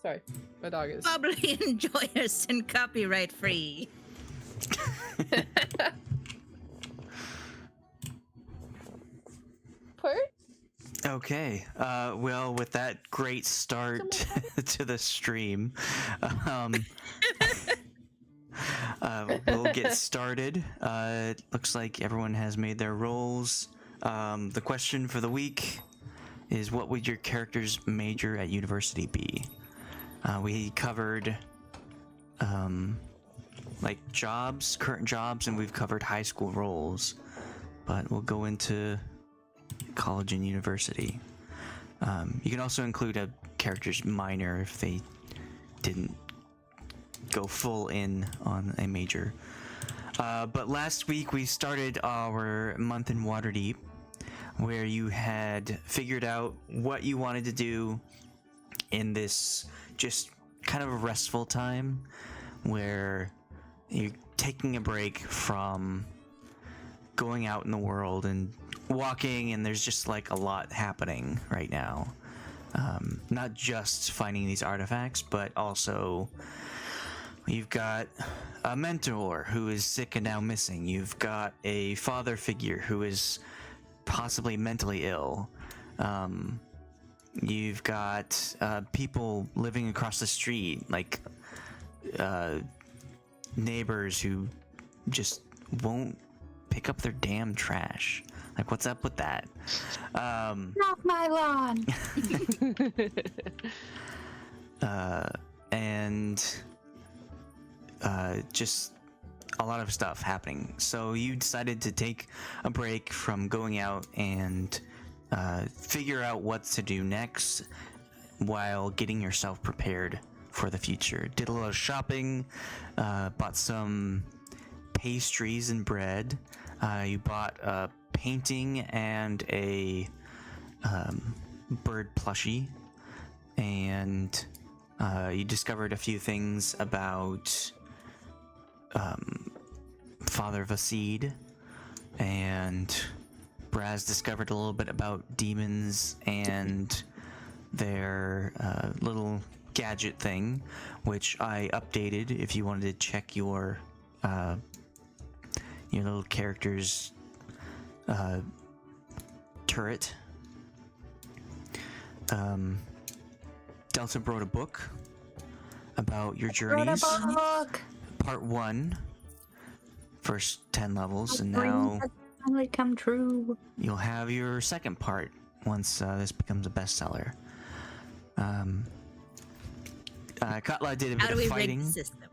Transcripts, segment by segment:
Sorry, my dog is. Bubbly and joyous and copyright free. Pert? Okay. Well, with that great start to the stream, we'll get started. It looks like everyone has made their rolls. The question for the week is, what would your character's major at university be? We covered like jobs, current jobs, and we've covered high school roles, but we'll go into college and university. You can also include a character's minor if they didn't go full in on a major. But last week we started our month in Waterdeep, where you had figured out what you wanted to do in this just kind of a restful time where you're taking a break from going out in the world and walking, and there's just like a lot happening right now. Not just finding these artifacts, but also you've got a mentor who is sick and now missing. You've got a father figure who is possibly mentally ill. You've got people living across the street, like neighbors who just won't pick up their damn trash. Like, what's up with that? Not my lawn. And just a lot of stuff happening. So you decided to take a break from going out and figure out what to do next while getting yourself prepared for the future. Did a lot of shopping, bought some pastries and bread. You bought a painting and a bird plushie, and you discovered a few things about Father Vasid, and Brasz discovered a little bit about demons and their little gadget thing, which I updated if you wanted to check your little character's turret. Delta wrote a book about your journeys. Part 1, first 10 levels, and now Finally come true. you'll have your second part once this becomes a bestseller. Katla did a bit of fighting. Rig the system?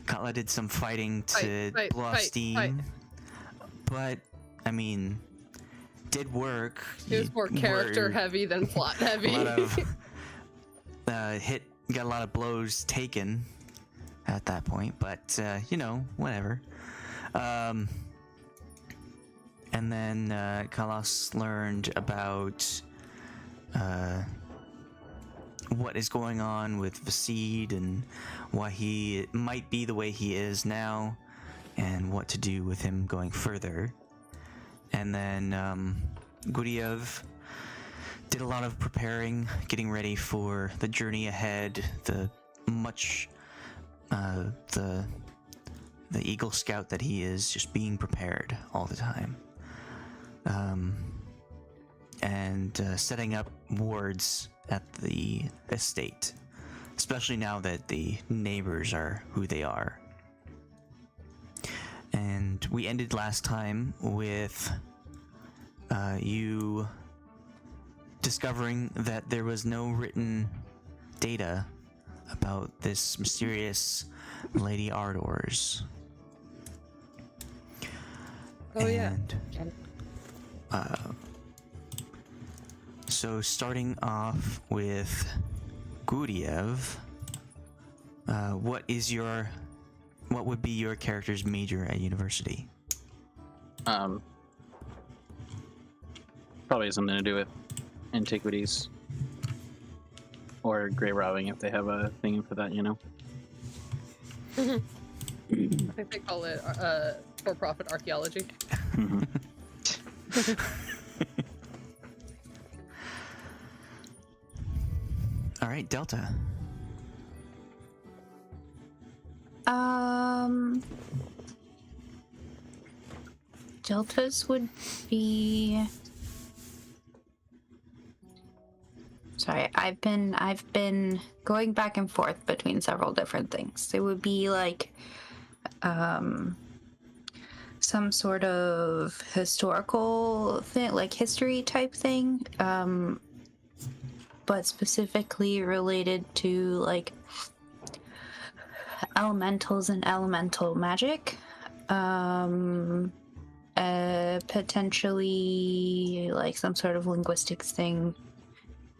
Katla did some fighting to blow off steam, but I mean, did work. It was more character heavy than plot heavy. A lot of got a lot of blows taken at that point, but whatever. And then Khalas learned about what is going on with Vasid and why he might be the way he is now, and what to do with him going further. And then Guryev did a lot of preparing, getting ready for the journey ahead, the Eagle Scout that he is, just being prepared all the time. And setting up wards at the estate, especially now that the neighbors are who they are. And we ended last time with you discovering that there was no written data about this mysterious Lady Ardors. Oh, yeah. So starting off with Guryev, what would be your character's major at university? Probably something to do with antiquities or grave robbing if they have a thing for that, I think they call it for-profit archaeology. All right, Delta. Deltas would be. Sorry, I've been going back and forth between several different things. It would be like some sort of historical thing, like history type thing, but specifically related to like elementals and elemental magic. Potentially like some sort of linguistics thing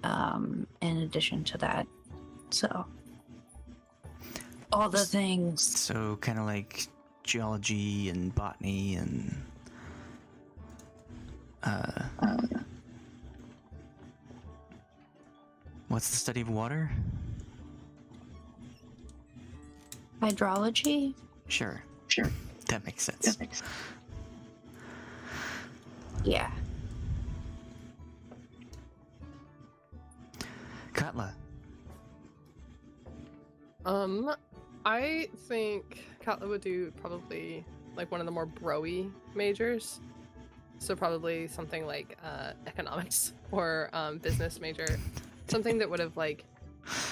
in addition to that. So all the things. So kind of like geology and botany and what's the study of water? Hydrology? Sure. That makes sense. Yeah. Katla. I think Katla would do probably like one of the more bro-y majors. So probably something like economics or business major. Something that would have like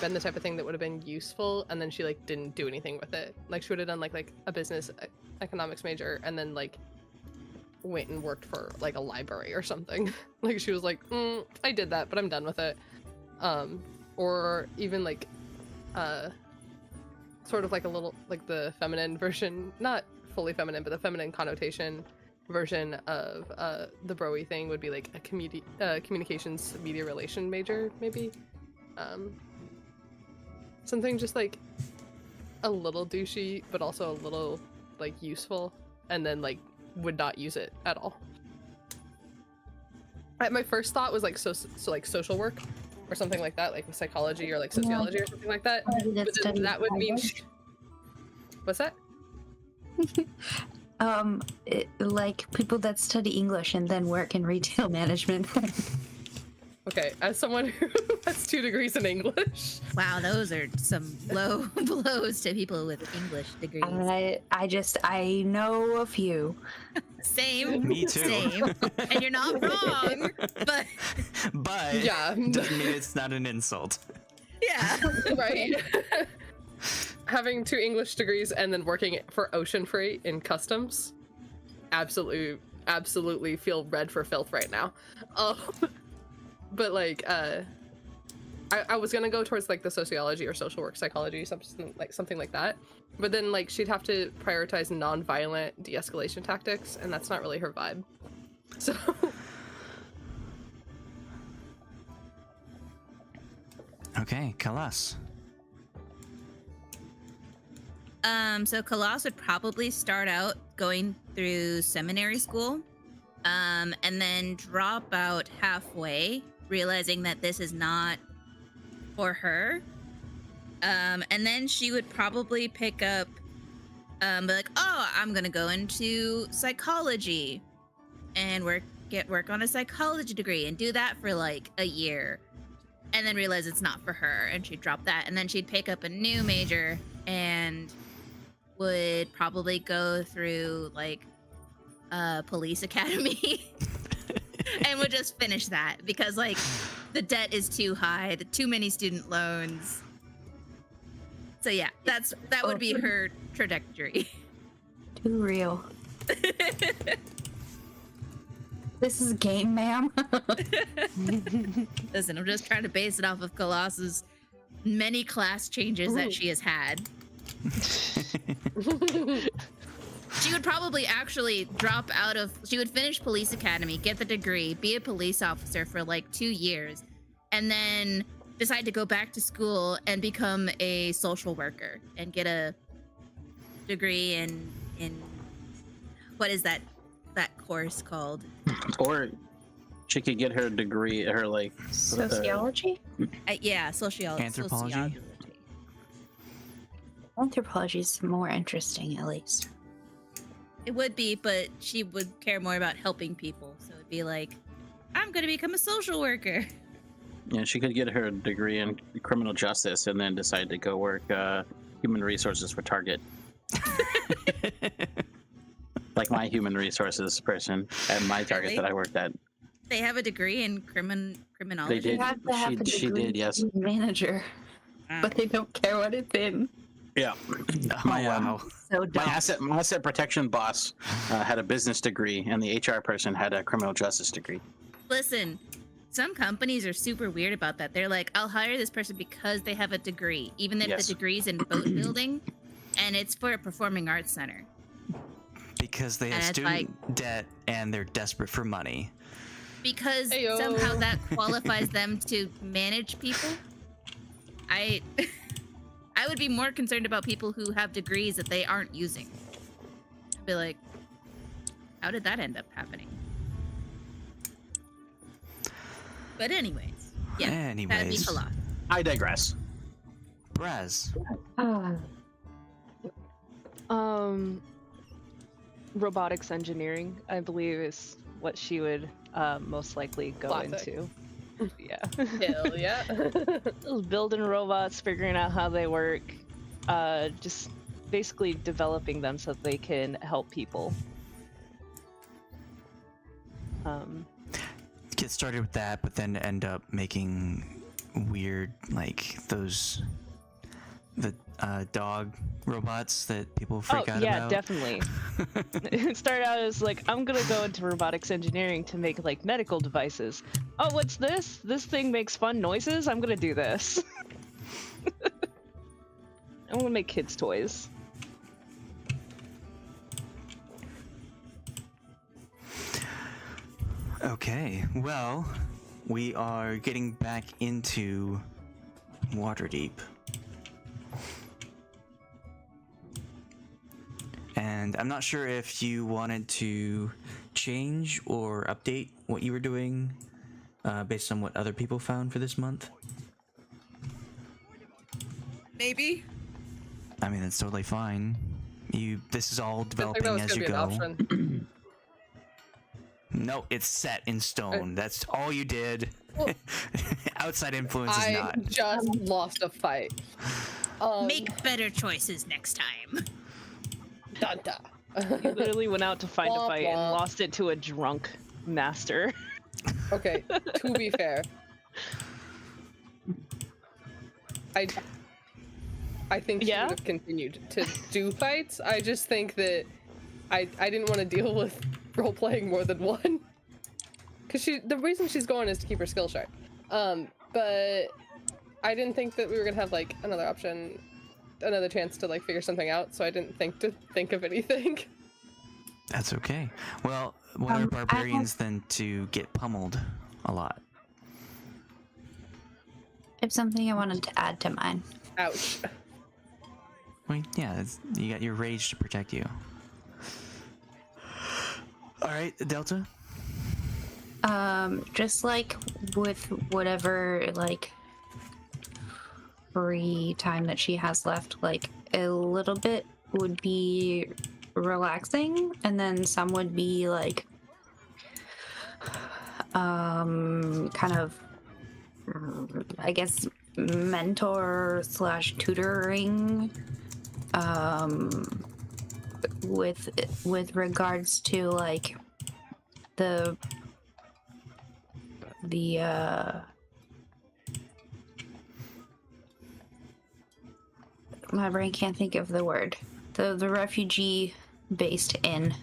been the type of thing that would have been useful, and then she like didn't do anything with it. Like she would have done like a business economics major and then like went and worked for like a library or something. Like she was like, I did that, but I'm done with it. Or even like sort of like a little like the feminine version, not fully feminine, but the feminine connotation version of the bro-y thing would be like a communications media relation major, maybe. Something just like a little douchey, but also a little like useful, and then like would not use it at all. My first thought was like so like social work or something like that, like with psychology or like sociology or something like that. But then that would mean what's that? Like people that study English and then work in retail management. Okay, as someone who has 2 degrees in English. Wow, those are some low blows to people with English degrees. I know a few. Same. Me too. Same. And you're not wrong, but Yeah. doesn't mean it's not an insult. yeah. Right. Having 2 English degrees and then working for Ocean Freight in customs, absolutely feel red for filth right now. But like I was gonna go towards like the sociology or social work psychology, something like that, but then like she'd have to prioritize non-violent de-escalation tactics, and that's not really her vibe. So Okay, Khalas. So Khalas would probably start out going through seminary school, and then drop out halfway, realizing that this is not for her. And then she would probably pick up, be like, oh, I'm gonna go into psychology and work on a psychology degree and do that for like a year, and then realize it's not for her, and she'd drop that, and then she'd pick up a new major and would probably go through like police academy and would just finish that because like the debt is too high, too many student loans. So yeah, that would be her trajectory. Too real. This is a game, ma'am. Listen, I'm just trying to base it off of Khalas's many class changes that she has had. She would probably actually drop out of, she would finish police academy, get the degree, be a police officer for like 2 years, and then decide to go back to school and become a social worker and get a degree in what is that course called? Or she could get her degree, her like Sociology? Yeah, sociology. Anthropology? Anthropology is more interesting, at least. It would be, but she would care more about helping people. So it'd be like, I'm going to become a social worker. Yeah, she could get her degree in criminal justice and then decide to go work human resources for Target. Like my human resources person at my Target Really? that I worked at. They have a degree in criminology. They did. You have to have a She degree did, yes. to be manager, but they don't care what it's in. Yeah. Oh, My, wow. So My dumb. asset protection boss had a business degree, and the HR person had a criminal justice degree. Listen, some companies are super weird about that. They're like, I'll hire this person because they have a degree, even if Yes. the degree's in boat building, and it's for a performing arts center. Because they have And it's student debt and they're desperate for money. Because Heyo. somehow that qualifies them to manage people. I would be more concerned about people who have degrees that they aren't using. I'd be like, how did that end up happening? But anyways, yeah, that'd be Anyways, Khalas. I digress. Brasz. Robotics engineering, I believe, is what she would most likely go Classic. into. Yeah. Hell yeah. Building robots, figuring out how they work, just basically developing them so that they can help people. Get started with that, but then end up making weird, like the dog robots that people freak out yeah, about. definitely. It started out as like, I'm gonna go into robotics engineering to make like medical devices. Oh, what's this? This thing makes fun noises? I'm gonna do this. I'm gonna make kids' toys. Okay, well, we are getting back into Waterdeep. And I'm not sure if you wanted to change or update what you were doing based on what other people found for this month. Maybe. I mean, that's totally fine. This is all I think developing that was as gonna you be an go. option. No, it's set in stone. That's all you did. Well, Outside influence is I not. just lost a fight. Make better choices next time. Dun, dun. He literally went out to find a Womp fight and womp. lost it to a drunk master. Okay, to be fair, I think she Yeah? would have continued to do fights. I just think that I didn't want to deal with role playing more than one. Cause the reason she's going is to keep her skill sharp. But I didn't think that we were gonna have like another option, another chance to like figure something out. So I didn't think of anything. That's okay. Well, what are I barbarians then to get pummeled a lot? It's something I wanted to add to mine. Ouch. Well, yeah, you got your rage to protect you. All right, Delta. Just like with whatever like free time that she has left, like a little bit would be relaxing, and then some would be like kind of I guess mentor slash tutoring with regards to like the my brain can't think of the word, the refugee based inn,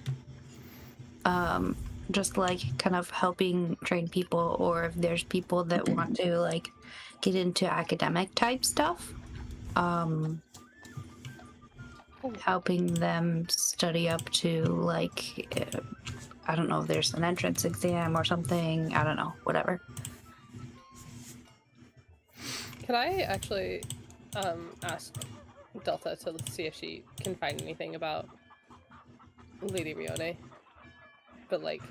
just like kind of helping train people, or if there's people that want to like get into academic type stuff, helping them study up to like I don't know if there's an entrance exam or something, I don't know, whatever. Can I actually ask Delta to see if she can find anything about Lady Rione? But like,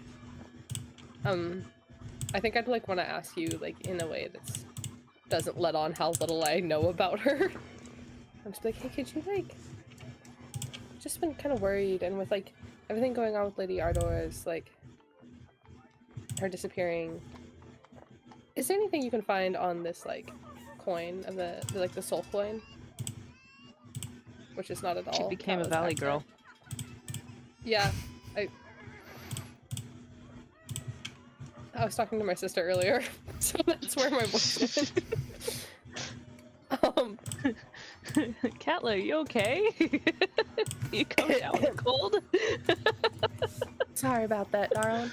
I think I'd like want to ask you like in a way that doesn't let on how little I know about her. I'm just like, hey, could you like, just been kind of worried, and with like everything going on with Lady Ardors, like her disappearing, Is there anything you can find on this like coin of the like the soul coin? Which is not at all. She became a Katla's valley accent. girl. Yeah, I was talking to my sister earlier, so that's where my voice went. Katla, you okay? You come down with a cold? Sorry about that, darling.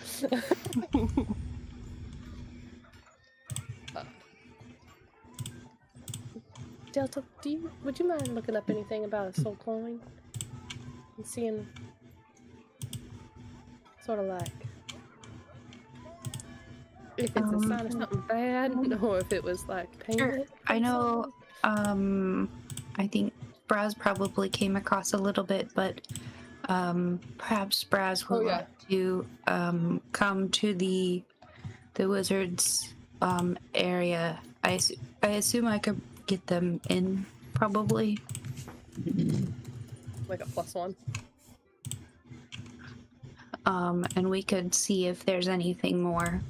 Delta, would you mind looking up anything about a soul coin and seeing sort of like if it's a sign of something bad, or if it was like painted? I know, I think Brasz probably came across a little bit, but perhaps Brasz would like to come to the wizards area. I assume I could get them in, probably. Like a +1. And we could see if there's anything more.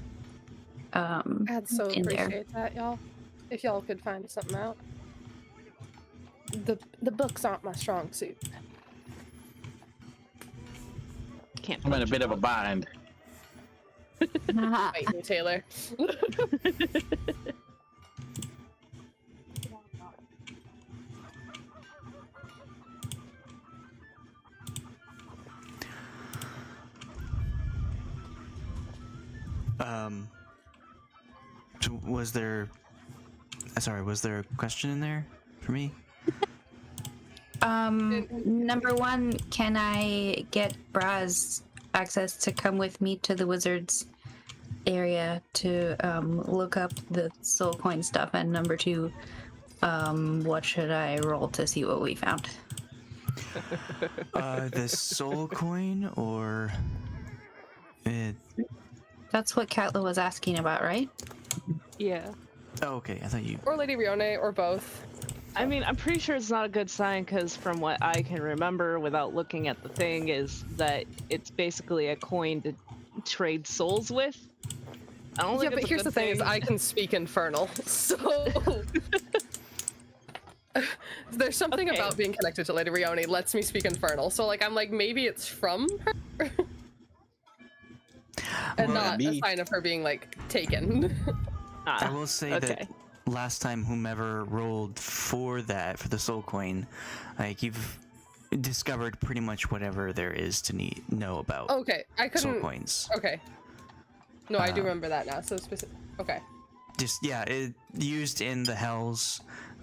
I'd so in there. appreciate that, y'all. If y'all could find something out. The books aren't my strong suit. Can't I'm in a punch bit you of a bind. Fight me, Taylor. So was there a question in there for me? Number one, can I get Brasz access to come with me to the wizards area to look up the soul coin stuff? And number two, what should I roll to see what we found? The soul coin or it? That's what Katla was asking about, right? Yeah. Oh, okay. I thought you. Or Lady Rione, or both. I mean, I'm pretty sure it's not a good sign because from what I can remember without looking at the thing is that it's basically a coin to trade souls with. I don't Yeah, think but it's a here's the good thing: is I can speak Infernal, so there's something Okay. about being connected to Lady Rione lets me speak Infernal. So like, I'm like, maybe it's from her, and Well, not a sign of her being like taken. I will say okay. that last time whomever rolled for the soul coin, like you've discovered pretty much whatever there is to know about Okay, I soul couldn't. coins. Okay. No, I do remember that now. So specific. Okay. Just it used in the hells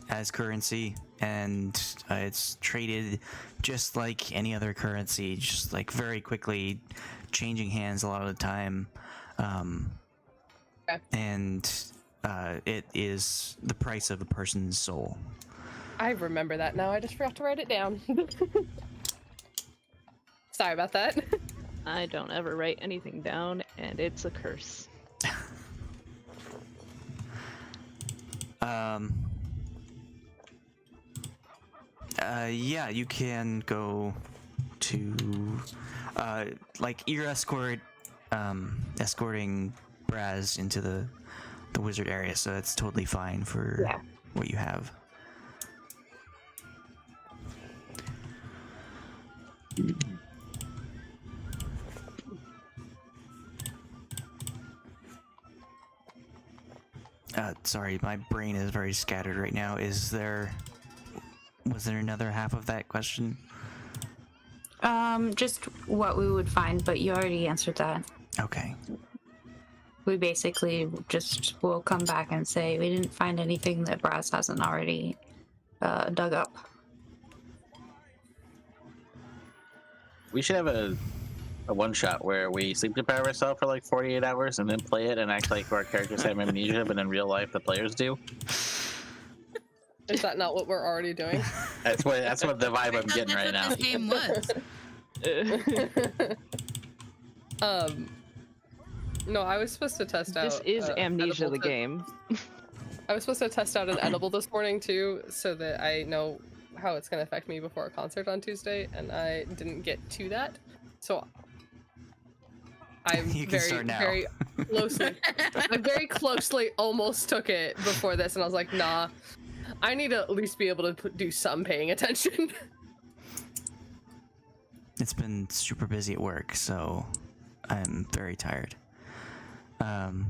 as currency, and it's traded just like any other currency, just like very quickly changing hands a lot of the time. Okay. And it is the price of a person's soul. I remember that now. I just forgot to write it down. Sorry about that. I don't ever write anything down, and it's a curse. Yeah, you can go to you're escorting Brasz into the wizard area, so that's totally fine for what you have. Sorry, my brain is very scattered right now. Was there another half of that question? Just what we would find, but you already answered that. Okay. We basically just will come back and say we didn't find anything that Brasz hasn't already dug up. We should have a one shot where we sleep deprive ourselves for like 48 hours and then play it and act like our characters have amnesia, but in real life the players do. Is that not what we're already doing? That's what the vibe I'm getting right now. That's what this game was. No, I was supposed to test out. This is Amnesia the edible game. I was supposed to test out an edible this morning too, so that I know how it's gonna affect me before a concert on Tuesday, and I didn't get to that. So I'm You can very, start now. very closely. I very closely almost took it before this, and I was like, nah. I need to at least be able to do some paying attention. It's been super busy at work, so I'm very tired. I'm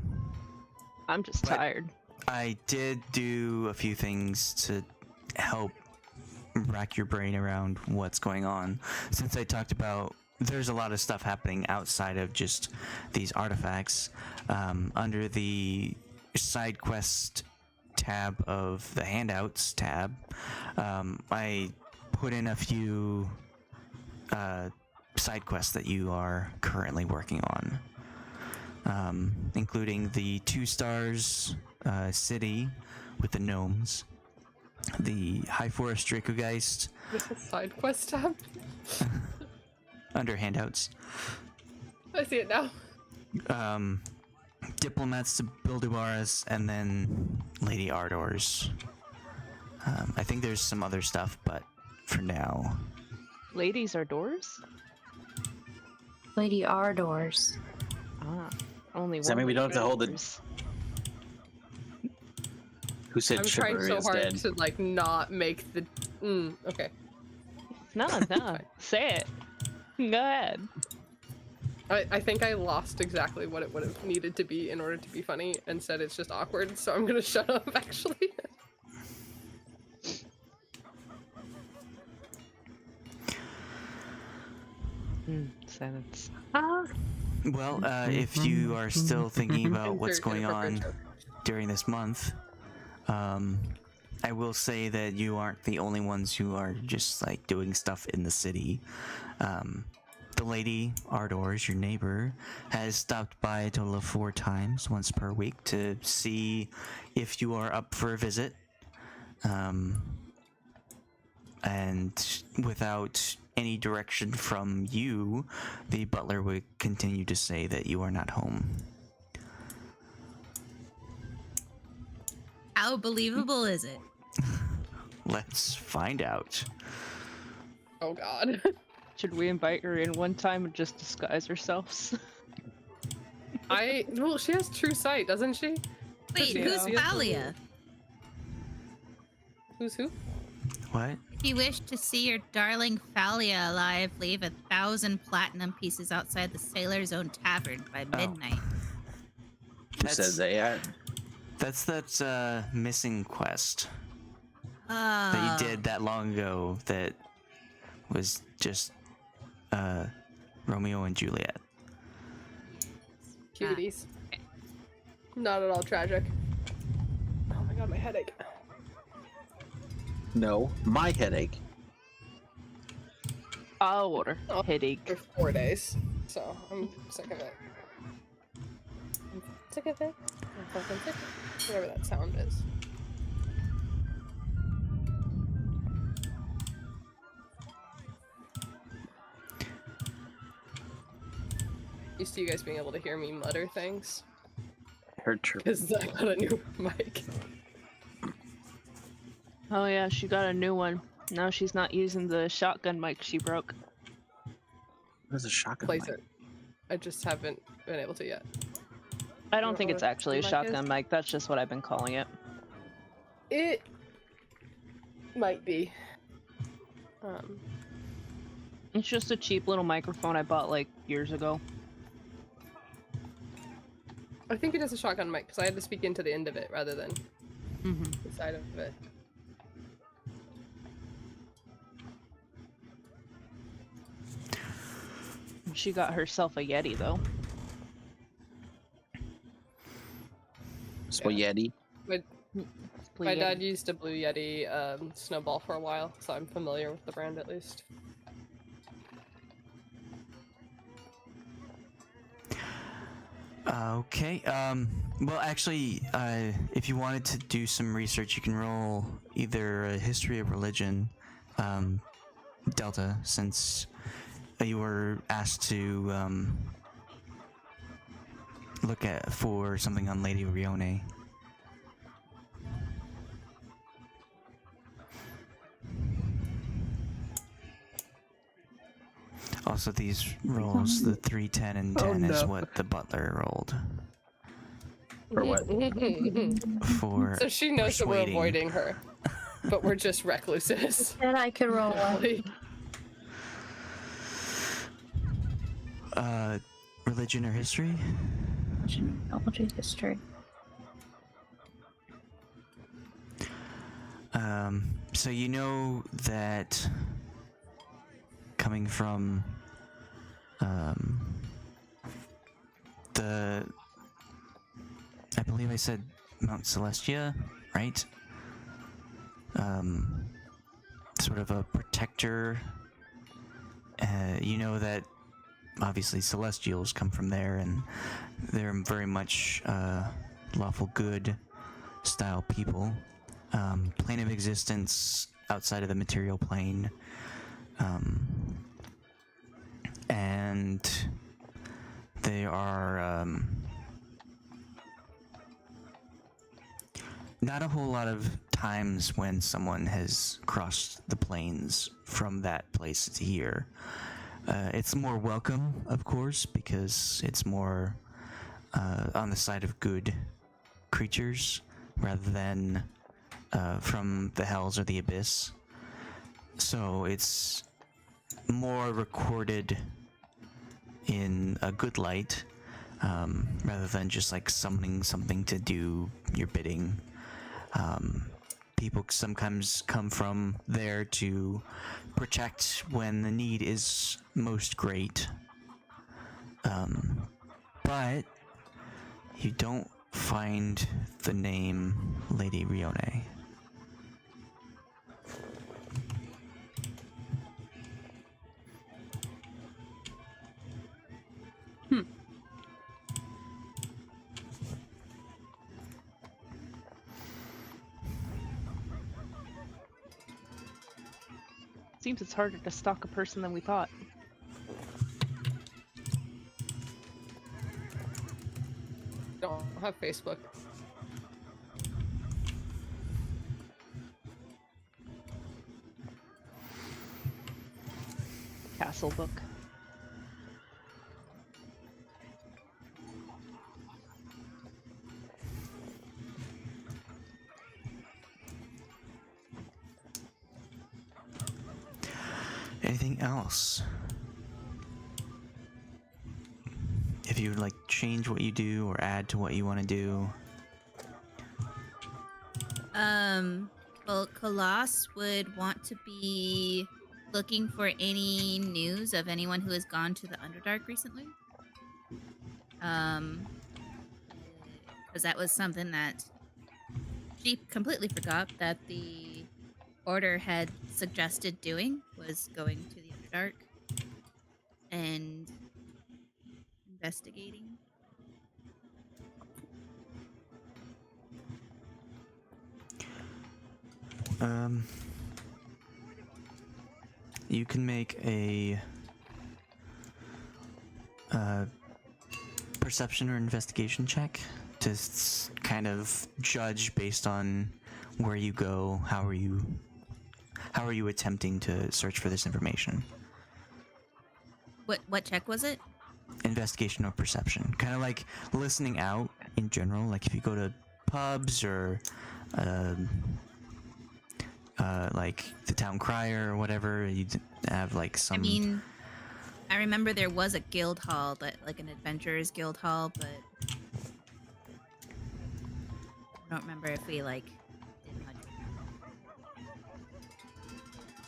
just tired. I did do a few things to help rack your brain around what's going on. Since I talked about there's a lot of stuff happening outside of just these artifacts. Under the side quest tab of the handouts tab, I put in a few side quests that you are currently working on, including the 2 stars city with the gnomes, the High Forest Dracogeist. With the side quest tab? Under handouts. I see it now. Diplomats to Bildubaras, and then Lady Ardors. I think there's some other stuff, but for now. Ladies are doors? Lady Ardors. Ah, only Does that one. mean we don't have to hold it? doors. Who said I'm trying chivalry so is hard dead? to like not make the. Okay. No, say it. Go ahead. I think I lost exactly what it would have needed to be in order to be funny, and said it's just awkward. So I'm gonna shut up. Actually. Silence. Well, if you are still thinking about what's Very going on inappropriate during this month, I will say that you aren't the only ones who are just like doing stuff in the city. The Lady Ardors, your neighbor, has stopped by a total of 4 times, once per week, to see if you are up for a visit. And without any direction from you, the butler would continue to say that you are not home. How believable is it? Let's find out. Oh God. Should we invite her in one time and just disguise ourselves? Well, she has true sight, doesn't she? Wait, Yeah. who's Thalia? Who's who? What? If you wish to see your darling Thalia alive, leave 1,000 platinum pieces outside the Sailor's Own Tavern by midnight. Who said that? Yeah. That's that missing quest Oh. that you did that long ago that was just Romeo and Juliet. Cuties. Not at all tragic. Oh my God, my headache. No, my headache. I'll order. Oh. Headache. For 4 days, so I'm sick of it. I'm sick of it. I'm fucking sick of it. Whatever that sound is. Used to you guys being able to hear me mutter things, Heard true. because I got a new mic. Oh yeah, she got a new one. Now she's not using the shotgun mic she broke. There's a shotgun. Plays mic. it. I just haven't been able to yet. I You don't know think what it's a actually a mic is? shotgun mic. That's just what I've been calling it. It might be. It's just a cheap little microphone I bought like years ago. I think it is a shotgun mic because I had to speak into the end of it rather than the side of it. She got herself a Yeti though. Spaghetti. My dad used a Blue Yeti Snowball for a while, so I'm familiar with the brand at least. Okay. Well, actually, if you wanted to do some research, you can roll either a history of religion, Delta, since you were asked to look at for something on Lady Rione. Also, these rolls, the 3, 10, and 10 is what the butler rolled. For what? For So she knows that we're persuading. avoiding her, but we're just recluses. Then I could roll one. Religion or history? Genealogy, history. So you know that coming from I believe I said Mount Celestia, right? Sort of a protector. You know that obviously Celestials come from there, and they're very much lawful good style people. Plane of existence outside of the material plane. And they are not a whole lot of times when someone has crossed the plains from that place to here. It's more welcome, of course, because it's more on the side of good creatures rather than from the hells or the abyss. So it's more recorded in a good light, rather than just like summoning something to do your bidding. People sometimes come from there to protect when the need is most great. But you don't find the name Lady Rione. Seems it's harder to stalk a person than we thought. Don't have Facebook. Castle book. Anything else? If you would like change what you do or add to what you want to do. Well, Khalas would want to be looking for any news of anyone who has gone to the Underdark recently. Because that was something that she completely forgot that the Order had suggested doing, was going to the Underdark and investigating. You can make a perception or investigation check to kind of judge based on where you go. How are you attempting to search for this information? What check was it? Investigation or perception, kind of like listening out in general. Like if you go to pubs or like the town crier or whatever, you have like some. I mean, I remember there was a guild hall, but like an adventurers guild hall, but I don't remember if we like did much.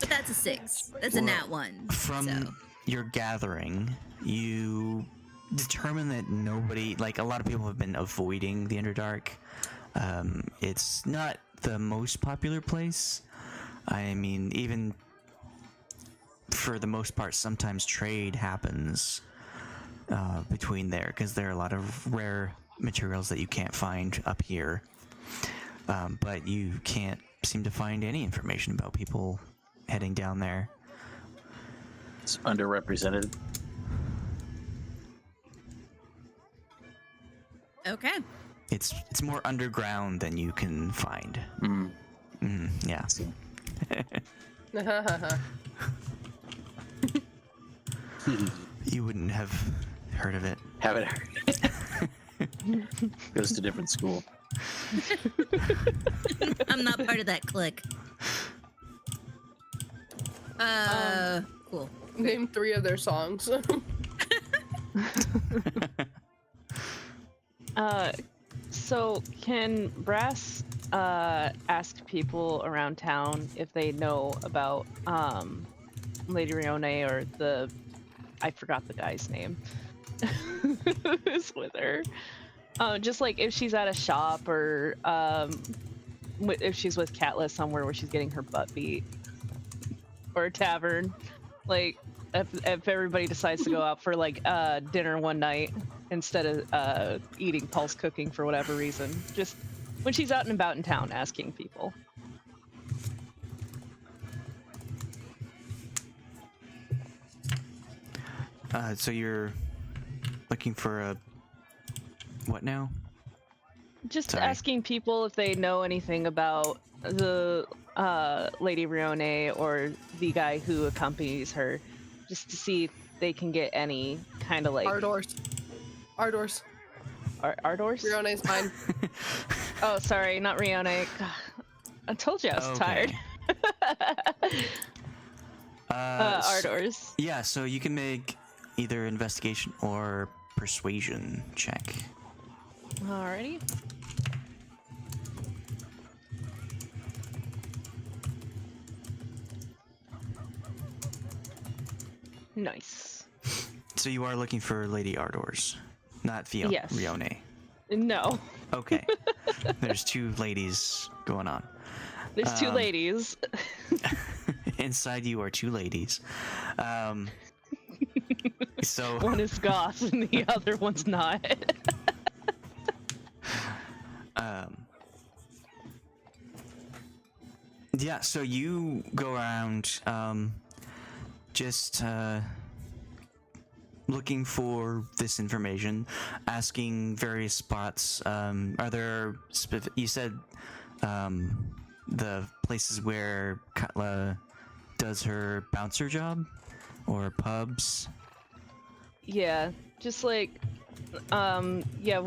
But that's a 6. That's a nat 1. From so. your gathering, you determine that nobody, like a lot of people have been avoiding the Underdark. It's not the most popular place. I mean, even for the most part, sometimes trade happens between there because there are a lot of rare materials that you can't find up here. But you can't seem to find any information about people heading down there. It's underrepresented. Okay. It's more underground than you can find. Yeah. You wouldn't have heard of it. Haven't heard. Goes to different school. I'm not part of that clique. Cool. Name 3 of their songs. So can Brasz ask people around town if they know about Lady Rione or I forgot the guy's name who's with her? Just like if she's at a shop or if she's with Katla somewhere where she's getting her butt beat, or a tavern, like if everybody decides to go out for like dinner one night instead of eating Pulse cooking for whatever reason, just when she's out and about in town asking people. So you're looking for a what now? Just Sorry. asking people if they know anything about the Lady Rione or the guy who accompanies her, just to see if they can get any kind of like Ardors. Ardors. Ardors? Rione's mine. Oh, sorry, not Rione. God, I told you I was tired. Ardors. Yeah, so you can make either investigation or persuasion check. Alrighty. Nice. So you are looking for Lady Ardors, not Yes. Rione. No. Okay. There's 2 ladies going on. There's 2 ladies. Inside you are 2 ladies. So One is goth and the other one's not. yeah, so you go around just looking for this information, asking various spots. Are there you said the places where Katla does her bouncer job or pubs? Yeah, just like yeah,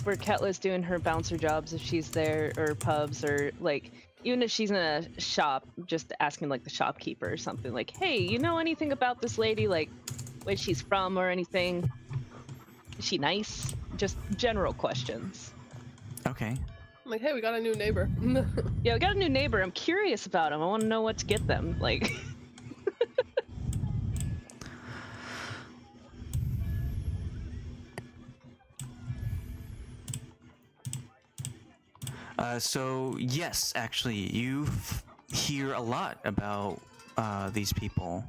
where Katla's doing her bouncer jobs, if she's there, or pubs, or like even if she's in a shop, just asking like the shopkeeper or something, like, hey, you know anything about this lady, like where she's from or anything? Is she nice? Just general questions. Okay. I'm like, hey, we got a new neighbor. Yeah, we got a new neighbor. I'm curious about him. I want to know what to get them. Like, so yes, actually, you hear a lot about these people.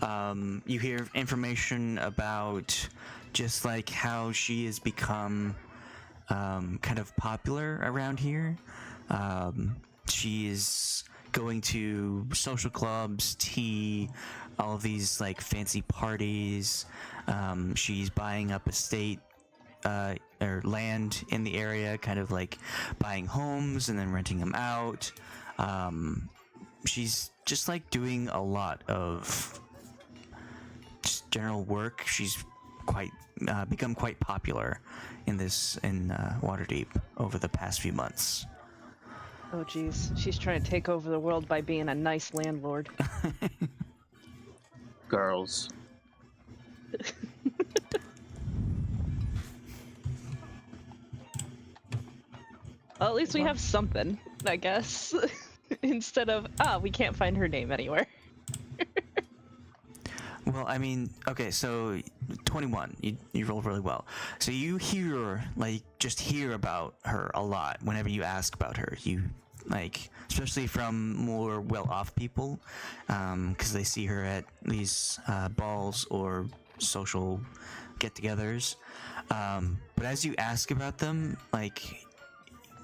You hear information about just like how she has become kind of popular around here. She is going to social clubs, tea, all of these like fancy parties. She's buying up estate or land in the area, kind of like buying homes and then renting them out. She's just like doing a lot of just general work. She's quite become quite popular in Waterdeep over the past few months. oh geez, she's trying to take over the world by being a nice landlord. Girls. Well, at least we have something, I guess. Instead of, we can't find her name anywhere. Well, I mean, okay, so 21, you rolled really well. So you just hear about her a lot whenever you ask about her. You, like, especially from more well-off people, because they see her at these balls or social get-togethers. But as you ask about them, like,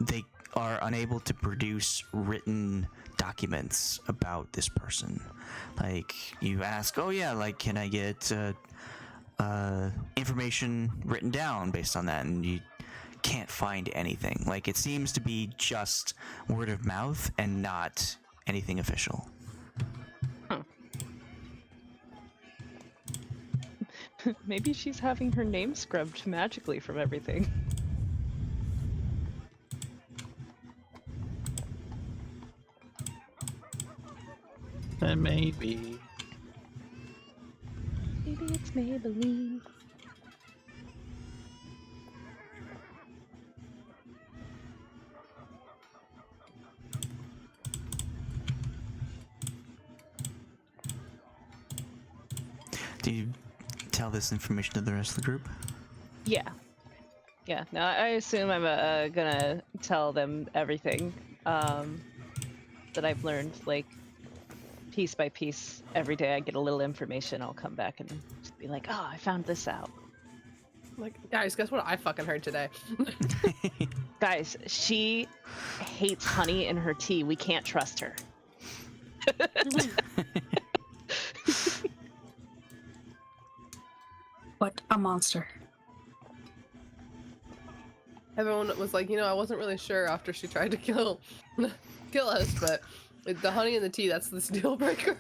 they are unable to produce written documents about this person. Like, you ask, oh yeah, like, can I get information written down based on that? And you can't find anything. Like, it seems to be just word of mouth and not anything official. Huh. Maybe she's having her name scrubbed magically from everything. And maybe. Maybe it's Maybelline. Do you tell this information to the rest of the group? Yeah. Yeah, no, I assume I'm gonna tell them everything that I've learned, like, piece by piece. Every day I get a little information, I'll come back and just be like, oh, I found this out. Like, guys, guess what I fucking heard today? Guys, she hates honey in her tea. We can't trust her. What a monster. Everyone was like, I wasn't really sure after she tried to kill us, but the honey and the tea, that's this deal breaker.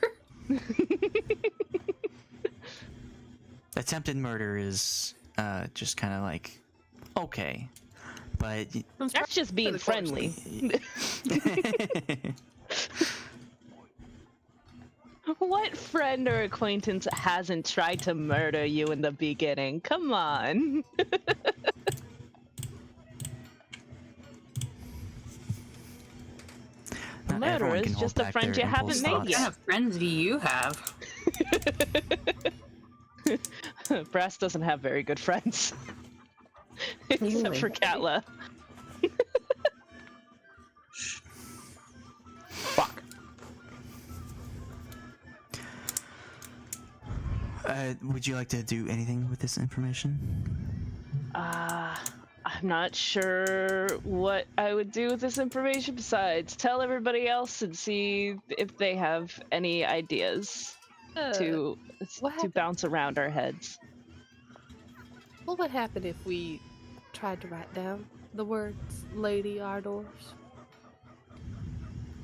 Attempted murder is just kind of like, okay, but That's just being friendly. What friend or acquaintance hasn't tried to murder you in the beginning? Come on. A not murderer everyone is can hold just a back friend their you haven't impulse made What kind yet. of friends do you have? Brasz doesn't have very good friends. Except Really? for Katla. Fuck. Would you like to do anything with this information? I'm not sure what I would do with this information besides tell everybody else and see if they have any ideas to what happened? bounce around our heads. What would happen if we tried to write down the words Lady Ardors?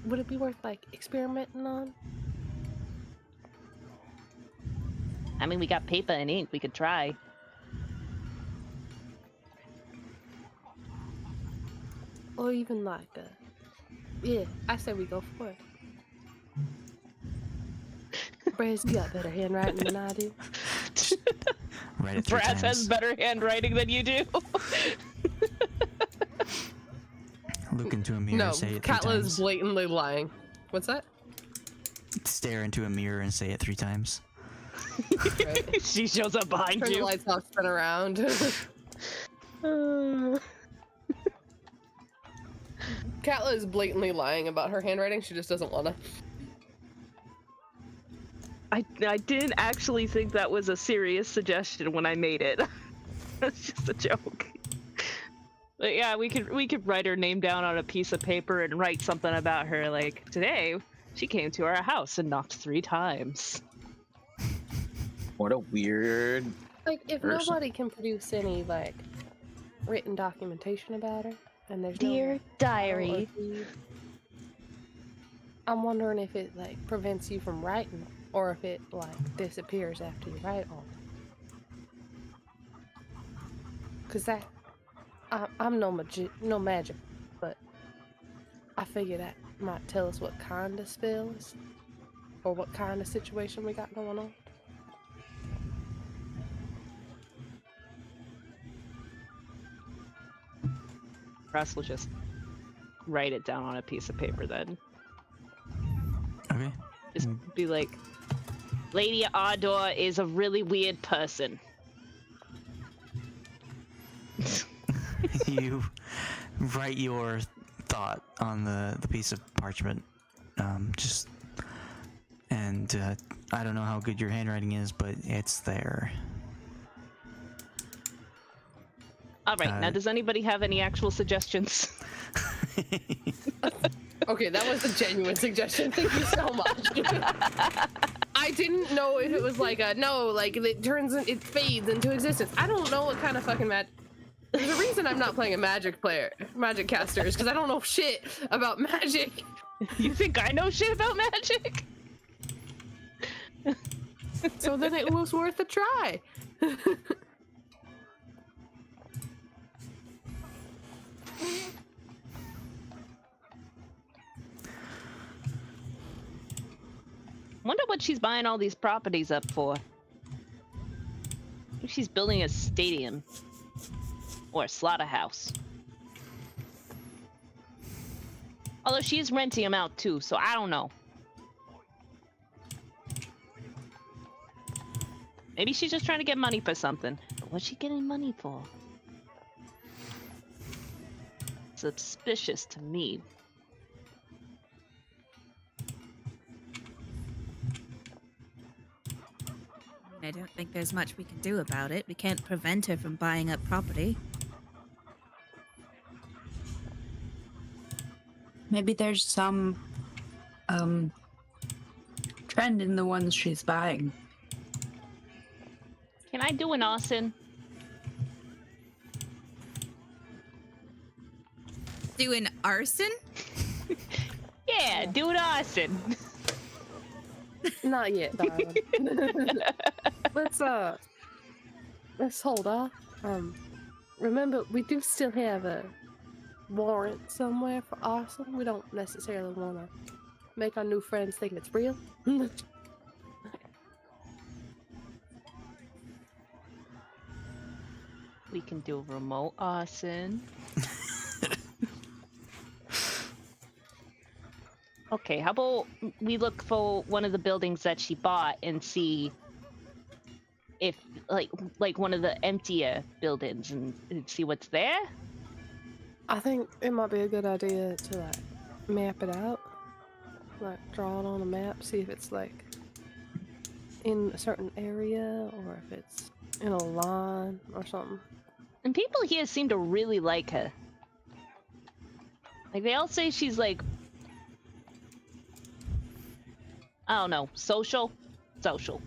Would it be worth, like, experimenting on? I mean, we got paper and ink. We could try. Or even, like, yeah, I say we go for it. Brasz, you got better handwriting than I do. Write it 3 Brasz has times. better handwriting than you do. Look into a mirror No, and say it 3 Katla is times. blatantly lying. What's that? Stare into a mirror and say it 3 times. Right. She shows up behind Turn the you. lights off, spin around. Katla is blatantly lying about her handwriting. She just doesn't want to. I didn't actually think that was a serious suggestion when I made it. That's just a joke. But yeah, we could write her name down on a piece of paper and write something about her, like, today she came to our house and knocked 3 times. What a weird. Like, if Person. nobody can produce any, like, written documentation about her, and there's Dear no diary. I'm wondering if it, like, prevents you from writing, or if it, like, disappears after you write on it. Cause that, I'm no magic, but I figure that might tell us what kind of spells, or what kind of situation we got going on. Brasz will just write it down on a piece of paper then. Okay. Just be like, Lady Ardor is a really weird person. You write your thought on the piece of parchment. I don't know how good your handwriting is, but it's there. All right, now does anybody have any actual suggestions? Okay, that was a genuine suggestion. Thank you so much. I didn't know if it was like it fades into existence. I don't know what kind of fucking There's a reason I'm not playing a magic caster, is because I don't know shit about magic. You think I know shit about magic? So then it was worth a try. Wonder what she's buying all these properties up for. Maybe she's building a stadium. Or a slaughterhouse. Although she is renting them out too, so I don't know. Maybe she's just trying to get money for something. But what's she getting money for? Suspicious to me. I don't think there's much we can do about it. We can't prevent her from buying up property. Maybe there's some trend in the ones she's buying. Can I do an arson? Do an arson? Yeah, do an arson. Not yet, darling. Let's hold off. Remember, we do still have a warrant somewhere for arson. We don't necessarily want to make our new friends think it's real. We can do remote arson. Okay, how about we look for one of the buildings that she bought and see if, like one of the emptier buildings and see what's there? I think it might be a good idea to like map it out, like draw it on a map, see if it's like in a certain area or if it's in a line or something. And people here seem to really like her. Like, they all say she's like, I don't know, social? Social.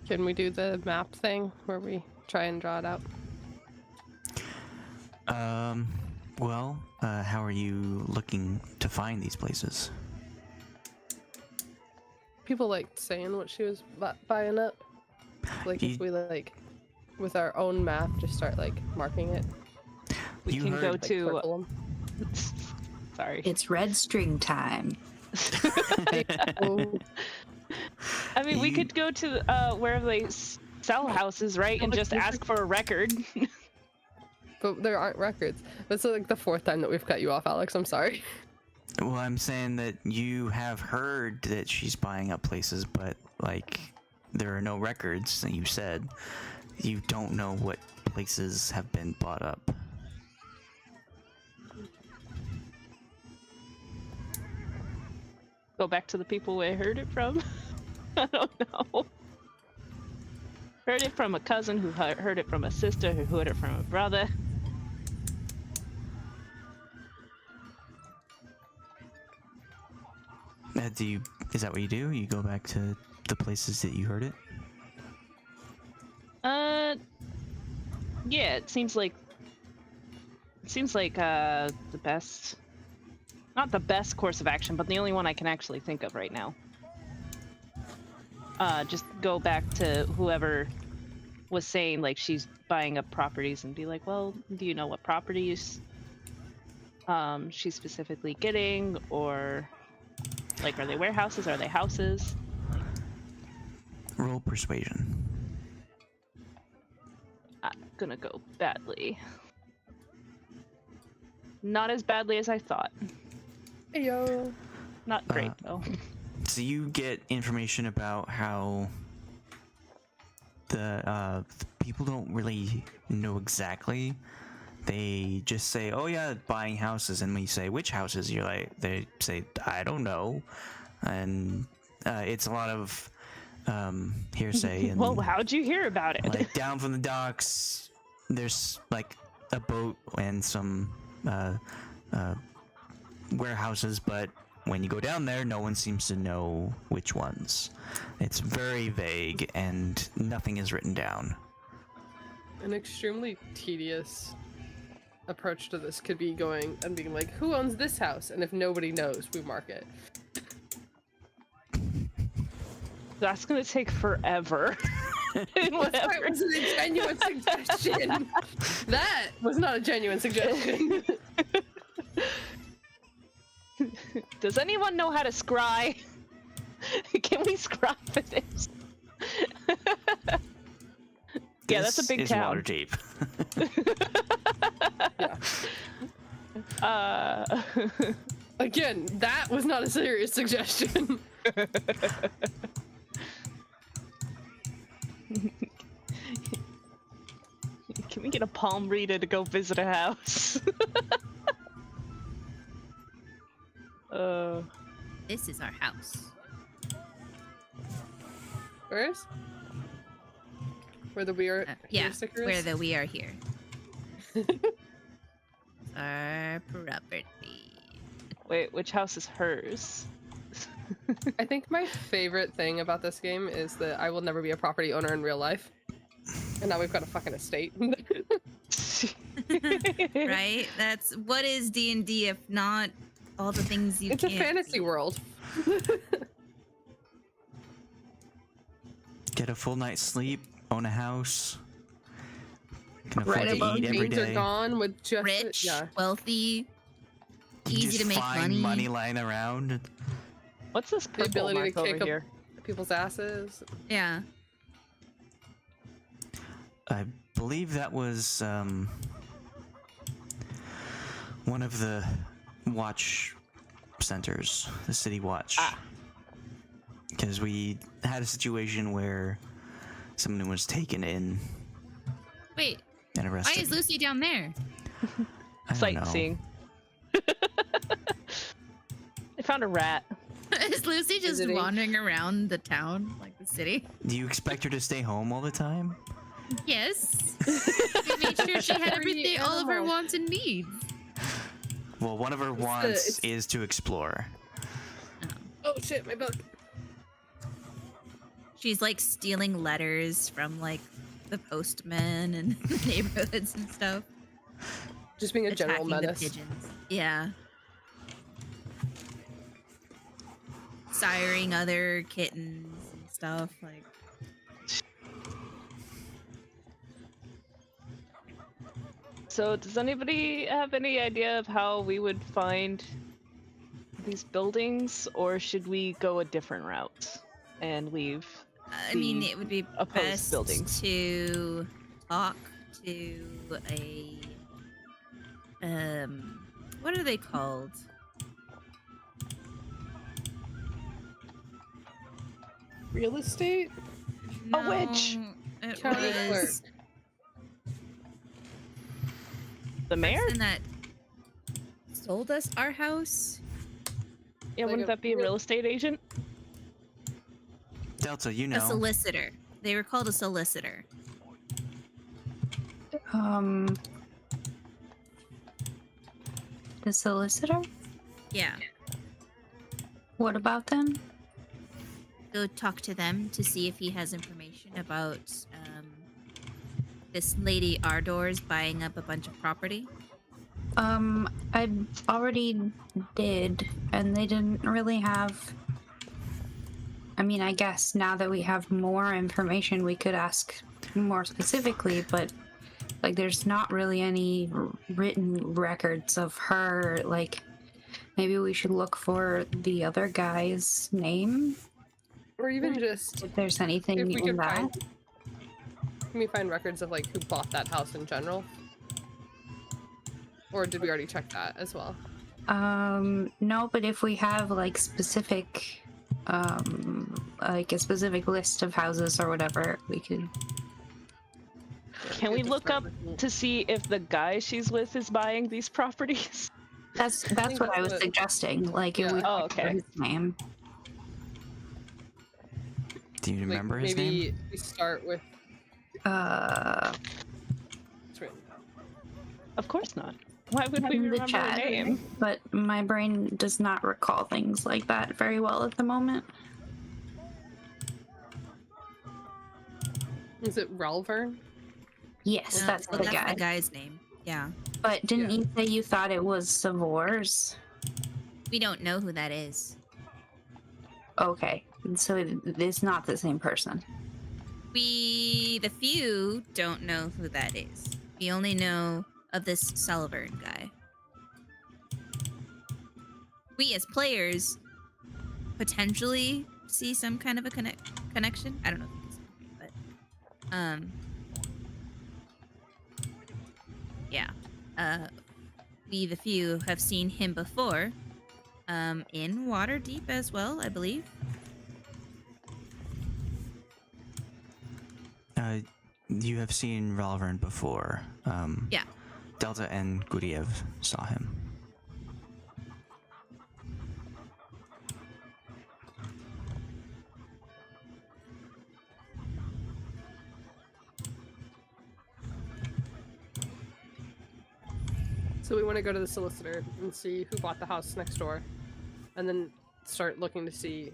Can we do the map thing where we try and draw it out? Well, how are you looking to find these places? People liked saying what she was buying up. Like if we like, with our own map, just start like marking it. We can go Like, to... circle 'em. Sorry. It's red string time. Oh, I mean, we could go to wherever they sell houses, right? And just ask for a record. but there aren't records. That's like the fourth time that we've cut you off, Alex. I'm sorry. Well, I'm saying that you have heard that she's buying up places, but like there are no records. And you said you don't know what places have been bought up. Go back to the people I heard it from. I don't know. Heard it from a cousin who heard it from a sister who heard it from a brother. Is that what you do? You go back to the places that you heard it? Yeah, it seems like the best, not the best course of action, but the only one I can actually think of right now. Just go back to whoever was saying like she's buying up properties and be like, well, do you know what properties she's specifically getting, or like, are they warehouses? Are they houses? Roll persuasion. Gonna go badly. Not as badly as I thought. Yo. Not great though. So you get information about how the people don't really know exactly. They just say, "Oh yeah, buying houses," and when you say which houses, you're like, they say, "I don't know," and it's a lot of hearsay. And well, how'd you hear about it? like down from the docks, there's like a boat and some warehouses, but when you go down there, no one seems to know which ones. It's very vague and nothing is written down. An extremely tedious approach to this could be going and being like, who owns this house? And if nobody knows, we mark it. That's gonna take forever. That was a genuine suggestion. That was not a genuine suggestion. Does anyone know how to scry? Can we scry for this? Yeah, that's a big is town. Water deep. Yeah. Again, that was not a serious suggestion. Can we get a palm reader to go visit a house? This is our house. Where's? Where the we are Yeah, here sticker is? where the we are here. Our property. Wait, which house is hers? I think my favorite thing about this game is that I will never be a property owner in real life. And now we've got a fucking estate. Right? That's what is D&D if not all the things you It's can't a fantasy be. world. Get a full night's sleep, own a house, can afford Right to above eat every Games are day. gone with just Rich, yeah. wealthy, You easy just to make find money. lying around. What's this The purple ability mark to over kick up here? people's asses. Yeah. I believe that was one of the watch centers, the city watch. Because we had a situation where someone was taken in Wait, and why arrested. is Lucy down there? I don't know. Sightseeing. I found a rat. Is Lucy just Visiting. wandering around the town, like the city? Do you expect her to stay home all the time? Yes. We made sure she had everything, all of her animal. wants and needs. Well, one of her wants is to explore. Oh shit, my book. She's like stealing letters from like the postman and the neighborhoods and stuff. Just being a general Attacking the menace. pigeons. Yeah. Siring other kittens and stuff like. So, does anybody have any idea of how we would find these buildings, or should we go a different route and leave? I mean, the it would be opposed best buildings? to talk to a what are they called? Real estate? A witch! No, It County clerk. was The mayor? person that sold us our house. Yeah, Like wouldn't a that be a real estate agent? Delta, you A know. solicitor. They were called a solicitor. The solicitor? Yeah. What about them? Go talk to them to see if he has information about this Lady Ardors buying up a bunch of property. I already did, and they didn't really have. I mean, I guess now that we have more information, we could ask more specifically, but like, there's not really any written records of her. Like, maybe we should look for the other guy's name, Or even just if there's anything if we in could that. find, can we find records of like who bought that house in general? Or did we already check that as well? No, but if we have like specific, like a specific list of houses or whatever, we could. Can we look up to see if the guy she's with is buying these properties? That's think what I that's was what- suggesting. Like, if Yeah. we Oh, look for okay. his name. Do you remember his maybe name? we start with it's written down. Of course not. Why would we in the remember her chat, name? but my brain does not recall things like that very well at the moment. Is it Relvern? Yes, No, that's well, the that's guy. the guy's name. Yeah. But didn't you say you thought it was Savor's? We don't know who that is. Okay, so it's not the same person. The few, don't know who that is. We only know of this Salvern guy. We, as players, potentially see some kind of a connection. I don't know if it's but yeah. We, the few, have seen him before. In Waterdeep as well, I believe. You have seen Ralvern before. Yeah. Delta and Guryev saw him. So we want to go to the solicitor and see who bought the house next door, and then start looking to see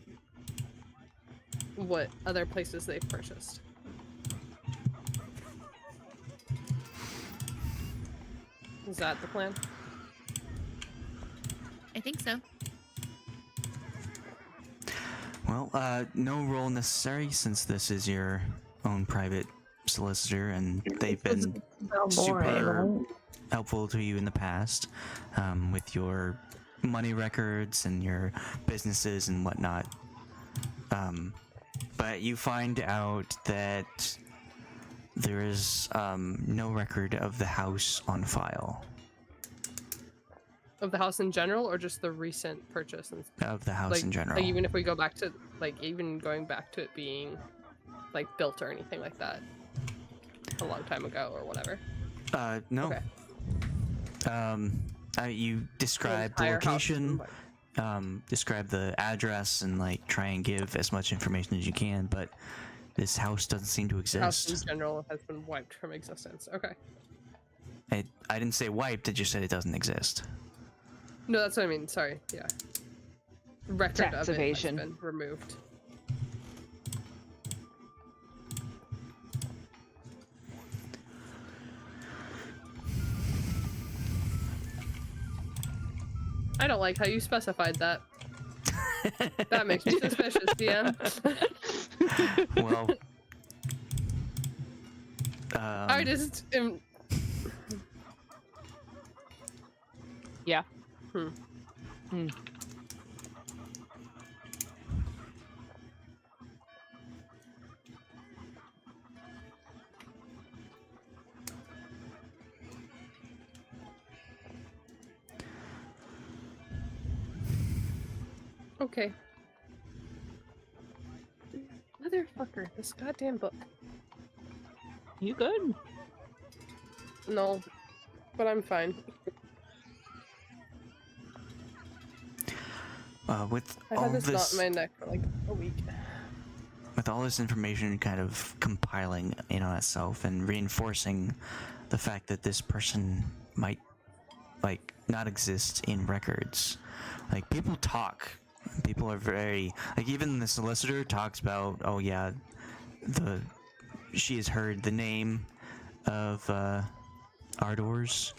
what other places they've purchased. Is that the plan? I think so. Well, no role necessary since this is your own private solicitor and they've been super helpful to you in the past with your money records and your businesses and whatnot. But you find out that there is no record of the house on file. Of the house in general, or just the recent purchase? Of the house like, in general. Like even if we go back to, like, even going back to it being, like, built or anything like that a long time ago or whatever. No. Okay. You describe the location, describe the address, and like try and give as much information as you can, but this house doesn't seem to exist. The house in general has been wiped from existence. Okay. I didn't say wiped, I just said it doesn't exist. No, that's what I mean. Sorry. Yeah. Record Tax of evasion. it has been removed. I don't like how you specified that. That makes me suspicious, DM. Well, I just am... Yeah. Hmm. Okay. Motherfucker, this goddamn book. You good? No, but I'm fine. With I all had this knot this, in my neck for like a week. with all this information kind of compiling in on itself and reinforcing the fact that this person might like not exist in records. Like people talk. People are very like even the solicitor talks about, oh yeah, she has heard the name of Ardors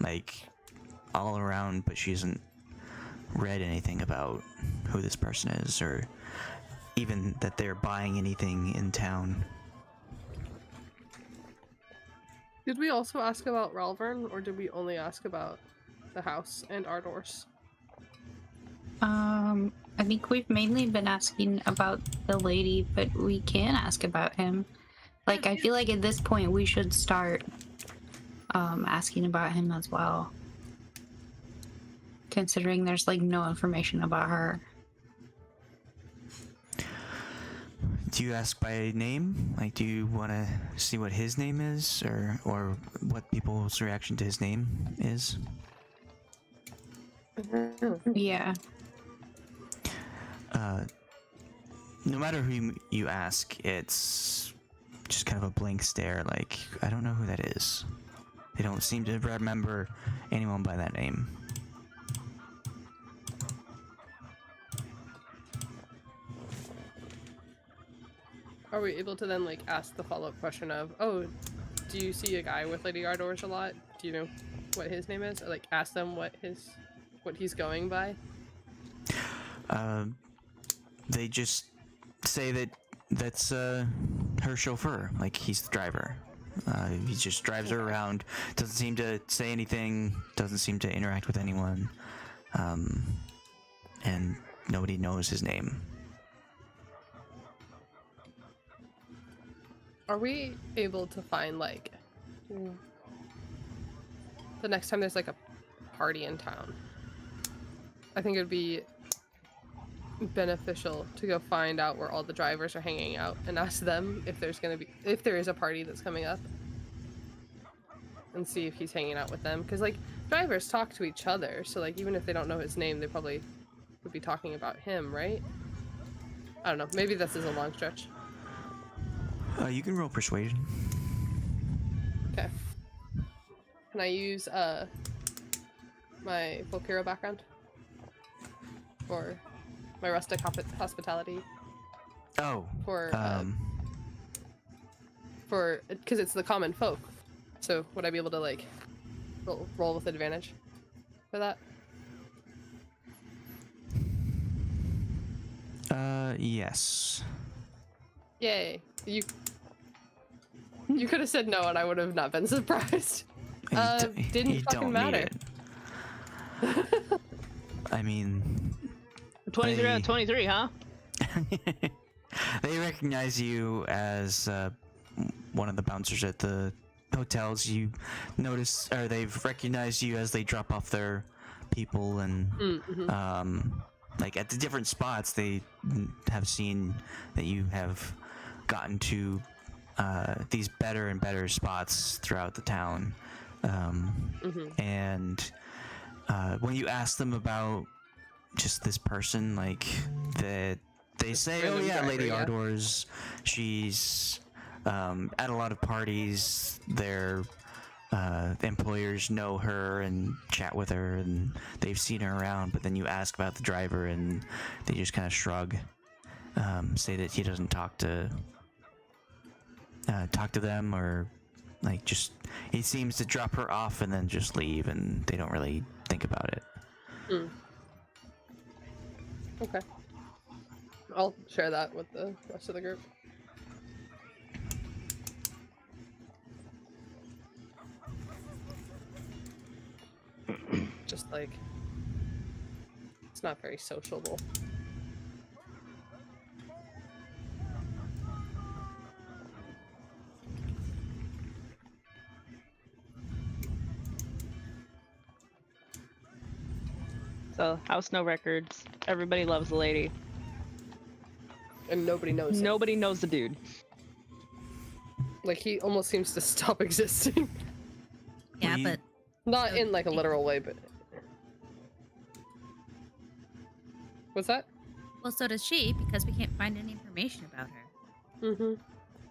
like all around, but she hasn't read anything about who this person is or even that they're buying anything in town. Did we also ask about Ralvern, or did we only ask about the house and Ardors? I think we've mainly been asking about the lady, but we can ask about him. Like, I feel like at this point we should start asking about him as well. Considering there's like no information about her. Do you ask by name? Like, do you want to see what his name is, or what people's reaction to his name is? Yeah. No matter who you ask, it's just kind of a blank stare. Like, I don't know who that is. They don't seem to remember anyone by that name. Are we able to then like ask the follow-up question of, oh, do you see a guy with Lady Ardors a lot? Do you know what his name is? Or like ask them what he's going by? They just say that's her chauffeur. Like, he's the driver. He just drives her around. Doesn't seem to say anything. Doesn't seem to interact with anyone. And nobody knows his name. Are we able to find, like, the next time there's like a party in town? I think it would be beneficial to go find out where all the drivers are hanging out and ask them if there is a party that's coming up, and see if he's hanging out with them, because like drivers talk to each other, so like even if they don't know his name, they probably would be talking about him, right? I don't know, maybe this is a long stretch. You can roll persuasion. Okay. Can I use my folk hero background or my rustic hospitality? Oh. For because it's the common folk. So would I be able to like roll with advantage for that? Yes. Yay! You could have said no, and I would have not been surprised. Didn't fucking matter. I mean, 23 out of 23, huh? They recognize you as one of the bouncers at the hotels. You notice, or they've recognized you as they drop off their people, and like at the different spots, they have seen that you have gotten to these better and better spots throughout the town. And when you ask them about just this person, like they say, oh yeah, Lady Ardors, she's at a lot of parties. Their employers know her and chat with her, and they've seen her around. But then you ask about the driver, and they just kind of shrug, say that he doesn't talk to them, or like just he seems to drop her off and then just leave, and they don't really think about it. Okay. I'll share that with the rest of the group. Just like, it's not very sociable. So, house no records. Everybody loves the lady. And nobody knows him. Nobody knows the dude. Like, he almost seems to stop existing. Yeah, but Not in like a literal way, but... What's that? well, so does she, because we can't find any information about her.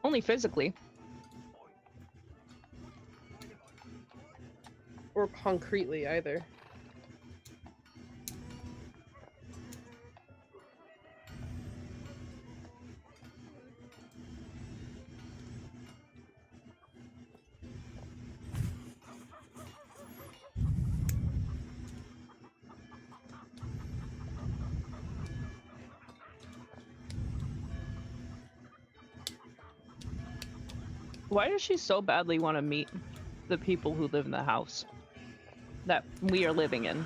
Only physically. Or concretely, either. Why does she so badly want to meet the people who live in the house that we are living in?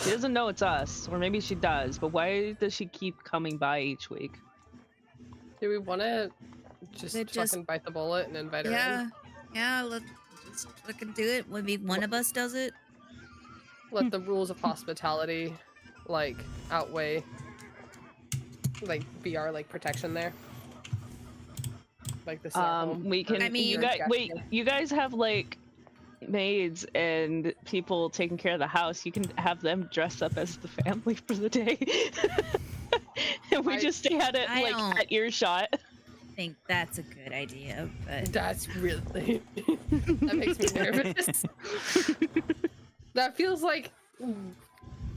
She doesn't know it's us, or maybe she does, but why does she keep coming by each week? Do we want to just fucking bite the bullet and invite her in? Yeah, let's just fucking do it. Maybe one of us does it. Let the rules of hospitality, like, outweigh, like, be our, like, protection there. Like this. We can. I mean, you guys, wait. You guys have like maids and people taking care of the house. You can have them dress up as the family for the day, and we just stay at it like at earshot. I think that's a good idea, but that's really that makes me nervous. That feels like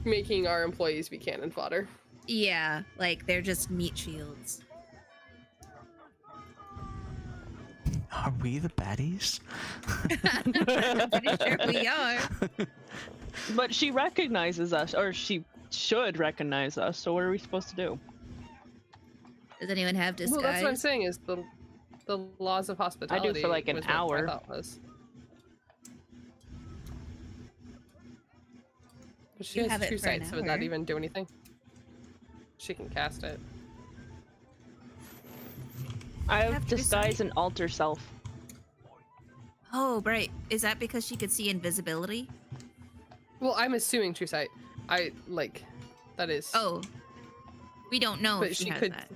making our employees be cannon fodder. yeah, like they're just meat shields. Are we the baddies? I'm pretty sure we are. But she recognizes us, or she should recognize us. So what are we supposed to do? Does anyone have disguise? Well, that's what I'm saying is the laws of hospitality. for, like, an was what hour. I thought was. But she You has have it true for an sight, so would that hour. even do anything? She can cast it. I have have true disguise sight? and alter self. Oh, right. Is that because she could see invisibility? Well, I'm assuming true sight. That is. Oh. We don't know but if she she has could. that.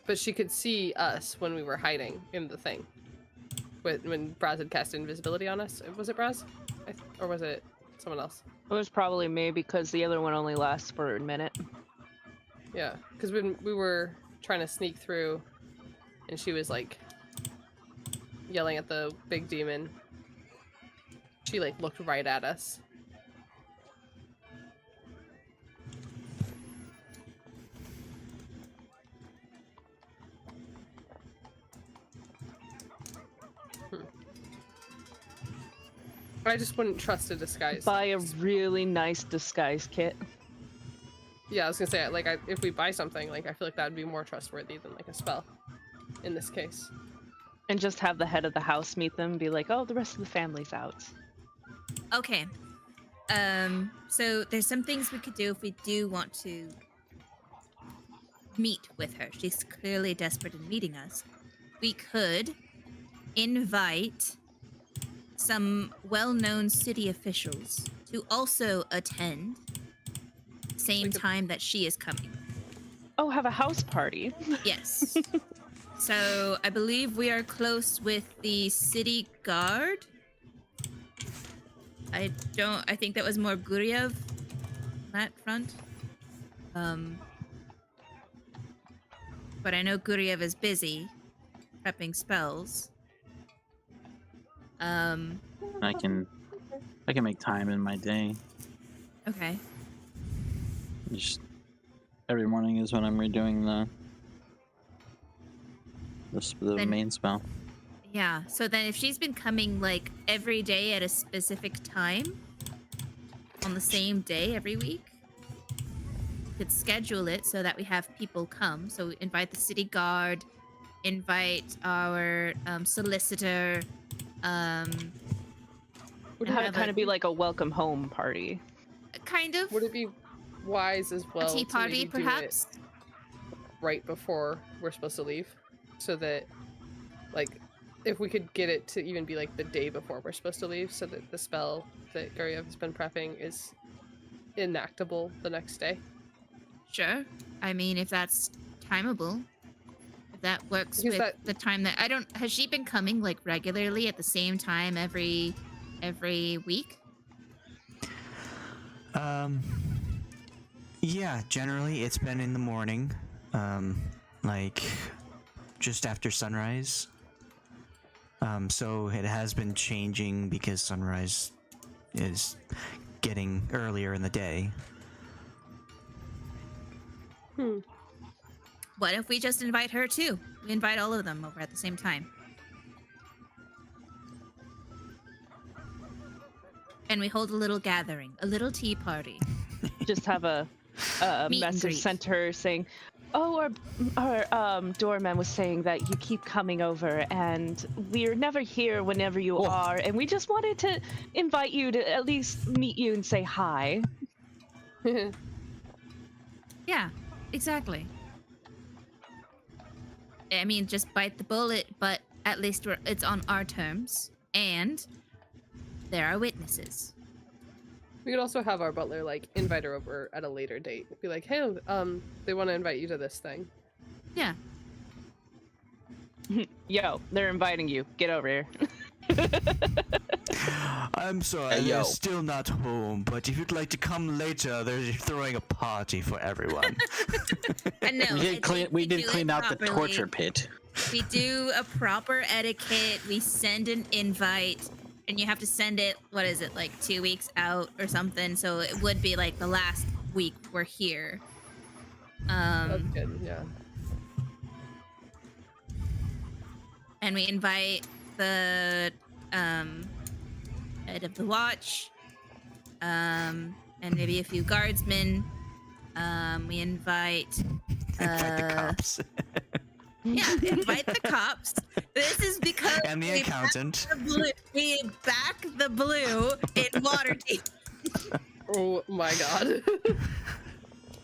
But she could see us when we were hiding in the thing. When Brasz had cast invisibility on us. Was it Brasz? Or was it someone else? It was probably me because the other one only lasts for a minute. Yeah, because when we were trying to sneak through, and she was like yelling at the big demon, she like looked right at us. I just wouldn't trust a disguise. Buy a really nice disguise kit. Yeah, I was gonna say, like, if we buy something, like, I feel like that would be more trustworthy than, like, a spell, in this case. And just have the head of the house meet them and be like, oh, the rest of the family's out. Okay. So there's some things we could do if we do want to meet with her. She's clearly desperate in meeting us. We could invite some well-known city officials to also attend same time that she is coming. Oh, have a house party. Yes. So I believe we are close with the city guard. I think that was more Guryev on that front. But I know Guryev is busy prepping spells. I can make time in my day. Okay. Just every morning is when I'm redoing the main spell. Yeah, so then if she's been coming like every day at a specific time on the same day every week, we could schedule it so that we have people come. So invite the city guard, invite our solicitor, Would Have it, it kind of be like a welcome home party. kind of would it be wise as well a tea to party, maybe do it perhaps? right before we're supposed to leave, so that, like, if we could get it to even be like the day before we're supposed to leave, so that the spell that Guryev has been prepping is enactable the next day. Sure. I mean, if that's timeable, if that works Because with the time that has she been coming like regularly at the same time every week? Yeah, generally it's been in the morning, like just after sunrise. So it has been changing because sunrise is getting earlier in the day. What if we just invite her too? We invite all of them over at the same time. And we hold a little gathering, a little tea party. Just have a Meet and message greet. sent to her saying, oh, our doorman was saying that you keep coming over and we're never here whenever you are, and we just wanted to invite you to at least meet you and say hi. Yeah, exactly. I mean, just bite the bullet, but at least it's on our terms, and there are witnesses. We could also have our butler like invite her over at a later date. Be like, hey, they want to invite you to this thing. Yeah. Yo, they're inviting you. Get over here. I'm sorry, Hey, yo. they're still not home, but if you'd like to come later, they're throwing a party for everyone. And no, We did do clean it out the properly. torture pit. We do a proper etiquette. We send an invite, and you have to send it, what is it, like 2 weeks out or something? So it would be like the last week we're here. That's good, yeah. and we invite the head of the watch, and maybe a few guardsmen. We invite Invite the cops. yeah, invite the cops. This is because And the accountant. We back the blue in Waterdeep. Oh my god.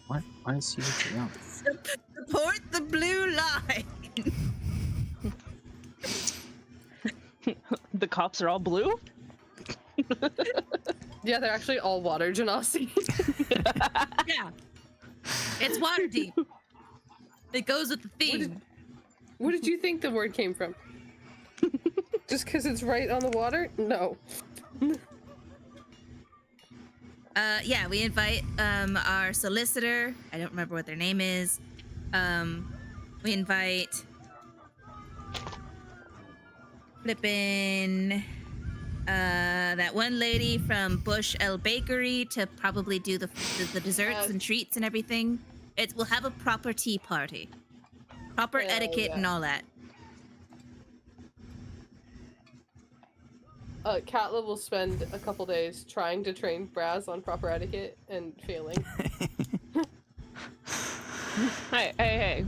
What? Why is he doing? Support the blue line. The cops are all blue? Yeah, they're actually all water genasi. Yeah. It's Waterdeep. It goes with the theme. What did you think the word came from? Just because it's right on the water? No. Yeah, we invite our solicitor. I don't remember what their name is. We invite flippin' that one lady from Bush L Bakery to probably do the desserts and treats and everything. We'll have a proper tea party, proper Hell etiquette yeah. and all that. Katla will spend a couple days trying to train Brasz on proper etiquette and failing. Hey.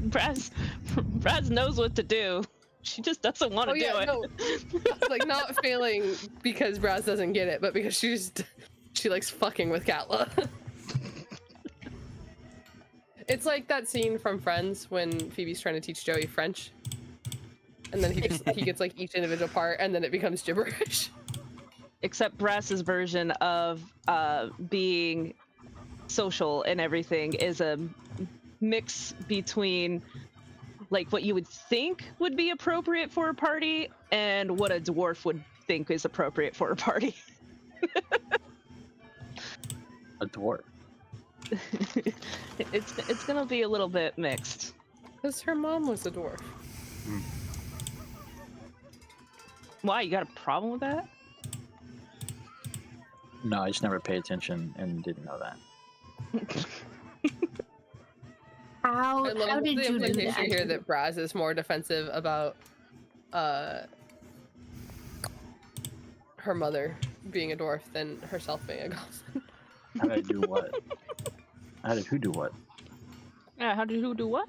Brasz knows what to do. She just doesn't want to do it. No. Like, not failing because Brasz doesn't get it, but because she likes fucking with Katla. It's like that scene from Friends when Phoebe's trying to teach Joey French. And then he gets like each individual part and then it becomes gibberish. Except Brass's version of being social and everything is a mix between like what you would think would be appropriate for a party and what a dwarf would think is appropriate for a party. A dwarf. It's gonna be a little bit mixed. Because her mom was a dwarf. Why, you got a problem with that? No, I just never paid attention and didn't know that. How I love did the you do implication that? here that Brasz is more defensive about her mother being a dwarf than herself being a goblin. How did I do what? How did who do what? Yeah, how did who do what?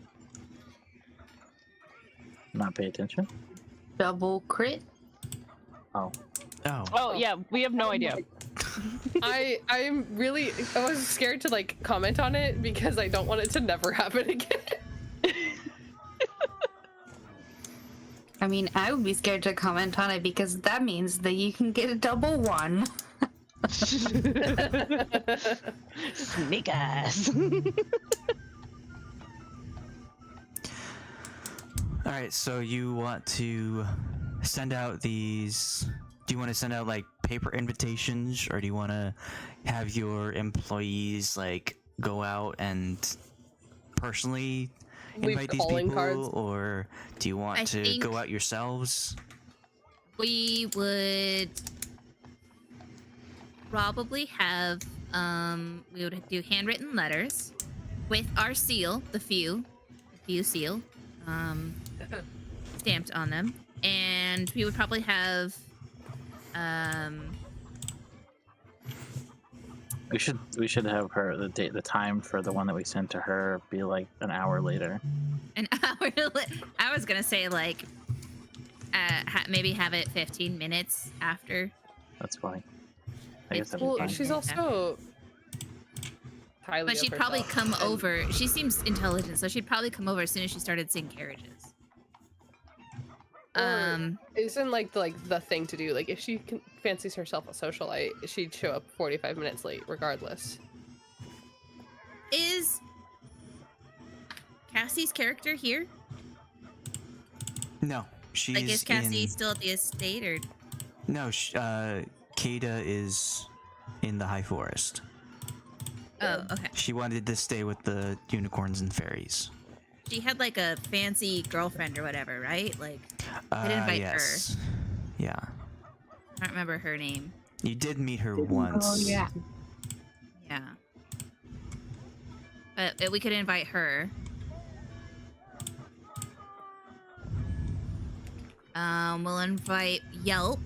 Not pay attention? Double crit? Oh. Oh. Oh yeah, we have no idea. I was scared to like comment on it because I don't want it to never happen again. I mean, I would be scared to comment on it because that means that you can get a double one. Snake eyes. All right, so you want to send out these. Do you want to send out like paper invitations, or do you want to have your employees like go out and personally Leave invite these calling people, cards. or do you want I to think- go out yourselves? We would probably have we would do handwritten letters with our seal, the few seal, stamped on them, and we would probably have We should have her the time for the one that we sent to her be like an hour later. an hour. I was gonna say like maybe have it 15 minutes after. That's fine. I guess that'd be Well, fine. she's also highly But of she'd probably herself, come and- over. She seems intelligent, so she'd probably come over as soon as she started seeing carriages. Or isn't like the thing to do. Like if she fancies herself a socialite, she'd show up 45 minutes late regardless. Is Cassie's character here? No, she's Like, is Cassie in. still at the estate, or No, Kada is in the High Forest. oh, okay. She wanted to stay with the unicorns and fairies. She had like a fancy girlfriend or whatever, right? Like, I didn't invite yes. Yeah. I don't remember her name. You did meet her once. Oh, yeah. Yeah. But we could invite her. We'll invite Yelp.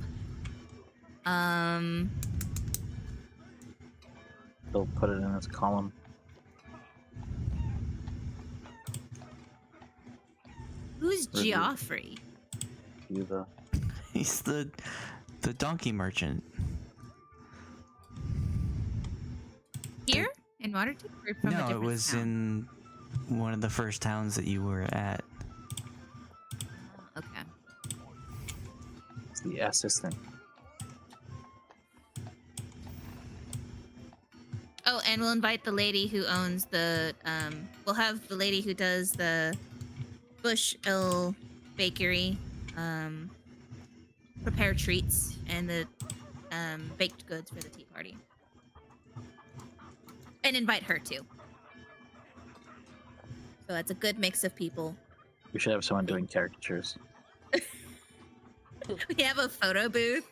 They'll put it in his column. Who's Review. Geoffrey? You the He's the donkey merchant. Here in Waterdeep? Or from a No, it different was town? in one of the first towns that you were at. Okay. it's the assistant. Oh, and we'll invite the lady who owns the, we'll have the lady who does the Bush Ill Bakery, prepare treats and the, baked goods for the tea party. And invite her too. So that's a good mix of people. We should have someone doing caricatures. We have a photo booth,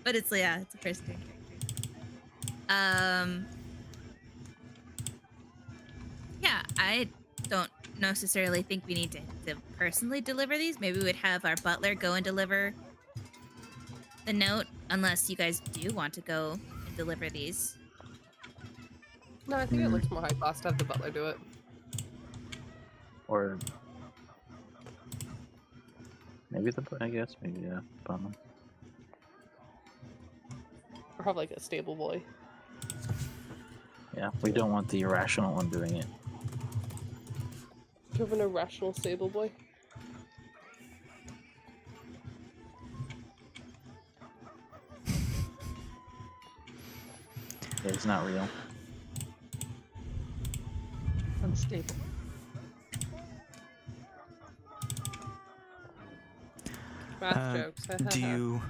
but it's, yeah, it's a person doing characters. Yeah, I don't necessarily think we need to personally deliver these. Maybe we would have our butler go and deliver the note, unless you guys do want to go and deliver these. No, I think it looks more high class to have the butler do it. Or maybe I guess maybe yeah. Butler. Or have like a stable boy. Yeah, we don't want the irrational one doing it. Do you have an irrational stable boy? Yeah, it's not real. Unstable. Math jokes. Do you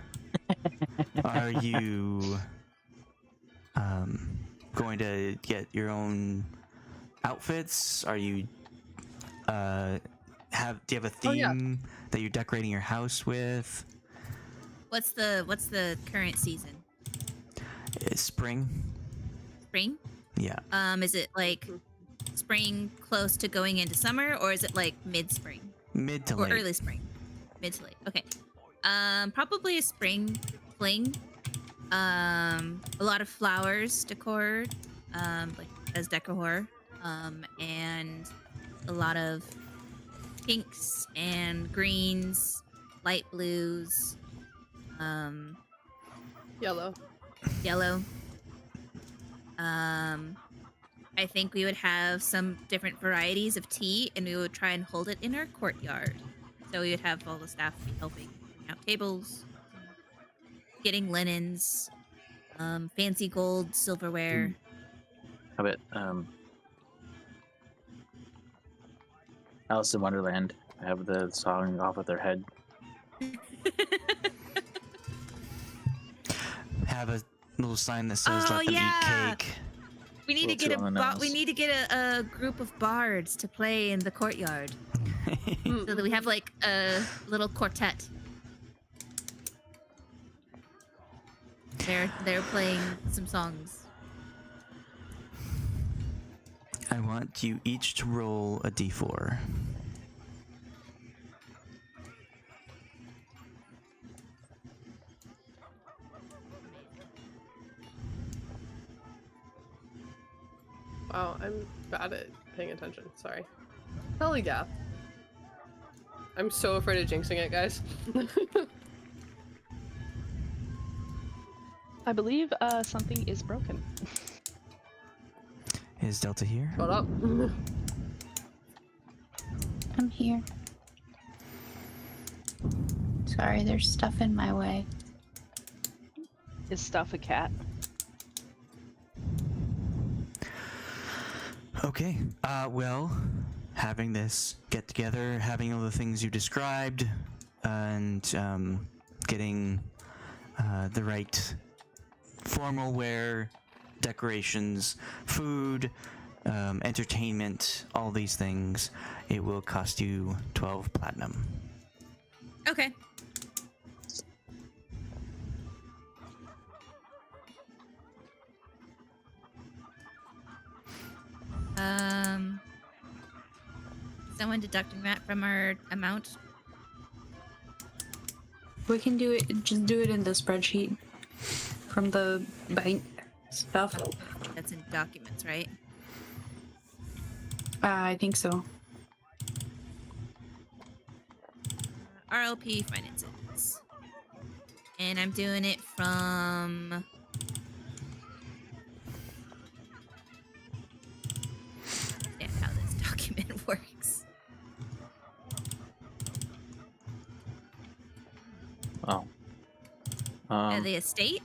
are you going to get your own outfits? Are you do you have a theme Oh, yeah. that you're decorating your house with? What's the current season? It's spring. Spring? Yeah. Is it like spring close to going into summer, or is it like mid-spring? Mid to Or late. early spring? Mid to late. Okay. Probably a spring fling. A lot of flowers decor, like as decor. And a lot of pinks and greens, light blues, Yellow. yellow. I think we would have some different varieties of tea, and we would try and hold it in our courtyard. So we would have all the staff be helping bring out tables, getting linens, fancy gold silverware. How about Alice in Wonderland? Have the song off with their head. Have a little sign that says Oh, "Let them yeah. eat cake." We need to Little get two on the we nose. need to get a group of bards to play in the courtyard, so that we have like a little quartet. They're playing some songs. I want you each to roll a d4. Wow, I'm bad at paying attention. Sorry. Hell yeah. I'm so afraid of jinxing it, guys. I believe something is broken. Is Delta here? Hold up. I'm here. Sorry, there's stuff in my way. Is stuff a cat? Okay. Well, having this get together, having all the things you described, and getting the right formal wear, decorations, food, entertainment, all these things, it will cost you 12 platinum. Okay. Someone deducting that from our amount? We can do it. Just do it in the spreadsheet from the bank stuff. That's in documents, right? I think so. RLP finances. And I'm doing it from... understand how this document works. Oh. The estate?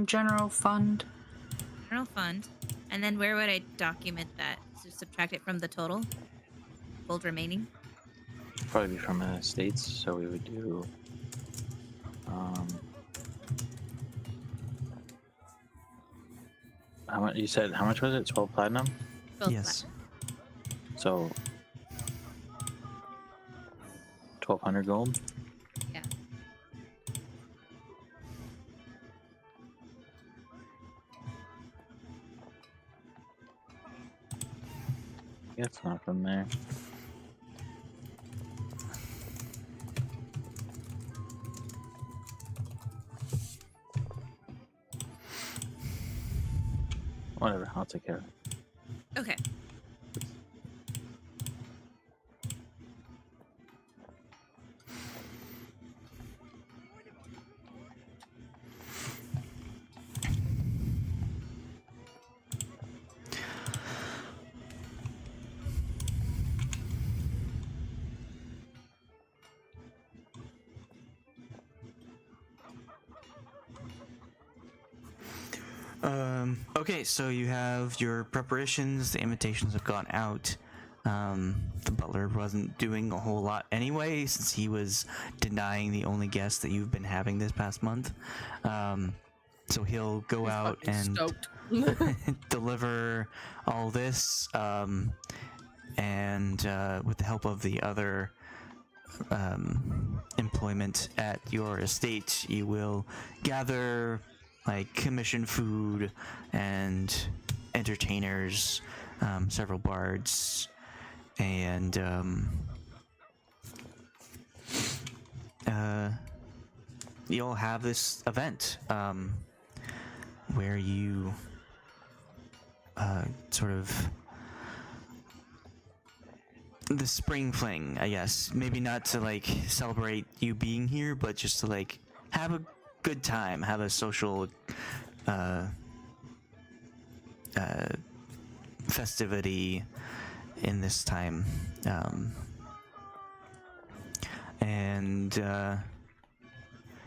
General fund. General fund. And then where would I document that? So subtract it from the total? Gold remaining? Probably be from estates, so we would do. How much? You said how much was it? 12 platinum. Both Yes. So 1,200 gold. Yeah. Yeah, it's not from there. Whatever, I'll take care of it. Okay. Okay, so you have your preparations. The invitations have gone out. The butler wasn't doing a whole lot anyway, since he was denying the only guest that you've been having this past month. So he'll go out and Stoked. deliver all this, and with the help of the other employment at your estate, you will gather like commission food and entertainers, several bards, and you'll have this event where you sort of the spring fling, I guess. Maybe not to like celebrate you being here, but just to like have a good time, have a social festivity in this time. And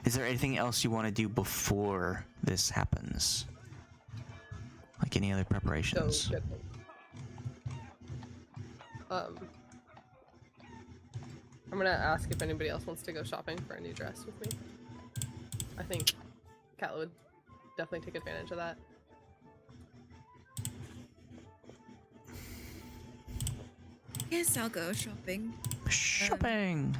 is there anything else you want to do before this happens? Like any other preparations? So good. I'm gonna ask if anybody else wants to go shopping for a new dress with me. I think Katla would definitely take advantage of that. Yes, I'll go shopping. Shopping!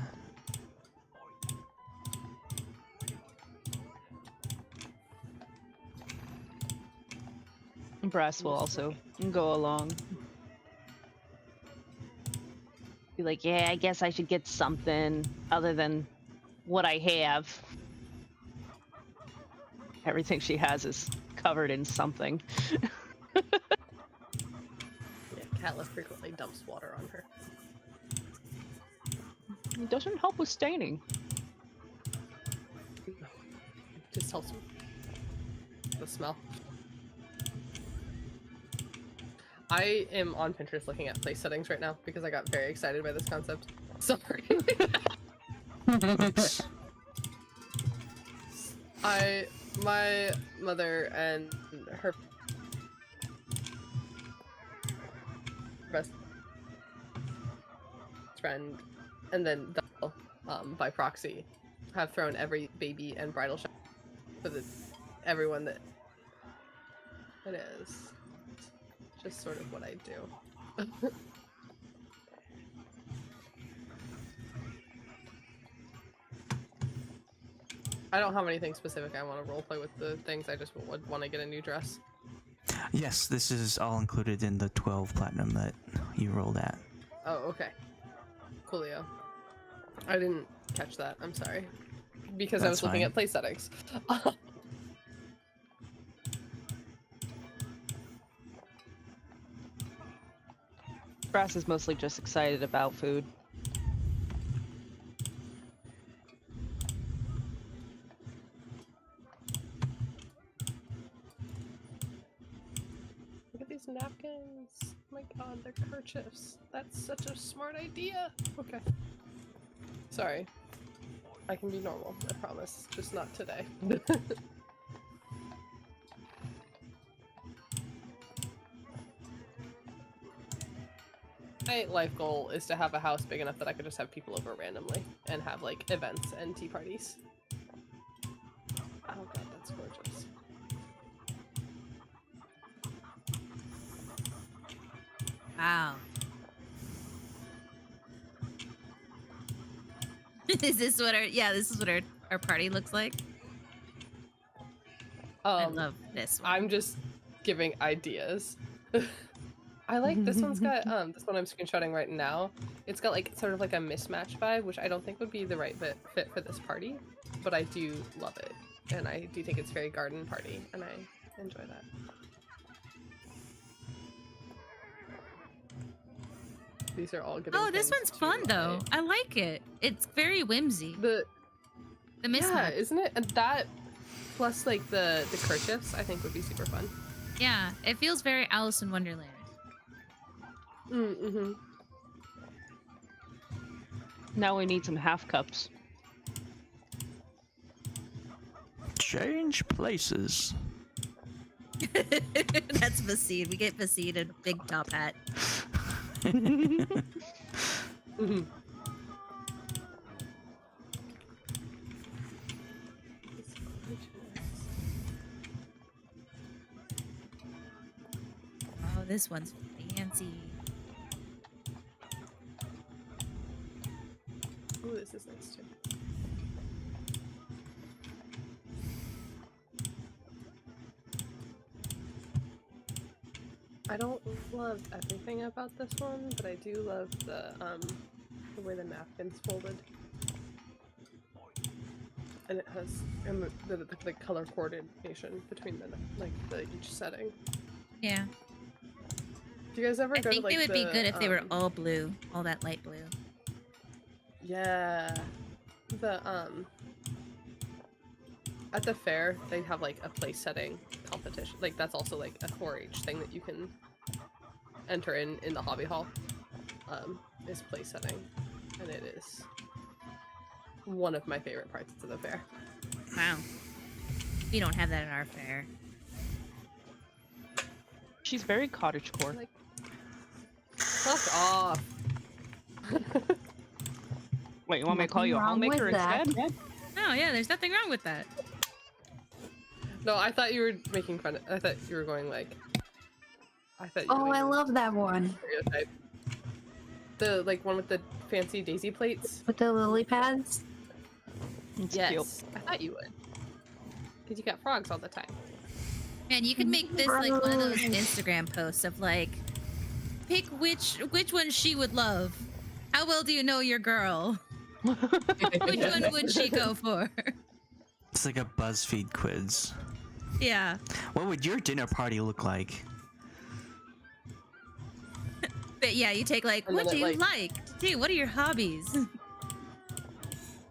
Brass will also go along. Be like, yeah, I guess I should get something other than what I have. Everything she has is covered in something. Yeah, Katla frequently dumps water on her. It doesn't help with staining. Just helps with the smell. I am on Pinterest looking at place settings right now because I got very excited by this concept. Sorry. My mother and her best friend, and then by proxy, have thrown every baby and bridal shower for everyone that it is. Just sort of what I do. I don't have anything specific I want to roleplay with the things. I just would want to get a new dress. Yes, this is all included in the 12 platinum that you rolled at. Oh, okay. Coolio. I didn't catch that. I'm sorry. Because I That's was looking fine. at place settings. Brass is mostly just excited about food. Look at these napkins. Oh my god, they're kerchiefs. That's such a smart idea. Okay. Sorry. I can be normal, I promise. Just not today. My life goal is to have a house big enough that I could just have people over randomly and have like events and tea parties. Oh god, that's gorgeous. Wow. Is this what this is what our party looks like? I love this one. I'm just giving ideas. I like this one's got this one I'm screenshotting right now. It's got like sort of like a mismatch vibe, which I don't think would be the right fit for this party, but I do love it. And I do think it's very garden party, and I enjoy that. These are all good. Oh, this one's fun though. I like it. It's very whimsy. The mismatch. Yeah, isn't it? And that plus like the kerchiefs, I think would be super fun. Yeah, it feels very Alice in Wonderland. Mm-hmm. Now we need some half cups. Change places. That's Vaseed. We get Vaseed in a big top hat. Mm-hmm. Oh, this one's fancy. Ooh, this is nice too. I don't love everything about this one, but I do love the way the napkin's folded. And it has the color coordination between each setting. Yeah. Do you guys ever I go think to like it would be good if they were all blue, all that light blue. Yeah. The at the fair they have like a place setting competition. Like that's also like a 4-H thing that you can enter in the hobby hall. Is place setting. And it is one of my favorite parts of the fair. Wow. We don't have that at our fair. She's very cottagecore. Like, fuck off. Wait, you want me to call you a Nothing wrong homemaker with that. instead? Oh yeah, there's nothing wrong with that. No, I thought you were making fun. I thought you were going like. I thought. You Oh, were I going love that one. stereotype. The like one with the fancy daisy plates. With the lily pads. It's Yes, cute. I thought you would. Because you got frogs all the time. Man, you could make this like one of those Instagram posts of like, pick which one she would love. How well do you know your girl? Which one would she go for? It's like a BuzzFeed quiz. Yeah. What would your dinner party look like? But yeah, you take like, And what then do it, you like- like? Dude, what are your hobbies?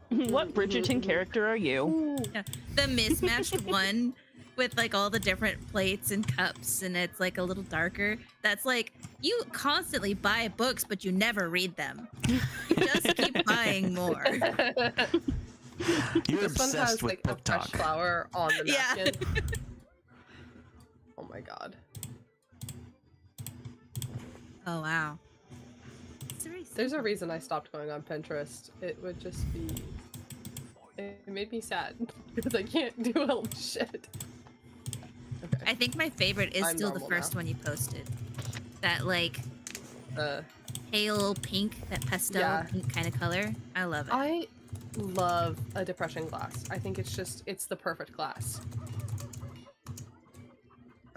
What Bridgerton character are you? Yeah. The mismatched one with like all the different plates and cups, and it's like a little darker. That's like, you constantly buy books, but you never read them. You just keep buying more. You're This one obsessed has with like book a fresh talk. flower on the Yeah. napkin. Oh my god. Oh wow. It's very There's a simple. reason I stopped going on Pinterest. It would just be. It made me sad because I can't do all the shit. Okay. I think my favorite is I'm still the normal first now. one you posted. That like Uh, pale pink, that pastel Yeah. pink kind of color. I love it. I love a depression glass. I think it's the perfect glass.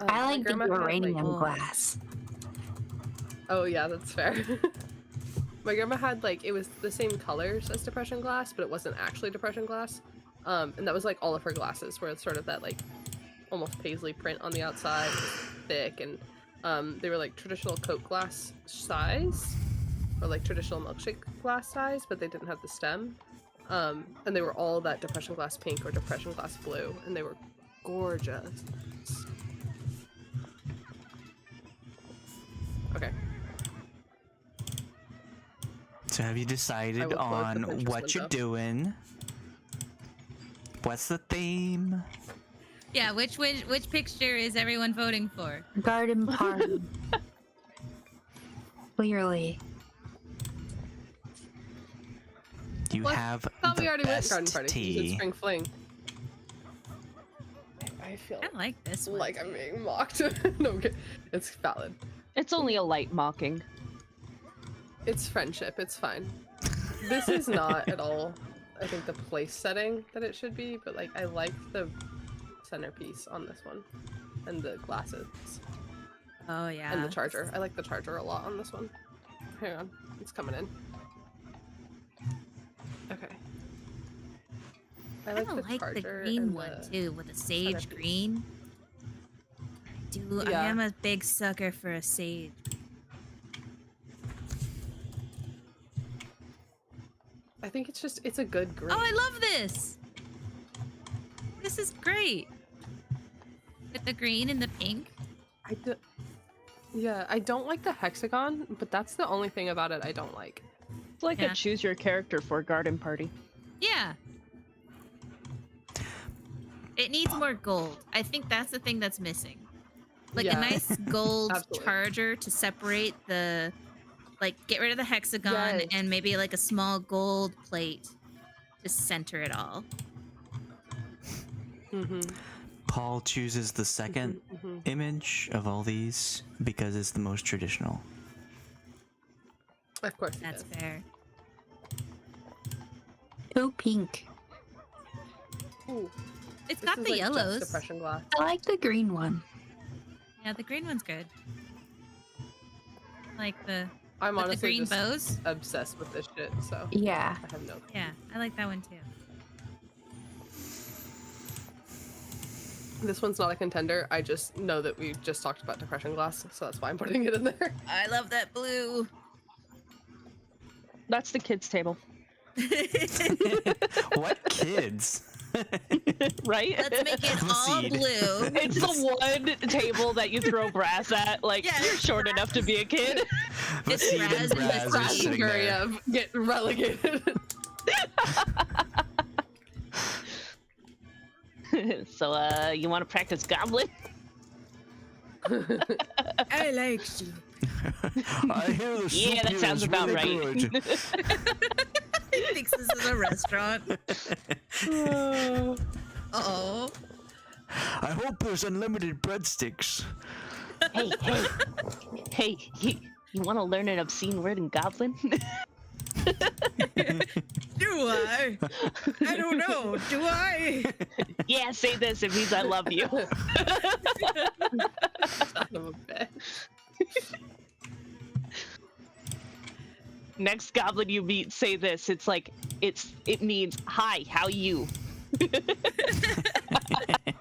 I my like the grandma had, uranium oh. glass. Oh yeah, that's fair. My grandma had like it was the same colors as depression glass, but it wasn't actually depression glass. And that was like all of her glasses, where it's sort of that like almost paisley print on the outside, thick, and they were like traditional Coke glass size, or like traditional milkshake glass size, but they didn't have the stem. And they were all that depression glass pink or depression glass blue, and they were gorgeous. Okay. So have you decided on what you're doing? What's the theme? Yeah, which picture is everyone voting for? Garden party. Clearly. You What? have I thought the we already went best garden party. You said tea. spring fling. I feel I like this one. like I'm being mocked. No, I'm kidding. It's valid. It's only a light mocking. It's friendship. It's fine. This is not at all, I think, the place setting that it should be, but like I like the centerpiece on this one, and the glasses, Oh yeah. and the charger. I like the charger a lot on this one. Hang on, it's coming in. Okay. I I like kinda the like the charger green and one the... too, with the sage centerpiece. green. I Yeah. am a big sucker for a sage. I think it's a good green. Oh, I love this! This is great. With the green and the pink. Yeah, I don't like the hexagon, but that's the only thing about it I don't like. It's like Yeah. a choose your character for garden party. Yeah. It needs more gold. I think that's the thing that's missing. Like Yeah. a nice gold Absolutely. charger to separate the, like, get rid of the hexagon Yes. and maybe like a small gold plate to center it all. Mm-hmm. Paul chooses the second image of all these because it's the most traditional. Of course, That's it is. fair. Too pink. Ooh, It's this got is, the like, just yellows. depression glass. I like the green one. Yeah, the green one's good. Like I'm with the honestly green just bows. obsessed with this shit, so Yeah. I have no. Yeah, I like that one too. This one's not a contender. I just know that we just talked about depression glass, so that's why I'm putting it in there. I love that blue. That's the kids' table, What kids? right? Let's make it all Seed. blue. It's the one table that you throw Brass at. Like, Yeah, you're short enough to be a kid. The It's seed and Braz and Braz are Brasz and sitting there. Guryev get relegated. So, you want to practice goblin? I like you. I hear the soup Yeah, that here sounds is about really right. good. He thinks this is a restaurant. Oh. I hope there's unlimited breadsticks. Hey, you want to learn an obscene word in goblin? Do I? I don't know. Do I? Yeah, say this. It means I love you. Son of a bitch. Next goblin you meet, say this. It's like it means hi, how you? And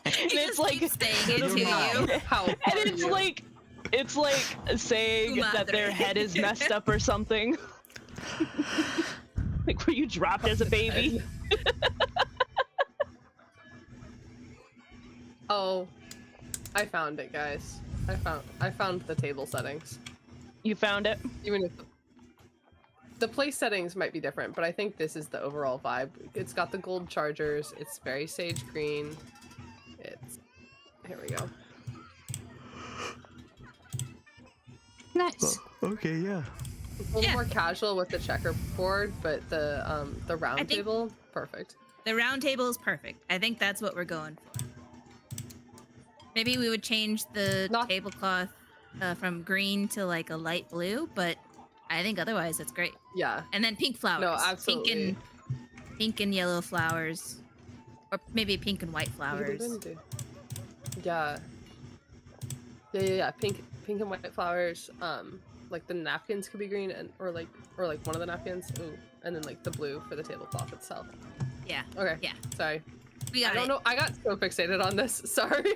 it's like saying it to You're you. How and are it's you? like saying that their Madre. head is messed up or something. Like, were you dropped as a baby? Oh, I found it, guys. I found the table settings. You found it? Even if the place settings might be different, but I think this is the overall vibe. It's got the gold chargers. It's very sage green. It's here we go. Nice. Okay, yeah. It's a little Yeah. more casual with the checkerboard, but the round think- table, perfect. The round table is perfect. I think that's what we're going for. Maybe we would change the Not- tablecloth from green to like a light blue, but I think otherwise that's great. Yeah. And then pink flowers. No, absolutely. Pink and yellow flowers. Or maybe pink and white flowers. Yeah. Yeah. Pink and white flowers. like the napkins could be green and or like one of the napkins. Ooh, and then like the blue for the tablecloth itself. Yeah. Okay. Yeah. Sorry. We got I don't know. I got so fixated on this. Sorry.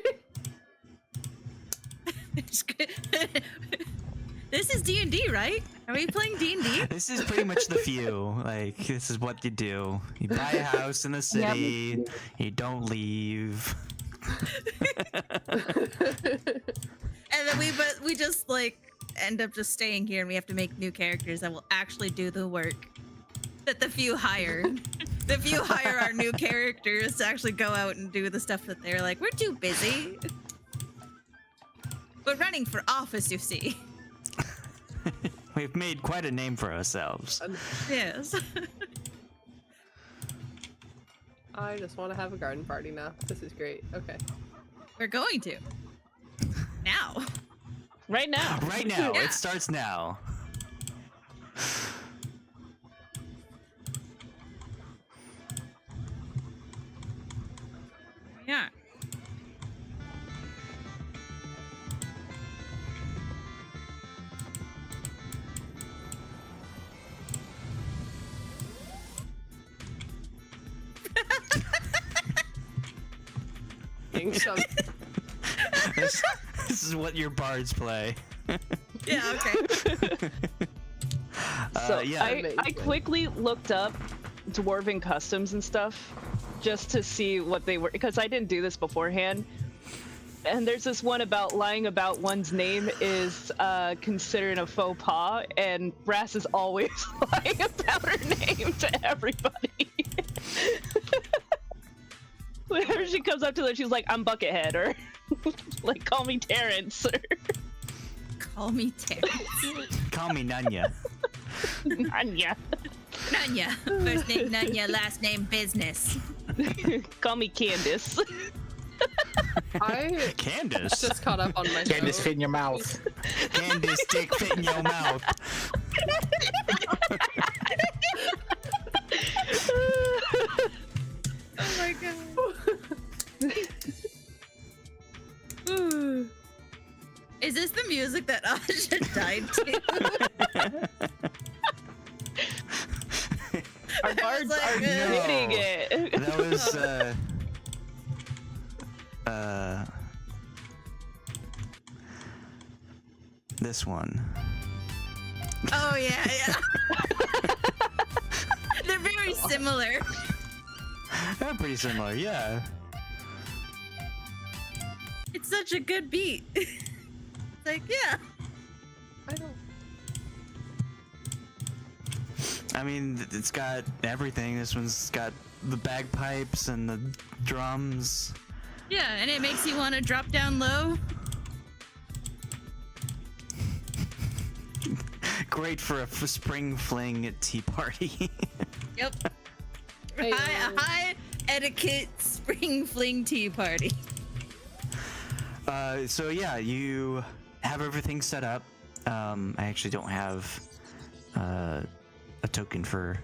This is D&D, right? Are we playing D&D? This is pretty much the few. Like, this is what you do. You buy a house in the city, you don't leave. And then we just like end up just staying here, and we have to make new characters that will actually do the work that the few hire. The few hire our new characters to actually go out and do the stuff that they're like, we're too busy. We're running for office, you see. We've made quite a name for ourselves. Yes. I just want to have a garden party now. This is great. Okay. We're going to. Now. Right now. Right now. Yeah. It starts now. Yeah. Being shoved. This is what your bards play. Yeah, okay. So yeah. I quickly looked up dwarven customs and stuff just to see what they were, because I didn't do this beforehand. And there's this one about lying about one's name is considered a faux pas, and Brasz is always lying about her name to everybody. Whenever she comes up to them, she's like, I'm Buckethead, or like, call me Terrence, or Call me Terrence. Call me Nanya. Anya. Nanya. First name Nanya, last name Business. Call me Candace. I Candace. just caught up on my Candace, show. fit in your mouth. Candace, dick fit in your mouth. Oh my god. Is this the music that Asha died to? Our bards like, are hitting it. That was this one. Oh yeah, yeah. They're very similar. They're pretty similar, yeah. It's such a good beat. It's like, yeah. I don't. I mean, it's got everything. This one's got the bagpipes and the drums. Yeah, and it makes you want to drop down low. Great for a spring fling at tea party. Yep. Hey, A high etiquette spring fling tea party. So yeah, you have everything set up. I actually don't have a token for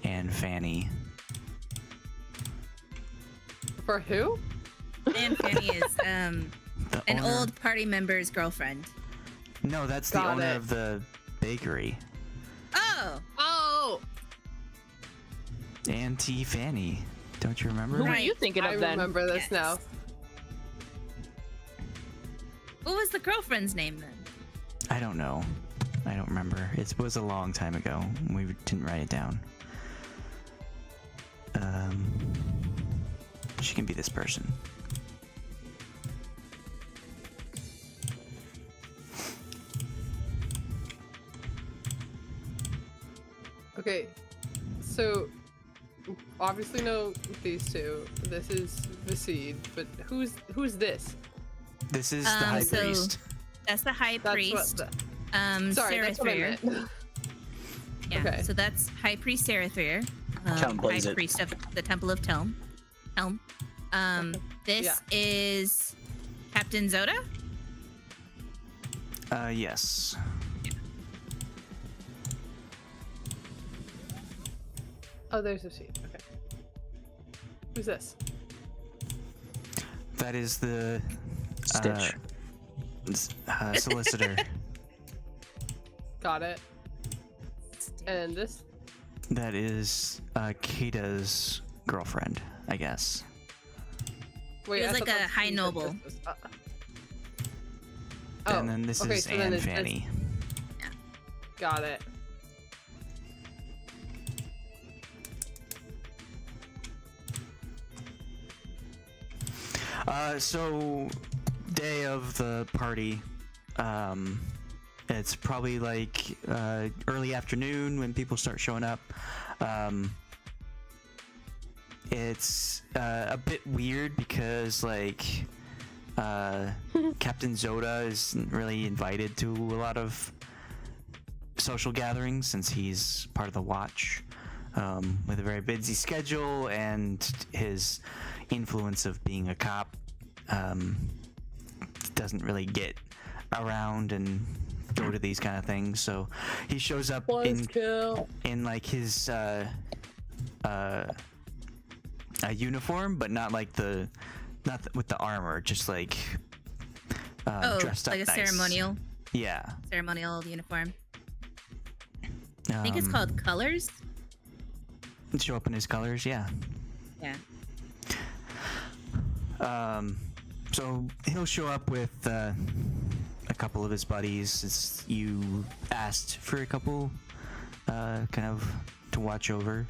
Anne Fanny. For who? And Fanny is The an owner- old party member's girlfriend. No, that's the Got owner it. of the bakery. Oh, Oh, Auntie Fanny. Don't you remember? Who are Right. you thinking I of then? remember this Yes. now. what was the girlfriend's name then? I don't know. I don't remember. It was a long time ago. We didn't write it down. She can be this person. Okay, so obviously know these two. This is Vasid, but who's this? This is the Um, high so- priest. That's the high That's priest. what. Sorry, that's what I Sarathir. meant. Yeah, Okay. so that's High Priest Sarathir, Count High plays it. Priest of the Temple of Telm. This Yeah. is Captain Zoda. Yes. Oh, there's Vasid. Okay. Who's this? That is the Stitch. solicitor. Got it. And this? That is Kata's girlfriend, I guess. Wait, It was I like thought a that's high who noble. this was. And then this is so then Anne it's- Fanny. Got it. So day of the party, it's probably like early afternoon when people start showing up. It's a bit weird because like Captain Zoda isn't really invited to a lot of social gatherings since he's part of the watch, with a very busy schedule and his influence of being a cop doesn't really get around and go to these kind of things. So he shows up in like his a uniform, but not like with the armor, just like dressed up like a nice. ceremonial uniform. I think it's called colors. Show up in his colors, yeah. Yeah. So he'll show up with a couple of his buddies. As you asked for a couple, kind of to watch over.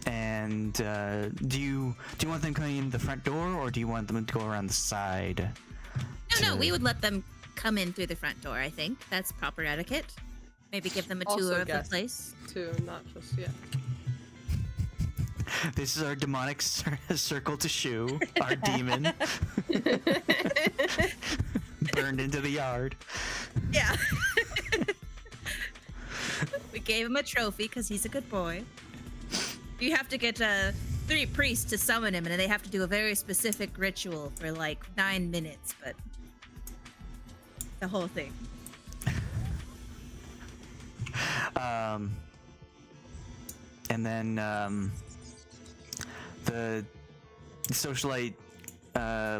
And do you want them coming in the front door, or do you want them to go around the side? No, we would let them come in through the front door. I think that's proper etiquette. Maybe give them a Also tour of the guests. place. Too, not just yet. This is our demonic circle to Shu, our demon. Burned into the yard. Yeah. We gave him a trophy because he's a good boy. You have to get 3 priests to summon him, and they have to do a very specific ritual for like 9 minutes, but the whole thing. And then the socialite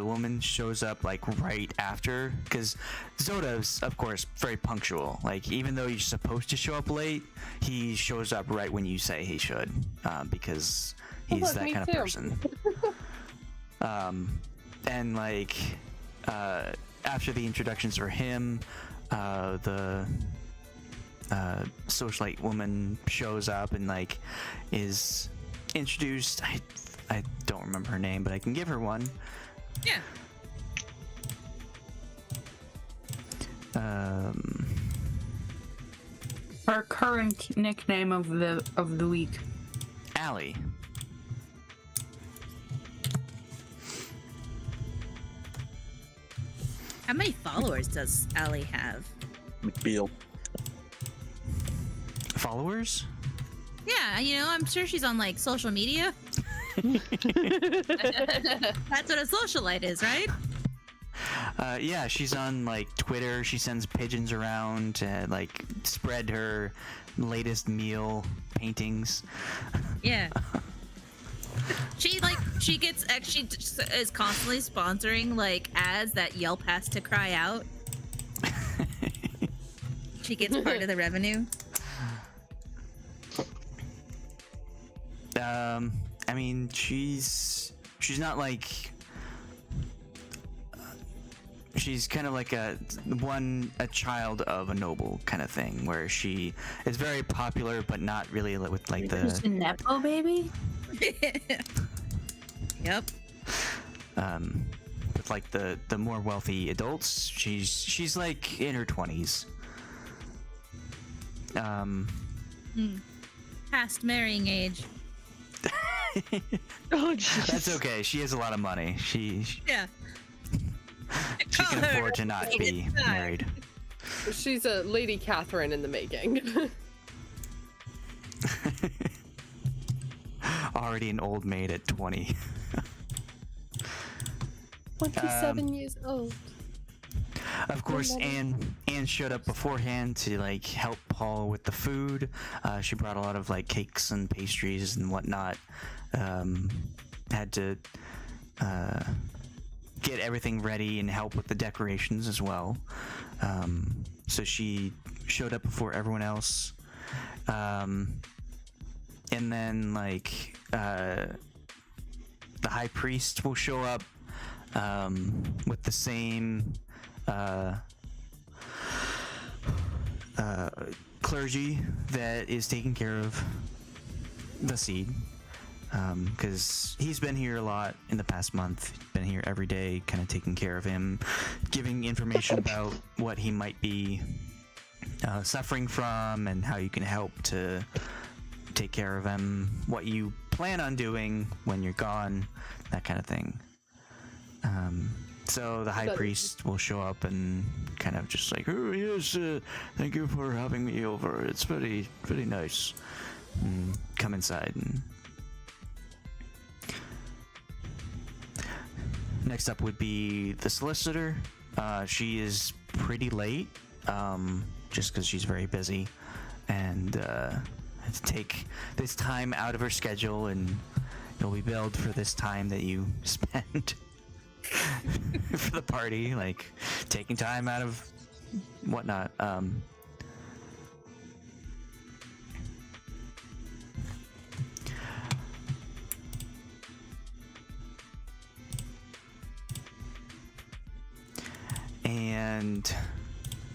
woman shows up like right after, because Zoda's of course very punctual. Like even though you're supposed to show up late, he shows up right when you say he should, because he's look, that me kind too. of person. And like after the introductions for him, the socialite woman shows up and like is introduced. I don't remember her name, but I can give her one. Yeah. Our current nickname of the week. Allie. How many followers does Allie have? McBeal. Followers? Yeah, I'm sure she's on like social media. That's what a socialite is, right? Yeah, she's on like Twitter. She sends pigeons around to like spread her latest meal paintings. Yeah. She is constantly sponsoring like ads that Yelp has to cry out. She gets part of the revenue. I mean, she's not like she's kind of like a child of a noble kind of thing, where she is very popular, but not really with like Just a nepo baby. Yep. with like the more wealthy adults. She's like in her 20s. Past marrying age. Oh, jeez. That's okay. She has a lot of money. She Yeah. can afford to not be married. She's a Lady Catherine in the making. Already an old maid at 20. 27 years old. Of course, Anne showed up beforehand to like help Paul with the food. She brought a lot of like cakes and pastries and whatnot. Had to get everything ready and help with the decorations as well. So she showed up before everyone else. And then like the high priest will show up with the same clergy that is taking care of the seed, because he's been here a lot in the past month. Been here every day, kind of taking care of him, giving information about what he might be suffering from and how you can help to take care of him, what you plan on doing when you're gone, that kind of thing. So the high priest will show up and kind of just like, oh yes, thank you for having me over. It's very, very nice. And come inside. And next up would be the solicitor. She is pretty late, just because she's very busy, and had to take this time out of her schedule, and you'll be billed for this time that you spend for the party, like taking time out of whatnot. And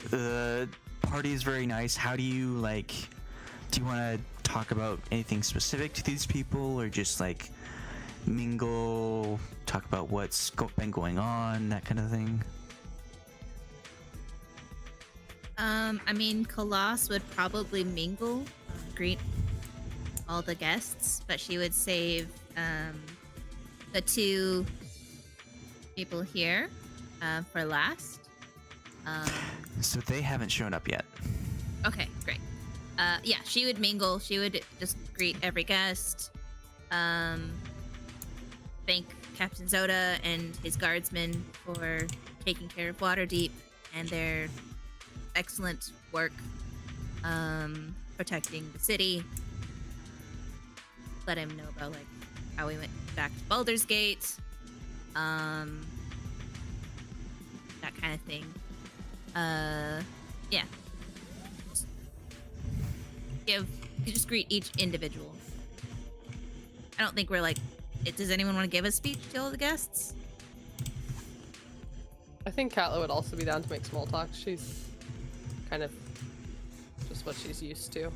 the party is very nice. How do you like? Do you want to talk about anything specific to these people, or just like mingle, talk about what's been going on, that kind of thing? I mean, Khalas would probably mingle, greet all the guests, but she would save the two people here for last. So they haven't shown up yet. Okay, great. Yeah, she would mingle. She would just greet every guest. Thank Captain Zoda and his guardsmen for taking care of Waterdeep and their excellent work protecting the city. Let him know about like how we went back to Baldur's Gate, that kind of thing. Yeah. You just greet each individual. I don't think we're like. Does anyone want to give a speech to all the guests? I think Katla would also be down to make small talk. She's kind of just what she's used to.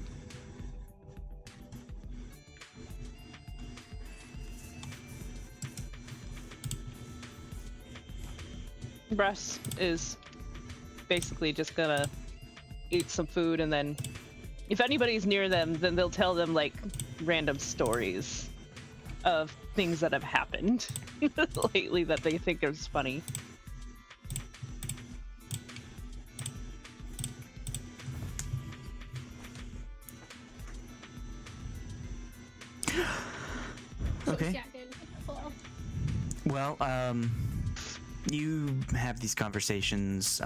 Brasz is basically just gonna eat some food, and then if anybody's near them, then they'll tell them like random stories of things that have happened lately that they think is funny. Okay. Well, you have these conversations.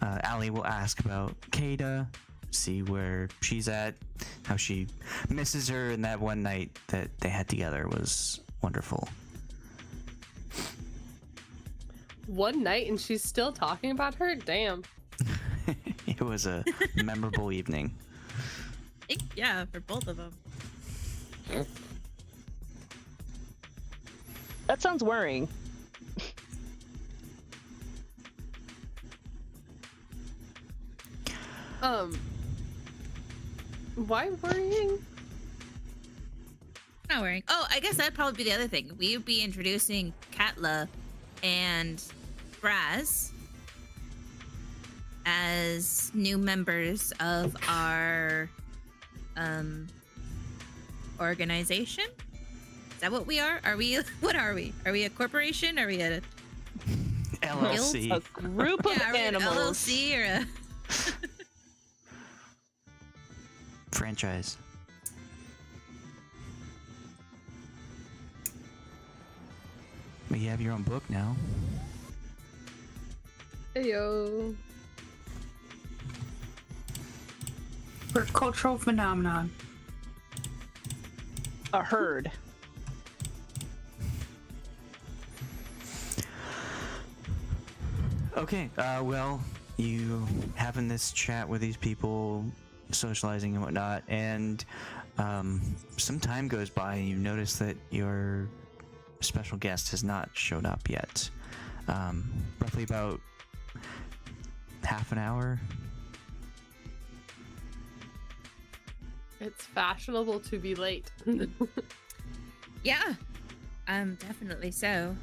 Allie will ask about Kada, see where she's at, how she misses her, and that one night that they had together was wonderful. One night and she's still talking about her? Damn. It was a memorable evening. Yeah, for both of them. That sounds worrying. Why worrying? Not worrying. Oh, I guess that'd probably be the other thing. We would be introducing Katla and Brasz as new members of our organization. Is that what we are? Are we? What are we? Are we a corporation? Are we a LLC? A group of are we an animals. LLC or a? Franchise. But you have your own book now. Heyo. For cultural phenomenon. A herd. Okay, well, you having this chat with these people, socializing and whatnot, and some time goes by and you notice that your special guest has not showed up yet. Roughly about half an hour. It's fashionable to be late. Yeah, definitely so.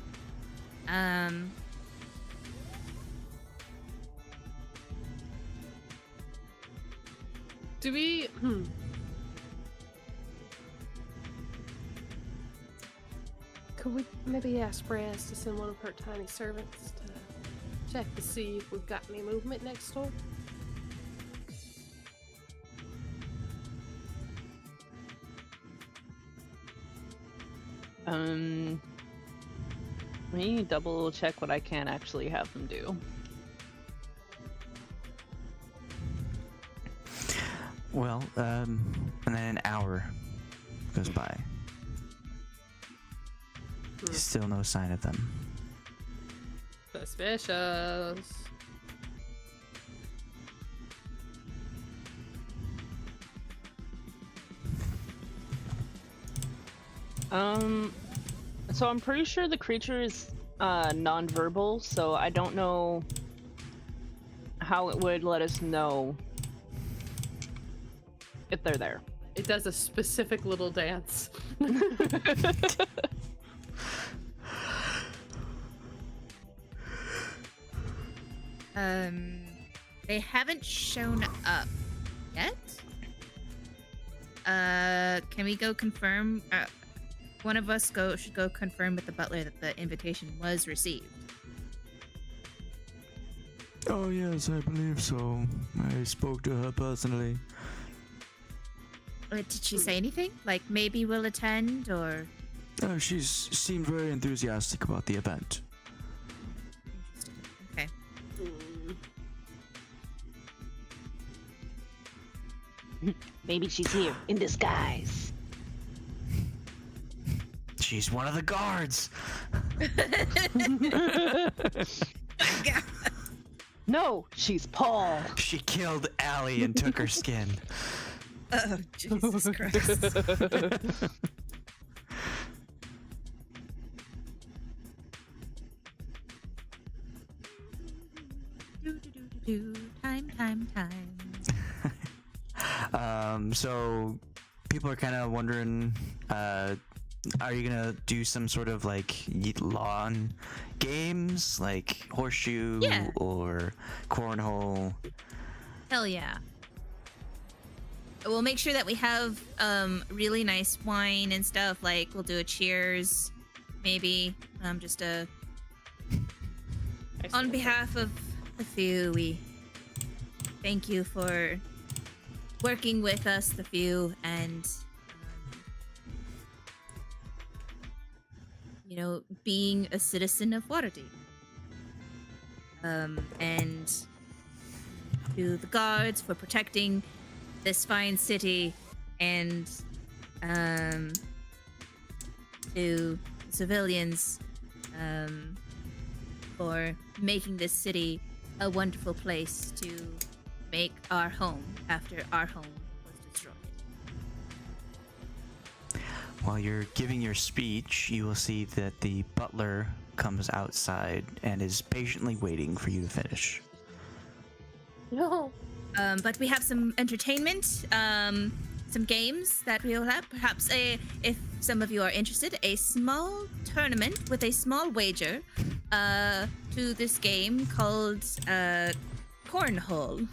Do we? Could we maybe ask Brasz to send one of her tiny servants to check to see if we've got any movement next door? Let me double check what I can actually have them do. Well, and then an hour goes by. Still no sign of them. Suspicious. So I'm pretty sure the creature is non-verbal, so I don't know how it would let us know if they're there. It does a specific little dance. They haven't shown up yet. Can we go confirm? One of us should go confirm with the butler that the invitation was received. Oh yes, I believe so. I spoke to her personally. Did she say anything? Like maybe we'll attend or? She seemed very enthusiastic about the event. Okay. Maybe she's here in disguise. She's one of the guards. No, she's Paul. She killed Allie and took her skin. Oh, Jesus Christ. Time. So people are kind of wondering, are you gonna do some sort of like lawn games, like horseshoe or cornhole? Hell yeah. We'll make sure that we have really nice wine and stuff. Like we'll do a cheers, maybe. Just on behalf of the few, we thank you for working with us, the few, and being a citizen of Waterdeep. And to the guards for protecting this fine city, and to civilians for making this city a wonderful place to make our home after our home was destroyed. While you're giving your speech, you will see that the butler comes outside and is patiently waiting for you to finish. No. But we have some entertainment, some games that we'll have. Perhaps if some of you are interested, a small tournament with a small wager to this game called Cornhole.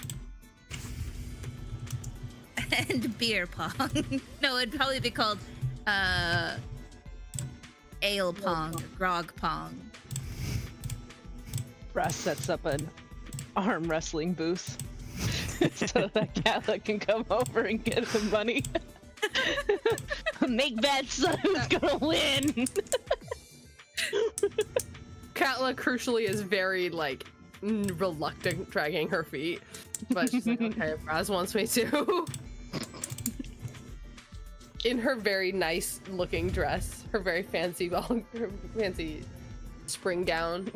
And beer pong. No, it'd probably be called ale pong, or grog pong. Brasz sets up an arm wrestling booth so that Katla can come over and get the money. Make bets on who's gonna win. Katla, crucially, is very reluctant dragging her feet, but she's like, okay, Brasz wants me to. In her very nice looking dress, her very fancy her fancy spring gown.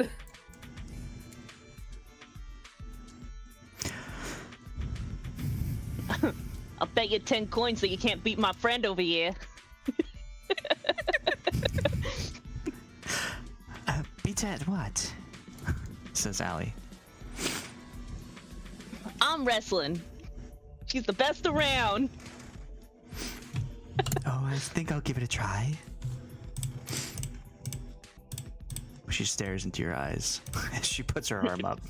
get you 10 coins so you can't beat my friend over here. Beat at what? Says Allie. I'm wrestling. She's the best around. Oh, I think I'll give it a try. She stares into your eyes as she puts her arm up.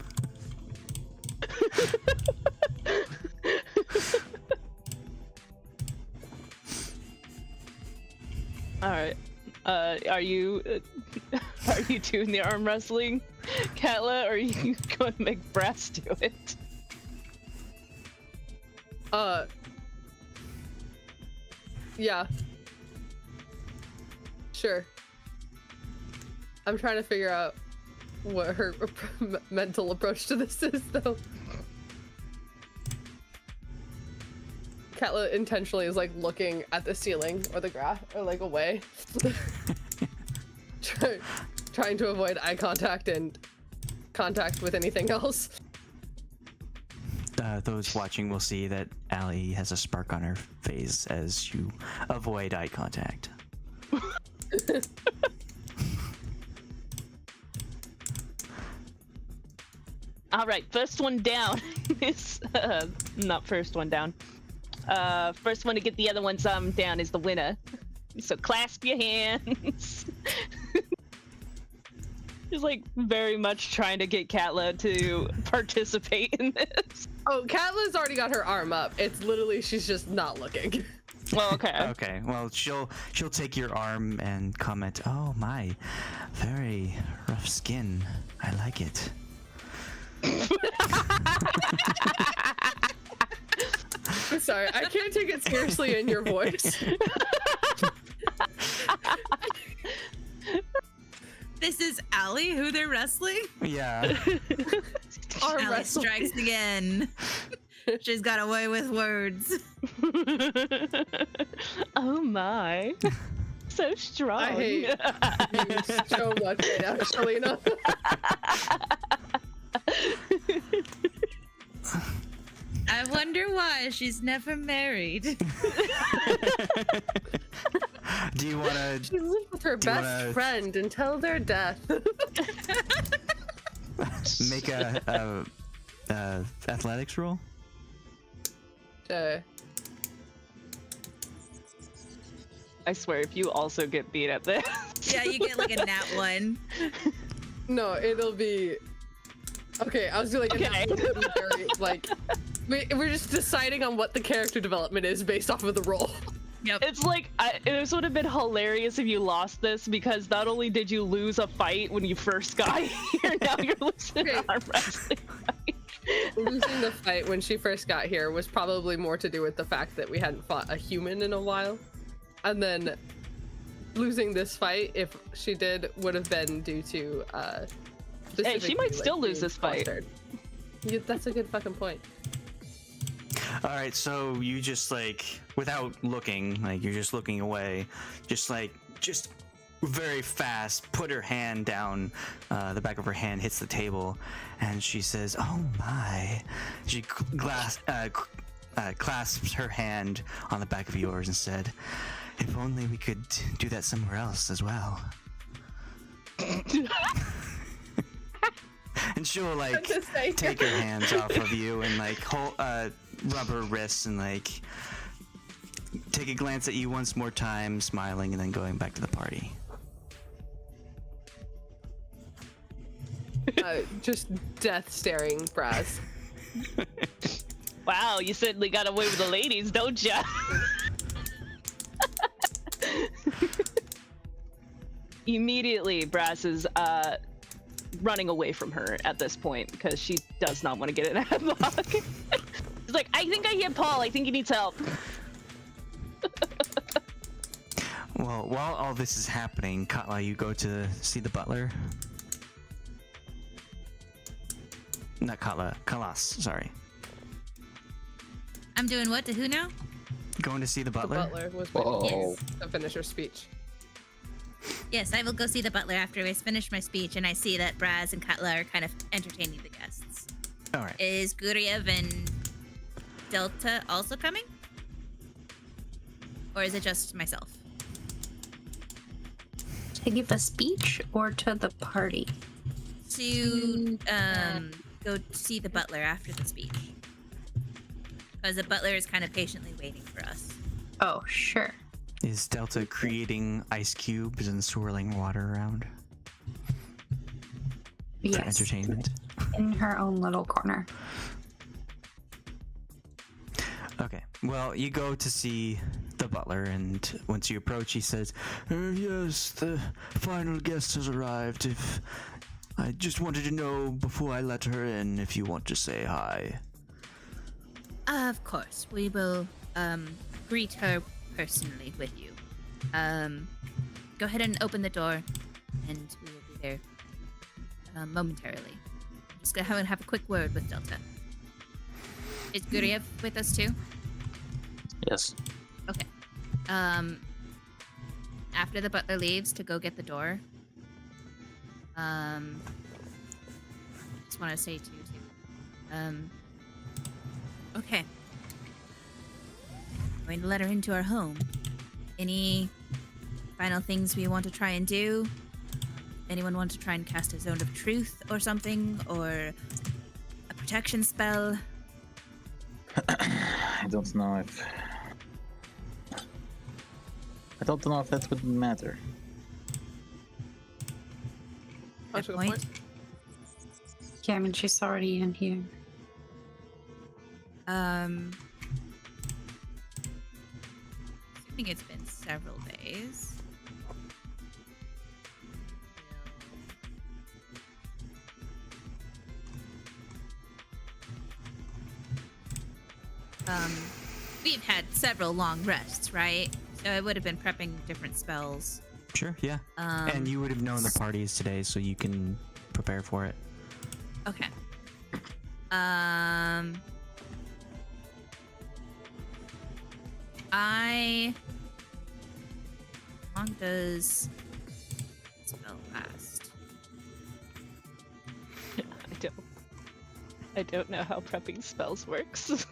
All right. Are you doing the arm wrestling, Katla, or are you going to make Brasz do it? Yeah. Sure. I'm trying to figure out what her mental approach to this is, though. Katla intentionally is like looking at the ceiling or the grass or like away, trying to avoid eye contact and contact with anything else. Those watching will see that Allie has a spark on her face as you avoid eye contact. All right, first one down is not first one down. First one to get the other ones down is the winner. So clasp your hands. He's like very much trying to get Katla to participate in this. Oh, Katla's already got her arm up. It's literally she's just not looking. Well, okay. Okay. Well, she'll take your arm and comment, "Oh my, very rough skin. I like it." I'm sorry, I can't take it seriously in your voice. This is Allie who they're wrestling? Yeah. Arm Allie wrestling. strikes again. She's got a way with words. Oh my. So strong. I hate you so much right now, Shalina. I wonder why she's never married. Do you want to She lived with her best friend until their death. make a athletics roll? Okay. I swear, if you also get beat at this. Yeah, you get like a nat 1. No, it'll be. Okay, I was doing like Okay. very, like we're just deciding on what the character development is based off of the role. Yep. It's like, it would have been hilarious if you lost this, because not only did you lose a fight when you first got here, now you're losing an arm wrestling fight. Losing the fight when she first got here was probably more to do with the fact that we hadn't fought a human in a while. And then losing this fight, if she did, would have been due to Hey, she might specifically, still like, lose being this fight. fostered. That's a good fucking point. All right, so you just like, without looking, like you're just looking away, just very fast, put her hand down, the back of her hand hits the table, and she says, "Oh my!" She clasps her hand on the back of yours and said, "If only we could do that somewhere else as well." And she'll like take her hands off of you and like hold, rub her wrists and like take a glance at you once more time, smiling, and then going back to the party. Just death staring Brasz. Wow, you certainly got away with the ladies, don't ya? Immediately, Brasz is running away from her at this point because she does not want to get in a headlock. She's like, I think I hear Paul. I think he needs help. Well, while all this is happening, Katla, you go to see the butler. Not Katla, Khalas, sorry. I'm doing what to who now? Going to see the The butler? butler was Whoa. to finish her speech. Yes, I will go see the butler after I finish my speech and I see that Brasz and Katla are kind of entertaining the guests. All right. Is Guryev and Delta also coming? Or is it just myself? To give a speech or to the party? To go see the butler after the speech. Because the butler is kind of patiently waiting for us. Oh, sure. Is Delta creating ice cubes and swirling water around for Yes. entertainment? In her own little corner. Okay. Well, you go to see the butler, and once you approach, he says, "Yes, the final guest has arrived. If I just wanted to know before I let her in, if you want to say hi." Of course, we will greet her personally with you. Go ahead and open the door, and we will be there momentarily. Just go ahead and have a quick word with Delta. Is Guryev with us too? Yes. Okay. After the butler leaves to go get the door, just want to say to you too. Okay. Going to let her into our home. Any final things we want to try and do? Anyone want to try and cast a zone of truth or something, or a protection spell? I don't know if that would matter. That's a Good good point. point. Yeah, I mean, she's already in here. Assuming it's been several days. We've had several long rests, right? So I would have been prepping different spells. Sure, yeah. And you would have known the party is today, so you can prepare for it. Okay. How long does spell last? I don't know how prepping spells works.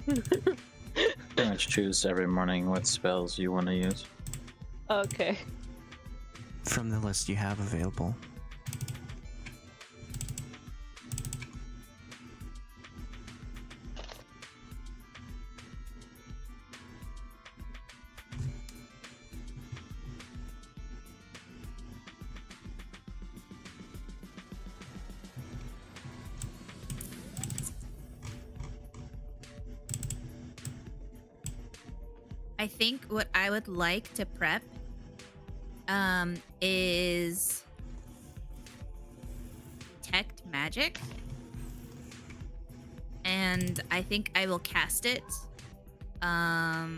Pretty much choose every morning what spells you want to use. Okay. From the list you have available. I think what I would like to prep is detect magic, and I think I will cast it. Oh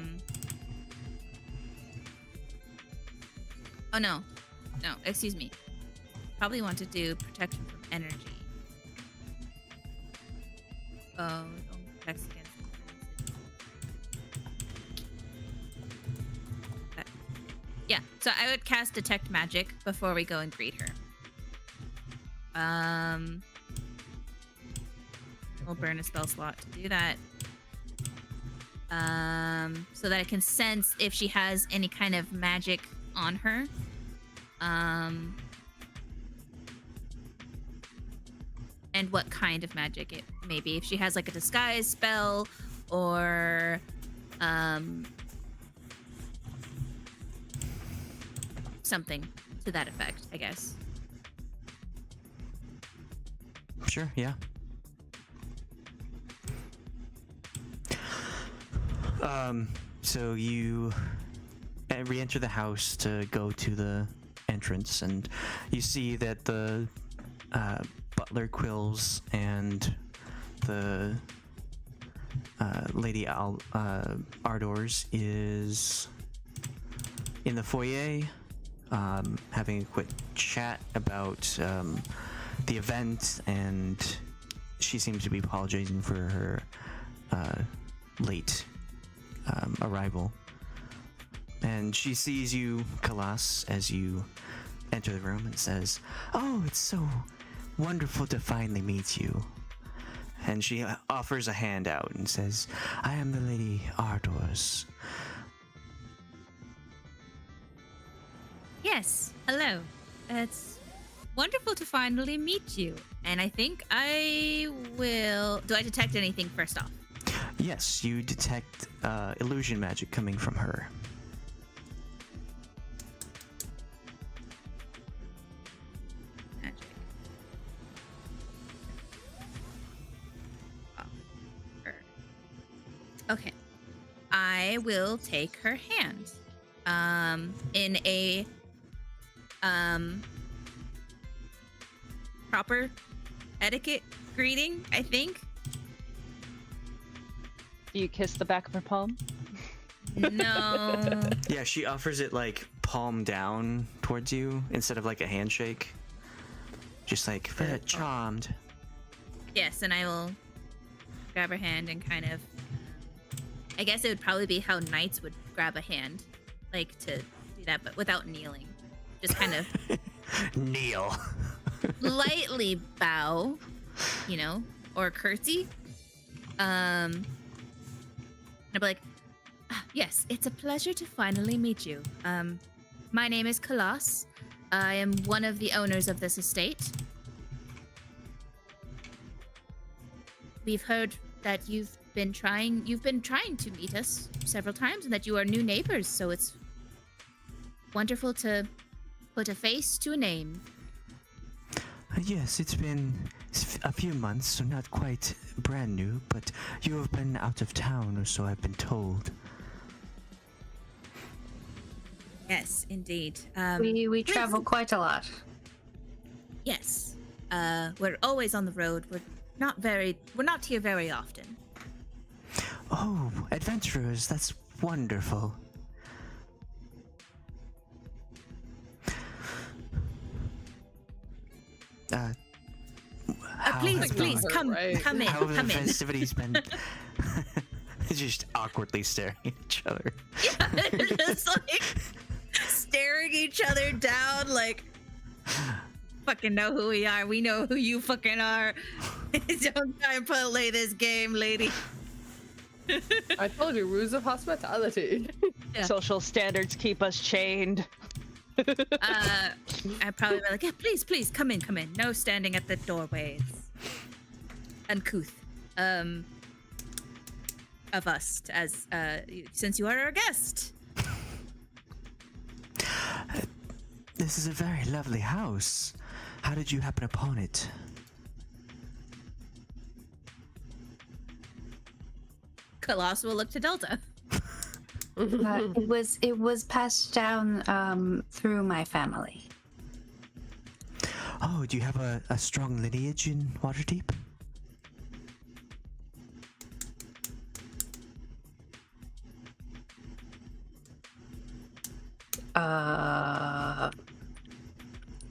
no, excuse me. Probably want to do protection from energy. Oh, it only protects against. Yeah, so I would cast Detect Magic before we go and greet her. We'll burn a spell slot to do that. So that I can sense if she has any kind of magic on her. And what kind of magic it may be. If she has like a disguise spell or something to that effect, I guess. Sure, yeah. So you re-enter the house to go to the entrance, and you see that the butler Quills and the Lady Ardors is in the foyer, having a quick chat about the event, and she seems to be apologizing for her late arrival. And she sees you, Khalas, as you enter the room and says, "Oh, it's so wonderful to finally meet you." And she offers a hand out and says, "I am the Lady Ardors. Yes, hello. It's wonderful to finally meet you. And I think I will. Do I detect anything first off? Yes, you detect illusion magic coming from her. Magic. Oh, her. Okay. I will take her hand. In a proper etiquette greeting, I think. Do you kiss the back of her palm? No. Yeah, she offers it like palm down towards you instead of like a handshake. Just like, very charmed. Yes, and I will grab her hand and kind of. I guess it would probably be how knights would grab a hand, like to do that, but without kneeling. Just kind of Kneel. lightly bow, you know, or curtsy. And I'll be like, yes, it's a pleasure to finally meet you. My name is Khalas. I am one of the owners of this estate. We've heard that you've been trying to meet us several times and that you are new neighbors, so it's wonderful to put a face to a name. Yes, it's been a few months, so not quite brand new, but you have been out of town, or so I've been told. Yes, indeed. We travel quite a lot. Yes. We're always on the road. We're not here very often. Oh, adventurers, that's wonderful. Please, come in, How have the come in. festivities been? Just awkwardly staring at each other. Yeah, just like staring each other down, like fucking know who we are. We know who you fucking are. Don't try and play this game, lady. I told you, rules of hospitality. Yeah. Social standards keep us chained. I'd probably be like, yeah, please, come in. No standing at the doorways. Uncouth. Of us, as since you are our guest. This is a very lovely house. How did you happen upon it? Khalas will look to Delta. It was passed down through my family. Oh, do you have a strong lineage in Waterdeep?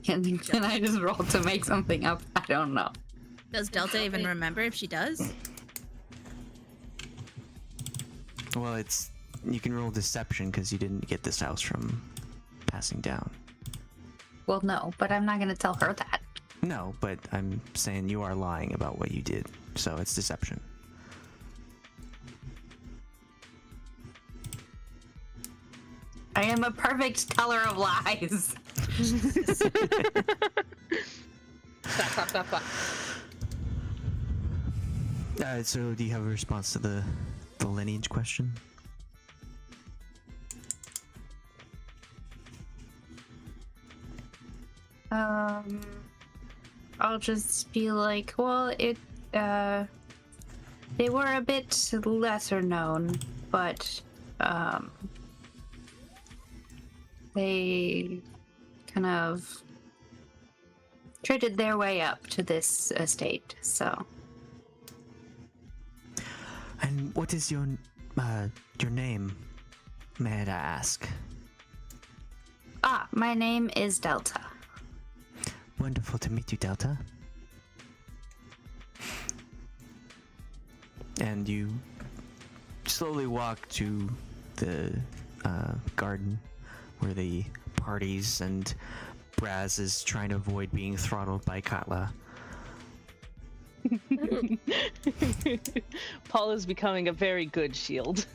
Can I just roll to make something up? I don't know. Does Delta even remember if she does? Well, you can roll deception because you didn't get this house from passing down. Well, no, but I'm not gonna tell her that. No, but I'm saying you are lying about what you did, so it's deception. I am a perfect teller of lies. Clap. So do you have a response to the lineage question? I'll just be like, well, they were a bit lesser known, but they kind of traded their way up to this estate, so. And what is your name, may I ask? My name is Delta. Wonderful to meet you, Delta. And you slowly walk to the garden where the parties and Brasz is trying to avoid being throttled by Katla. Paul is becoming a very good shield.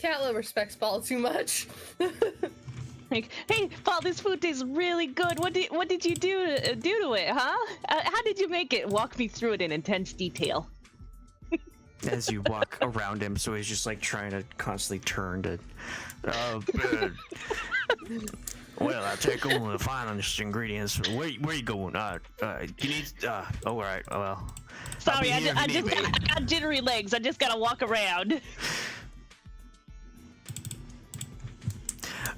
Katla respects Ball too much. Like, hey, Paul, this food tastes really good. What did you do to it, huh? How did you make it? Walk me through it in intense detail. As you walk around him, so he's just like trying to constantly turn to. Well, I take only the finest ingredients. Where you going? You need. All right. Well. Sorry, I got jittery legs. I just gotta walk around.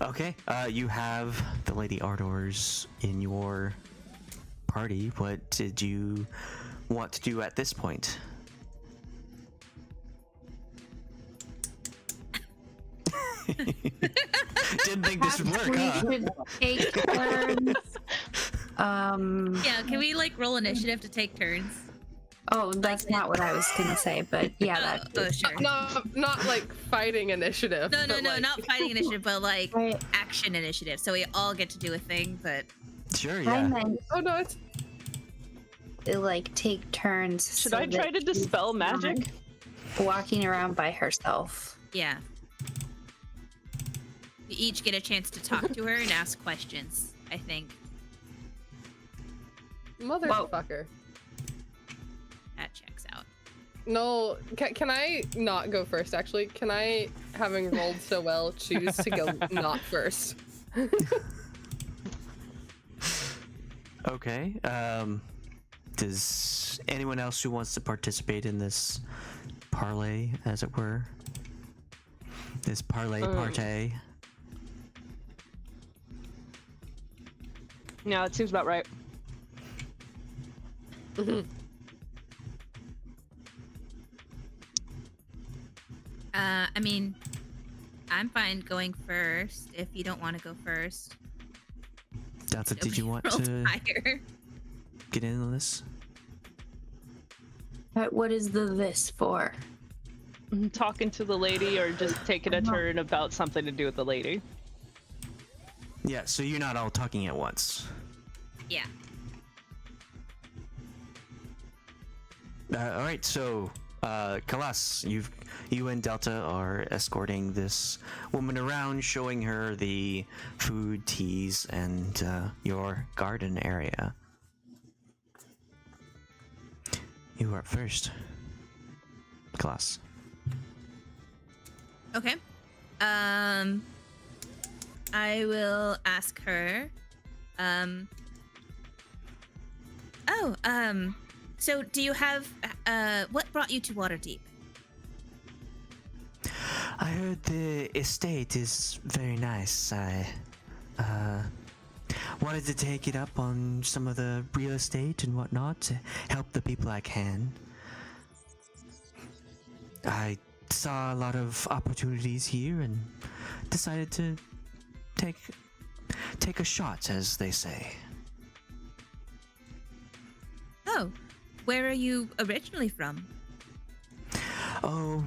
Okay, you have the Lady Ardors in your party. What did you want to do at this point? Didn't think this would work, huh? We should take turns. Yeah, can we like roll initiative to take turns? Oh, that's not what I was gonna say, but yeah, that. Sure. Not like fighting initiative. No, but, like... not fighting initiative, but like Right. action initiative. So we all get to do a thing, but Sure, I yeah. meant Oh no, it's to like take turns. Should so I try that to dispel she's magic? not walking around by herself. yeah. You each get a chance to talk to her and ask questions, I think. motherfucker. That checks out. No, can I not go first? Actually, can I, having rolled so well, choose to go not first? Okay. Does anyone else who wants to participate in this parlay, as it were? This parlay partay? No, it seems about right. I mean, I'm fine going first if you don't want to go first. Delta, did you want Roll to higher. get in on this? What is this for? Talking to the lady or just taking a turn about something to do with the lady? Yeah, so you're not all talking at once. Yeah. All right, so Khalas, you and Delta are escorting this woman around, showing her the food, teas, and your garden area. You are up first, Khalas. Okay. I will ask her. So do you have what brought you to Waterdeep? I heard the estate is very nice. I wanted to take it up on some of the real estate and whatnot to help the people I can. I saw a lot of opportunities here and decided to take a shot, as they say. Oh, where are you originally from? Oh,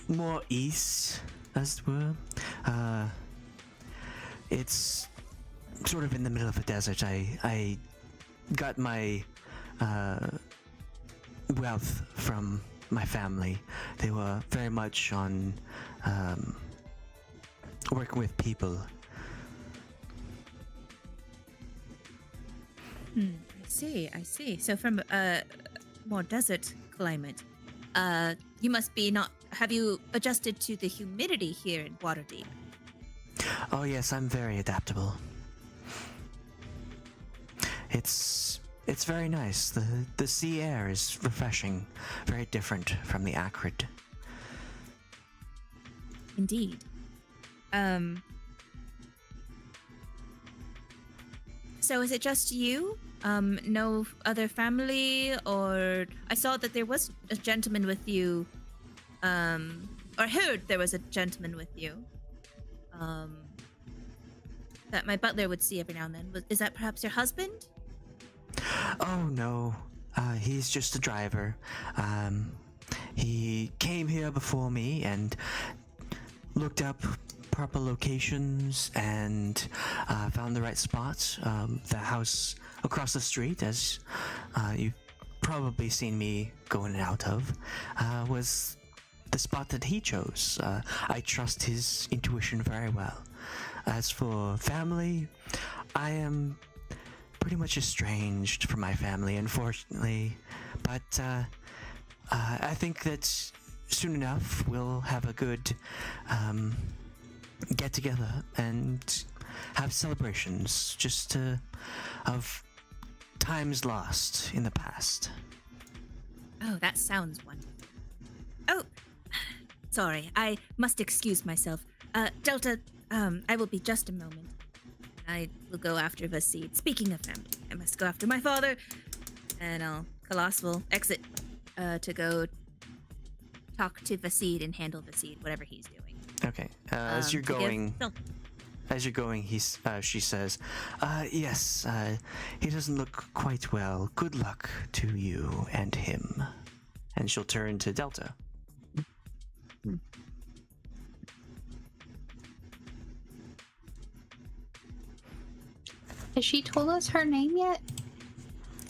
more east, as it were. It's sort of in the middle of a desert. I got my wealth from my family. They were very much on working with people. I see. So from a more desert climate, you must be not. Have you adjusted to the humidity here in Waterdeep? Oh yes, I'm very adaptable. It's very nice. The sea air is refreshing, very different from the acrid. Indeed. So is it just you? No other family, or I saw that there was a gentleman with you, or heard there was a gentleman with you, that my butler would see every now and then. Is that perhaps your husband? Oh no, he's just a driver. He came here before me and looked up proper locations and found the right spot. The house across the street, as you've probably seen me go in and out of, was the spot that he chose. I trust his intuition very well. As for family, I am pretty much estranged from my family, unfortunately. But I think that soon enough we'll have a good get together and have celebrations just of times lost in the past. Oh, that sounds wonderful. Oh, sorry, I must excuse myself. Delta, I will be just a moment. I will go after Vasid. Speaking of family, I must go after my father. And Khalas will exit to go talk to Vasid and handle Vasid, whatever he's doing. Okay. As you're going, she says, "Yes, he doesn't look quite well. Good luck to you and him." And she'll turn to Delta. Has she told us her name yet?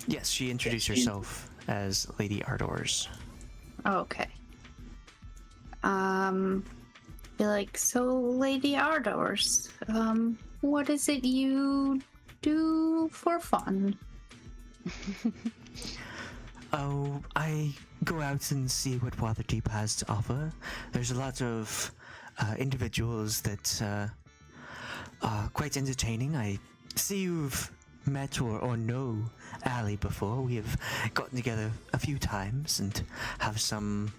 Yes, she introduced herself as Lady Ardors. Okay. Be like, so Lady Ardors, what is it you do for fun? Oh, I go out and see what Waterdeep has to offer. There's a lot of individuals that are quite entertaining. I see you've met or know Ali before. We have gotten together a few times and have some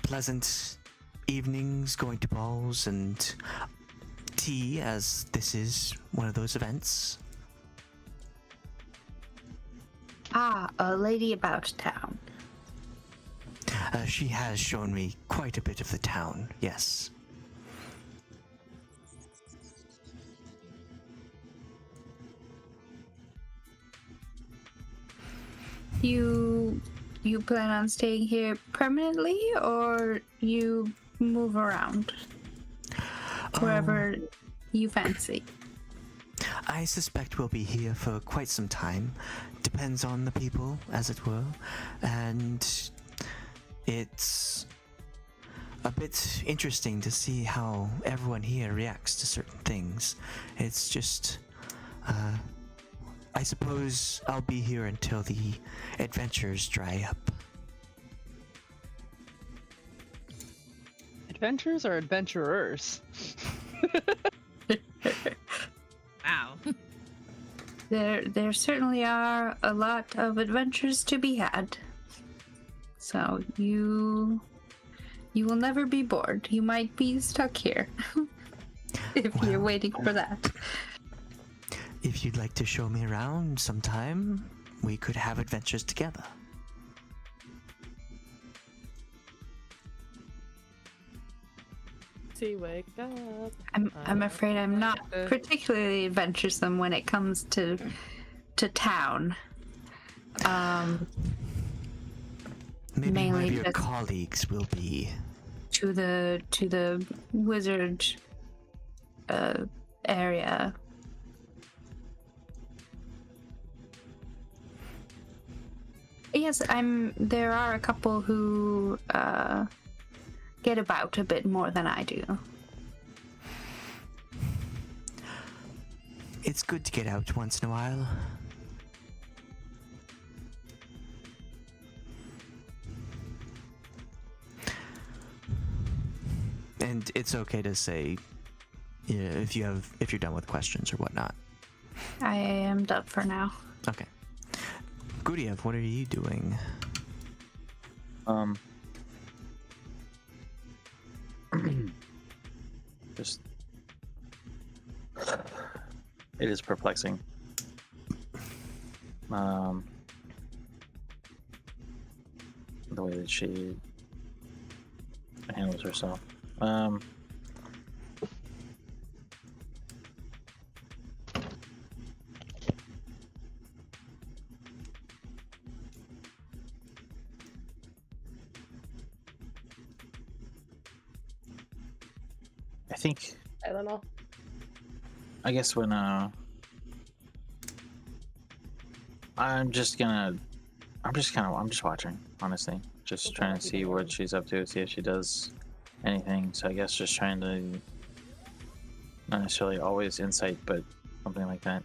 pleasant evenings going to balls and tea, as this is one of those events. Ah, a lady about town. She has shown me quite a bit of the town, yes. You plan on staying here permanently, or you move around wherever you fancy? I suspect we'll be here for quite some time. Depends on the people, as it were. And it's a bit interesting to see how everyone here reacts to certain things. It's just, I suppose I'll be here until the adventures dry up. Adventures or adventurers? Wow. There certainly are a lot of adventures to be had. So you will never be bored. You might be stuck here if you're waiting for that. If you'd like to show me around sometime, we could have adventures together. See, wake up. I'm afraid I'm not particularly adventuresome when it comes to town. Maybe one mainly of your just colleagues will be. to the wizard area. Yes, there are a couple who get about a bit more than I do. It's good to get out once in a while. And it's okay to say, yeah, if you're done with questions or whatnot. I am done for now. Okay. Guryev, what are you doing? Just it is perplexing. The way that she handles herself. I think I don't know. I guess when I'm just watching, honestly. just Okay, trying to you see can what learn. she's up to, see if she does anything. So I guess just trying to, not necessarily always insight, but something like that.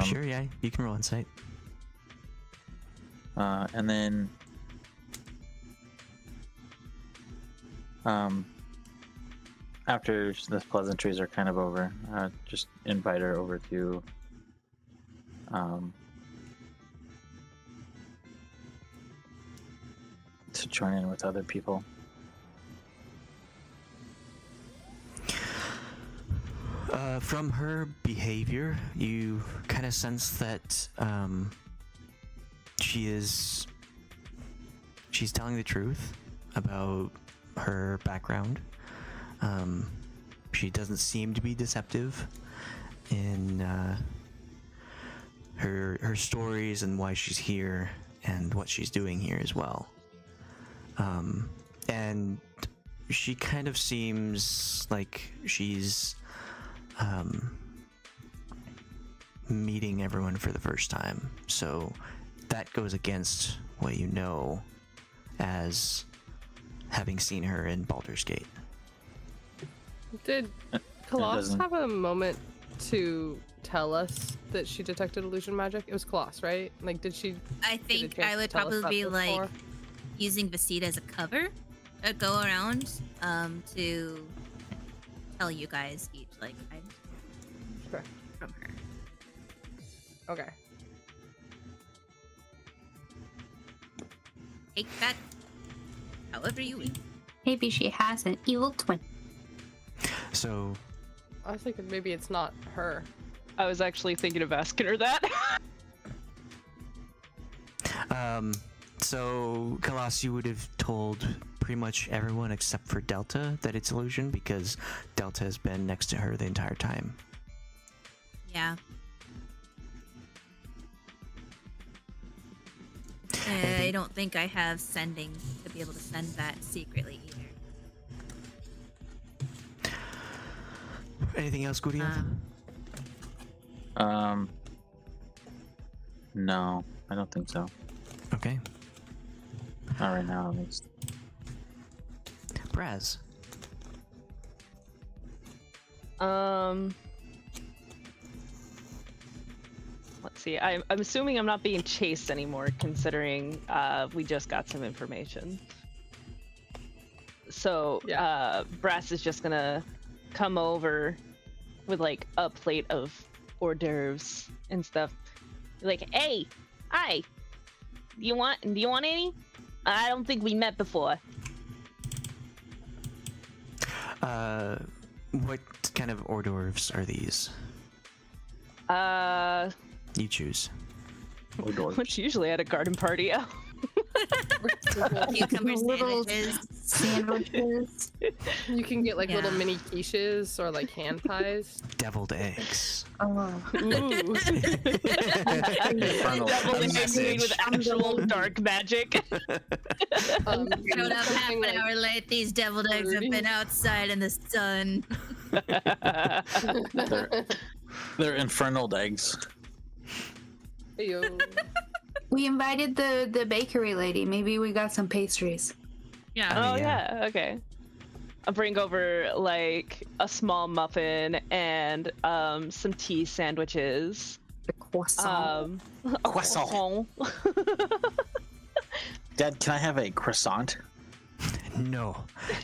Sure, yeah, you can roll insight. And then after the pleasantries are kind of over, just invite her over to join in with other people. From her behavior, you kind of sense that she's telling the truth about her background. She doesn't seem to be deceptive in her stories and why she's here and what she's doing here as well. And she kind of seems like she's meeting everyone for the first time, so that goes against what you know as having seen her in Baldur's Gate. Did Khalas have a moment to tell us that she detected illusion magic? It was Khalas, right? Like, did she? I get a think chance I to would tell us probably that be before? like using Vasita as a cover, go around to tell you guys each like I'm Sure. from her. Okay. Take that however you wish. Maybe she has an evil twin. So I was thinking maybe it's not her. I was actually thinking of asking her that. So Khalas, you would have told pretty much everyone except for Delta that it's illusion because Delta has been next to her the entire time. Yeah. I don't think I have sending to be able to send that secretly either. Anything else, Guryev? No, I don't think so. Okay. Not right now, at least. Brasz. Let's see. I'm assuming I'm not being chased anymore, considering we just got some information. So Brasz is just gonna come over with like a plate of hors d'oeuvres and stuff. Like, hey, hi. Do you want any? I don't think we met before. What kind of hors d'oeuvres are these? You choose. What's usually at a garden party? Cucumber Little sandwiches. sandwiches. You can get like little Yeah. mini quiches or like hand pies. Deviled eggs. Oh. Ooh. Infernal Deviled eggs message. made with actual dark magic. Showed up half an hour late. These deviled eggs have been outside in the sun. They're infernal eggs. Ew. We invited the bakery lady. Maybe we got some pastries. Yeah. Oh yeah. yeah, okay. I'll bring over like a small muffin and some tea sandwiches. The croissant. A Croissant. Dad, can I have a croissant? No,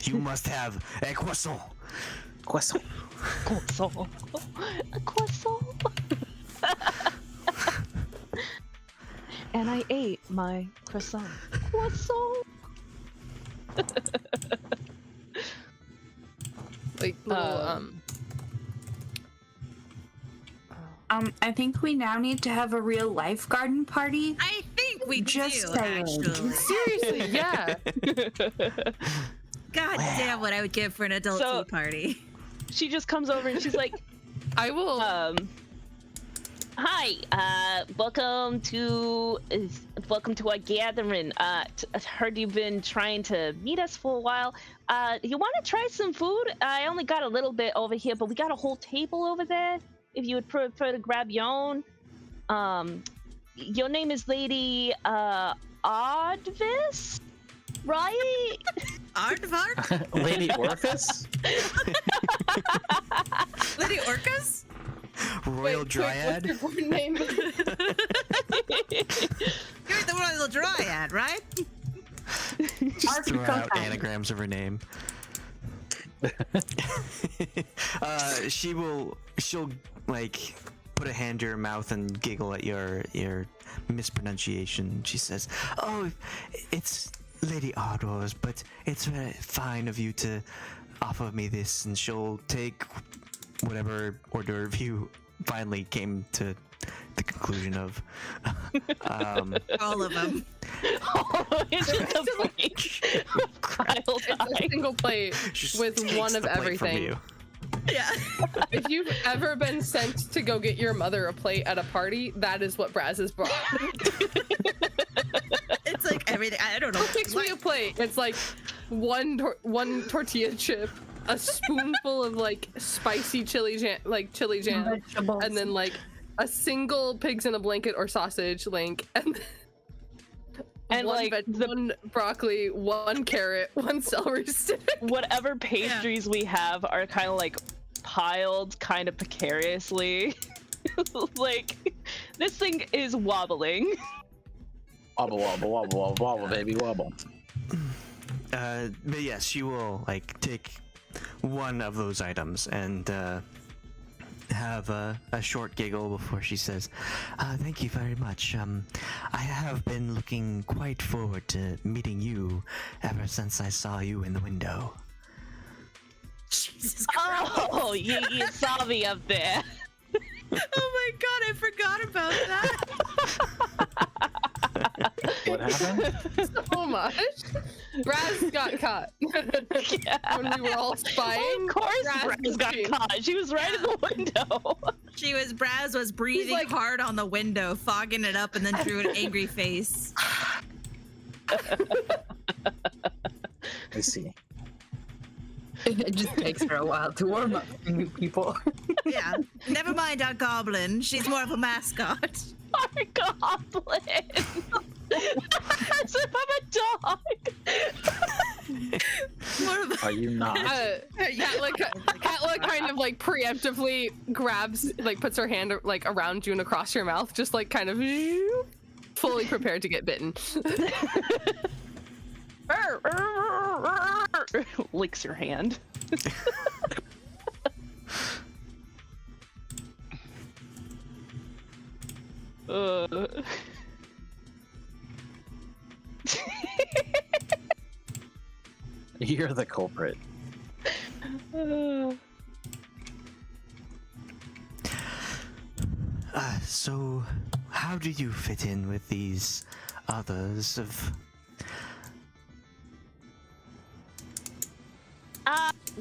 you must have a croissant. Croissant. Croissant. A croissant. And I ate my croissant. Croissant. Like little I think we now need to have a real life garden party. I think we Just do, saying. actually. seriously, yeah. God damn what I would give for an adult So- tea party. She just comes over and she's like, I will hi, welcome to our gathering. I heard you've been trying to meet us for a while. You want to try some food? I only got a little bit over here, but we got a whole table over there. If you would prefer to grab your own. Your name is Lady Ardors? right? Aardvark? Lady Orcus? Lady Orcas? Royal Wait, Dryad. What's your board name? You're the Royal Dryad, right? Just throw out anagrams of her name. She'll like put a hand to her mouth and giggle at your mispronunciation. She says, "Oh, it's Lady Ardors, but it's very fine of you to offer me this." And she'll take whatever hors d'oeuvre you finally came to the conclusion of. All of them. It's just a plate of cryo It's a dye. single plate She with takes one of the plate from everything. you. Yeah. If you've ever been sent to go get your mother a plate at a party, that is what Brasz has brought. It's like everything. I don't know. Takes me a plate. It's like one tortilla chip, a spoonful of like spicy chili jam, Vegetables. and then like a single pigs in a blanket or sausage link, and And one like one broccoli, one carrot, one celery stick. whatever pastries we have are kind of like piled kind of precariously. Like this thing is wobbling. Wobble, wobble, wobble, wobble, wobble, baby, wobble. But yes, she will like take one of those items and have a short giggle before she says, "Thank you very much. I have been looking quite forward to meeting you ever since I saw you in the window." Jesus Christ. Oh, you saw me up there. Oh my god, I forgot about that. What happened? So much. Brasz got caught when we were all spying. Of course, Brasz Brasz got was caught. She was right in the window. Brasz was breathing like- hard on the window, fogging it up, and then drew an angry face. I see. It just takes her a while to warm up to new people. Yeah. Never mind our goblin. She's more of a mascot. Our goblin. As if I'm a dog. More of a... Are you not? Katla kind of like preemptively grabs, like puts her hand like around you and across your mouth, just like kind of fully prepared to get bitten. Licks your hand. You're the culprit. So how do you fit in with these others of...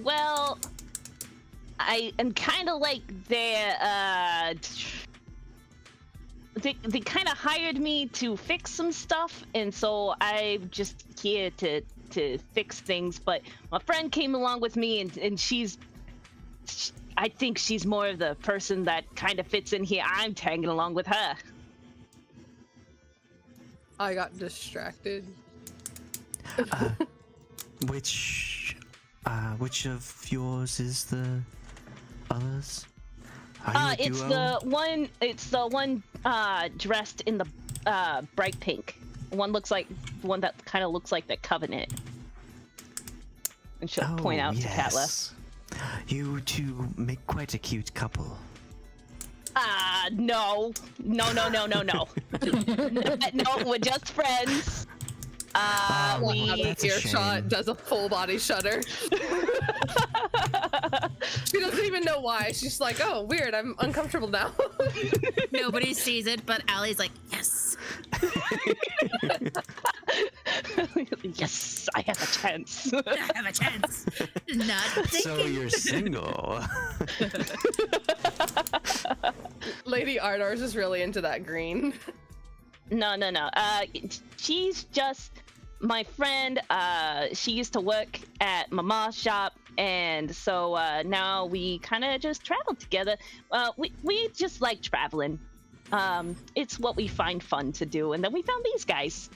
Well, I am kind of like their, they kind of hired me to fix some stuff, and so I'm just here to fix things, but my friend came along with me, and I think she's more of the person that kind of fits in here. I'm tagging along with her. I got distracted. Which of yours is the others? Are you a It's duo? the one dressed in the bright pink. One that kind of looks like the Covenant. And she'll point out to Katla. yes. You two make quite a cute couple. No. No, we're just friends. That's a Earshot shame. does a full body shudder. She doesn't even know why. She's like, "Oh, weird. I'm uncomfortable now." Nobody sees it, but Allie's like, yes. Yes, I have a chance. I have a chance. Not So thinking. you're single. Lady Ardors is really into that green. No. She's just my friend. She used to work at my mom's shop, and so now we kind of just travel together. We just like traveling. It's what we find fun to do, and then we found these guys.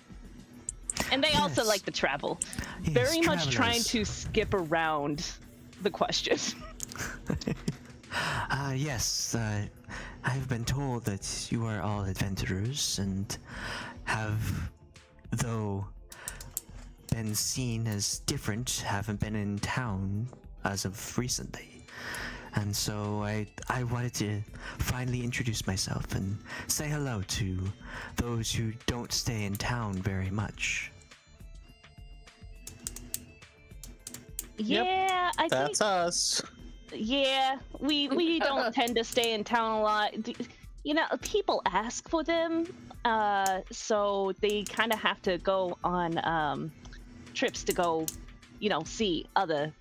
And they also Yes. like to travel. Yes, Very much trying travelers. to skip around the question. Yes, I've been told that you are all adventurers and have, though been seen as different, haven't been in town as of recently. And so I wanted to finally introduce myself and say hello to those who don't stay in town very much. Yeah, I think That's us. yeah, we don't tend to stay in town a lot. You know, people ask for them, so they kind of have to go on trips to go, you know, see other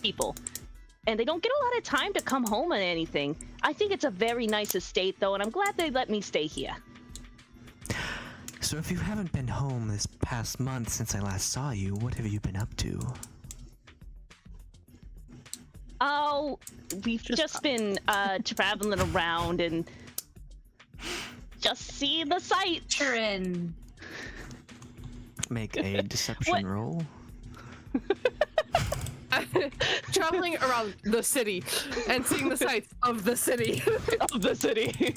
people. And they don't get a lot of time to come home or anything. I think it's a very nice estate, though, and I'm glad they let me stay here. So if you haven't been home this past month since I last saw you, what have you been up to? Oh, we've just been traveling around and just seeing the sights. Sharon. Make a deception roll. Traveling around the city and seeing the sights of the city. Of the city.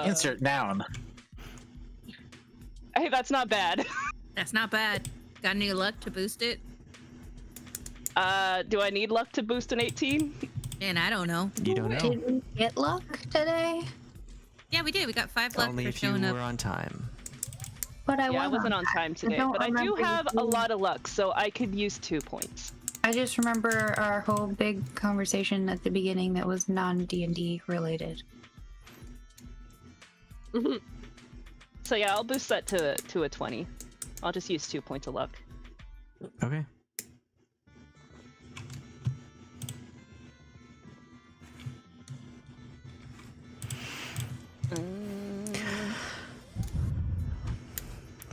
Insert noun. Hey, that's not bad. That's not bad. Got any luck to boost it? Do I need luck to boost an 18? And I don't know. You don't know. Did we get luck today? Yeah, we did. We got 5 luck Only for if you showing up. were on time. But Yeah, I wasn't on time today, don't but I do remember have a you- lot of luck, so I could use 2 points. I just remember our whole big conversation at the beginning that was non-D&D related. So yeah, I'll boost that to a 20. I'll just use 2 points of luck. Okay.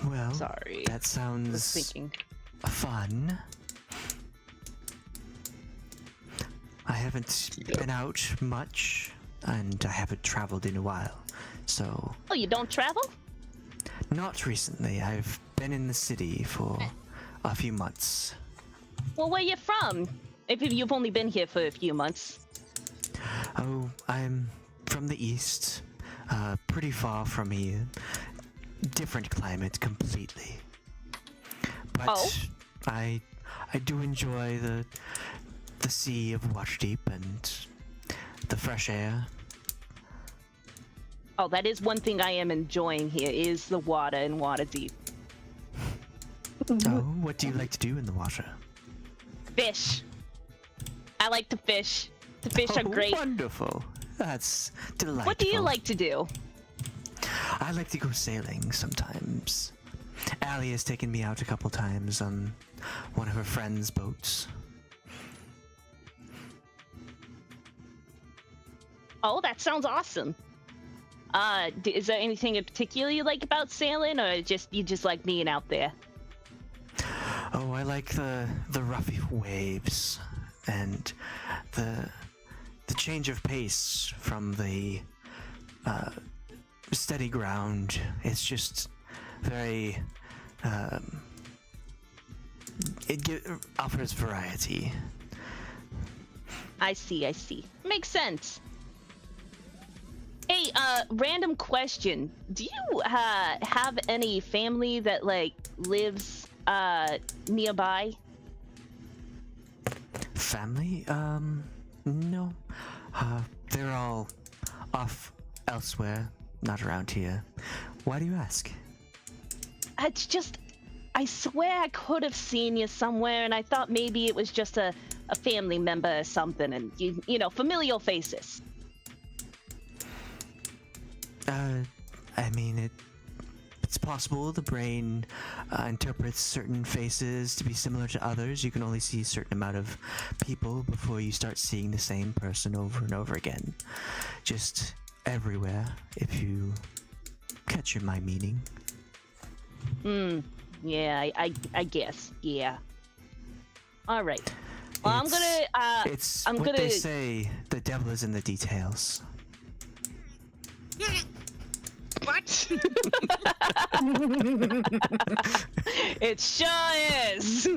Well, Sorry. that I was sounds thinking. fun. I haven't been out much, and I haven't traveled in a while, so Oh, you don't travel? not recently. I've been in the city for a few months. Well, where you from? If you've only been here for a few months. Oh, I'm from the east, pretty far from here. Different climate completely. But Oh. I do enjoy the sea of Waterdeep and the fresh air. Oh, that is one thing I am enjoying here is the water and Waterdeep. Oh, what do you like to do in the water? Fish. I like to fish. The fish are Oh, great. wonderful. That's delightful. What do you like to do? I like to go sailing sometimes. Allie has taken me out a couple times on one of her friends' boats. Oh, that sounds awesome. Is there anything in particular you like about sailing, or you just like being out there? Oh, I like the rough waves and the change of pace from the steady ground. It's just very offers variety. I see. Makes sense. Hey, random question. Do you have any family that like lives nearby? Family? No. They're all off elsewhere, not around here. Why do you ask? It's just, I swear I could have seen you somewhere, and I thought maybe it was just a family member or something, and you know, familial faces. I mean, it's possible the brain interprets certain faces to be similar to others. You can only see a certain amount of people before you start seeing the same person over and over again. Just everywhere, if you catch my meaning. Yeah, I guess. Yeah. All right. Well, It's I'm what gonna. they say, the devil is in the details. Why What? It sure is.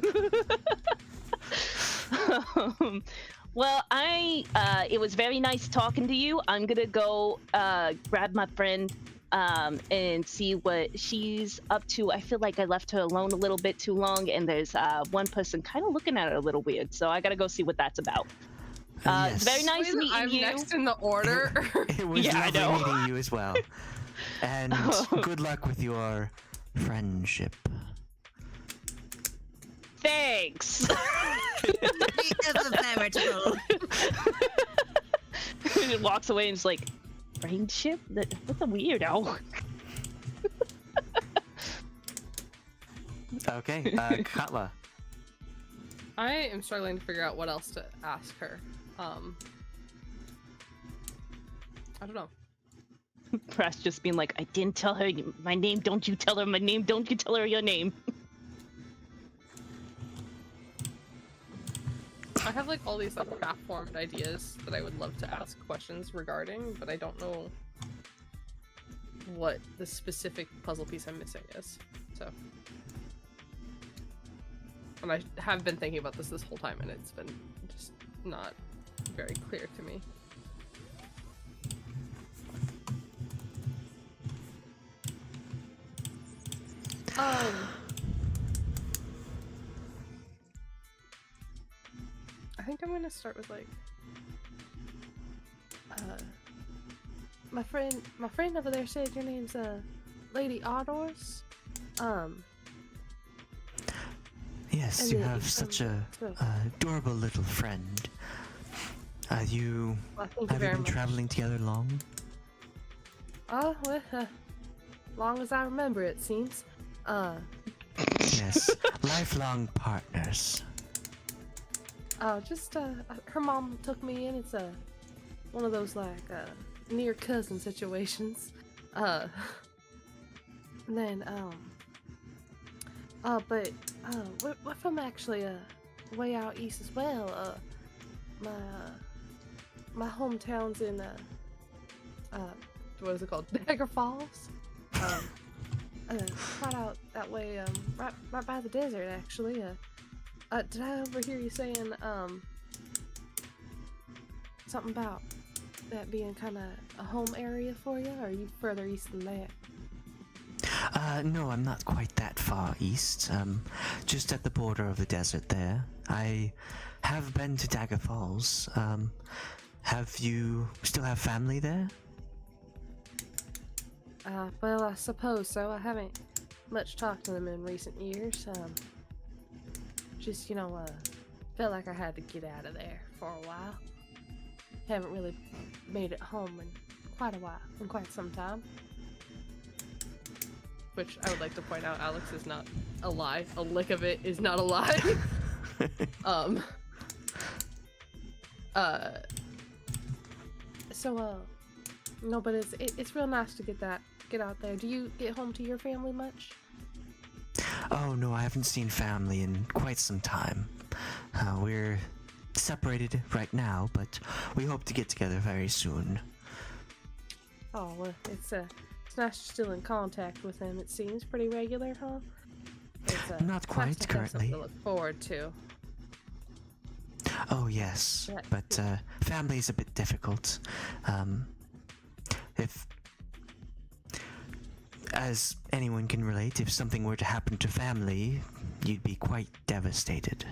Well, it was very nice talking to you. I'm gonna go grab my friend and see what she's up to. I feel like I left her alone a little bit too long, and there's one person kind of looking at her a little weird. So I gotta go see what that's about. It's very nice Wait, meeting I'm you. next in the order. It was Yeah, I lovely know. meeting you as well. And good luck with your friendship. Thanks. It's inevitable. He walks away and is like, friendship? What's a weirdo? Okay, Katla. I am struggling to figure out what else to ask her. I don't know. Brasz just being like, I didn't tell her my name. Don't you tell her my name. Don't you tell her your name. I have like all these like half-formed ideas that I would love to ask questions regarding, but I don't know what the specific puzzle piece I'm missing is. So, and I have been thinking about this whole time, and it's been just not very clear to me. I think I'm gonna start with like my friend over there said your name's Lady Ardors. Yes, And you the- have such a so- adorable little friend. Well, thank you Have you very been much. traveling together long? Oh, well, long as I remember, it seems. Yes, lifelong partners. Just her mom took me in. It's one of those like near cousin situations. Then but we're from actually way out east as well. My hometown's in what is it called? Dagger Falls. Right out that way, right by the desert actually. Did I overhear you saying something about that being kind of a home area for you, or are you further east than that? No, I'm not quite that far east. Just at the border of the desert there. I have been to Dagger Falls. Have you still have family there? Well, I suppose so. I haven't much talked to them in recent years. Just, felt like I had to get out of there for a while. Haven't really made it home in quite a while, in quite some time. Which I would like to point out, Alex, is not a lie. A lick of it is not a lie. No, but it's real nice to get out there. Do you get home to your family much? Oh no, I haven't seen family in quite some time. We're separated right now, but we hope to get together very soon. Oh, well, it's nice you're still in contact with them. It seems pretty regular, huh? It's, Not it's quite nice to have currently. something to look forward to. Oh yes, Yeah. but family is a bit difficult. If, as anyone can relate, if something were to happen to family, you'd be quite devastated.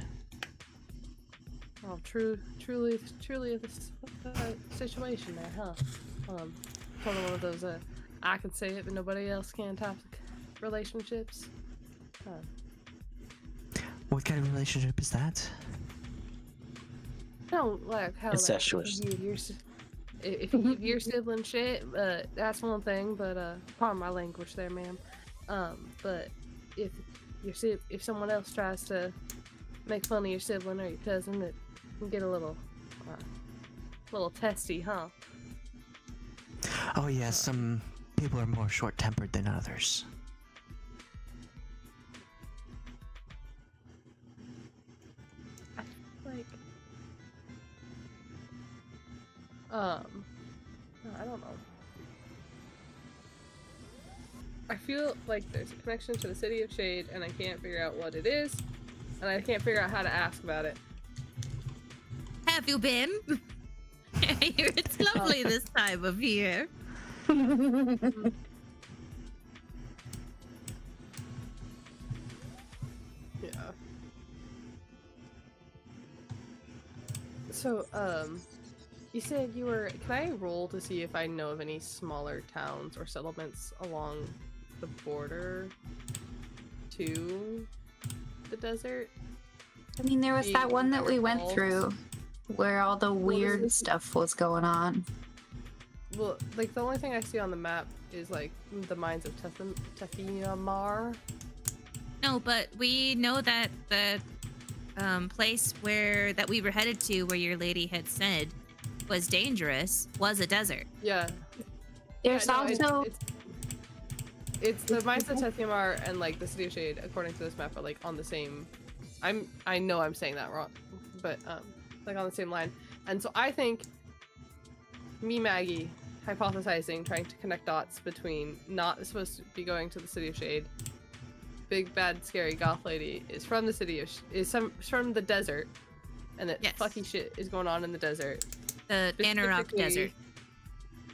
Oh, truly this situation there, huh? Probably one of those I can say it but nobody else can type of relationships. What kind of relationship is that? No, like how Incestuous. If you give your sibling shit, that's one thing. But pardon my language there, ma'am. But if someone else tries to make fun of your sibling or your cousin, it can get a little testy, huh? Oh yes, some people are more short-tempered than others. Like, I don't know. I feel like there's a connection to the City of Shade, and I can't figure out what it is, and I can't figure out how to ask about it. Have you been? It's lovely this time of year. Yeah. So, you said you were. Can I roll to see if I know of any smaller towns or settlements along the border to the desert? I mean, there was that one that we went Falls. through where all the weird this? stuff was going on. Well, like the only thing I see on the map is like the mines of Tefimar. No, but we know that the place that we were headed to, where your lady had said was dangerous, was a desert. Yeah. There's Yeah, no, also it's the mines of Tefimar and like the City of Shade, according to this map, are like on the same. I know I'm saying that wrong, but like on the same line. And so I think me, Maggie, hypothesizing, trying to connect dots between not supposed to be going to the City of Shade. Big bad scary goth lady is from the city of from the desert, and that Yes. fucky shit is going on in the desert. The Anorok Specifically- Desert.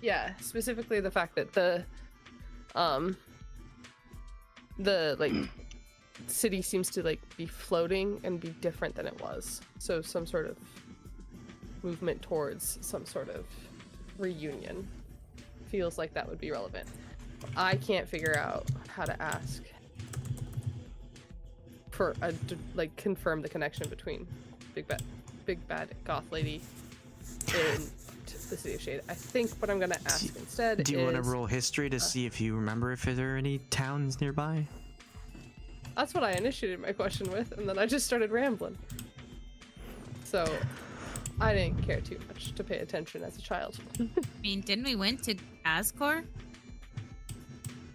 Yeah, specifically the fact that the like city seems to like be floating and be different than it was. So some sort of movement towards some sort of reunion feels like that would be relevant. I can't figure out how to ask for like confirm the connection between big bad goth lady and the City of Shade. I think what I'm gonna ask instead Do you is want to roll history to see if you remember if there are any towns nearby? that's what I initiated my question with, and then I just started rambling. So I didn't care too much to pay attention as a child. I mean, didn't we went to Ascor?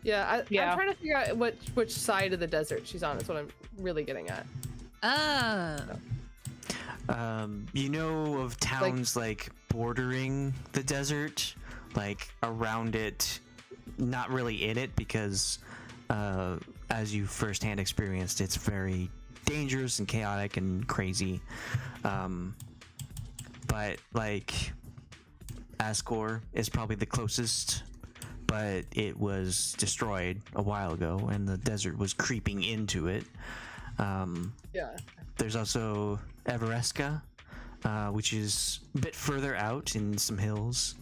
Yeah, Yeah. I'm trying to figure out which side of the desert she's on is what I'm really getting at. Oh. You know of towns like bordering the desert, like around it, not really in it, because as you firsthand experienced, it's very dangerous and chaotic and crazy. But like Ascor is probably the closest, but it was destroyed a while ago and the desert was creeping into it. Yeah. There's also Everesca, which is a bit further out in some hills.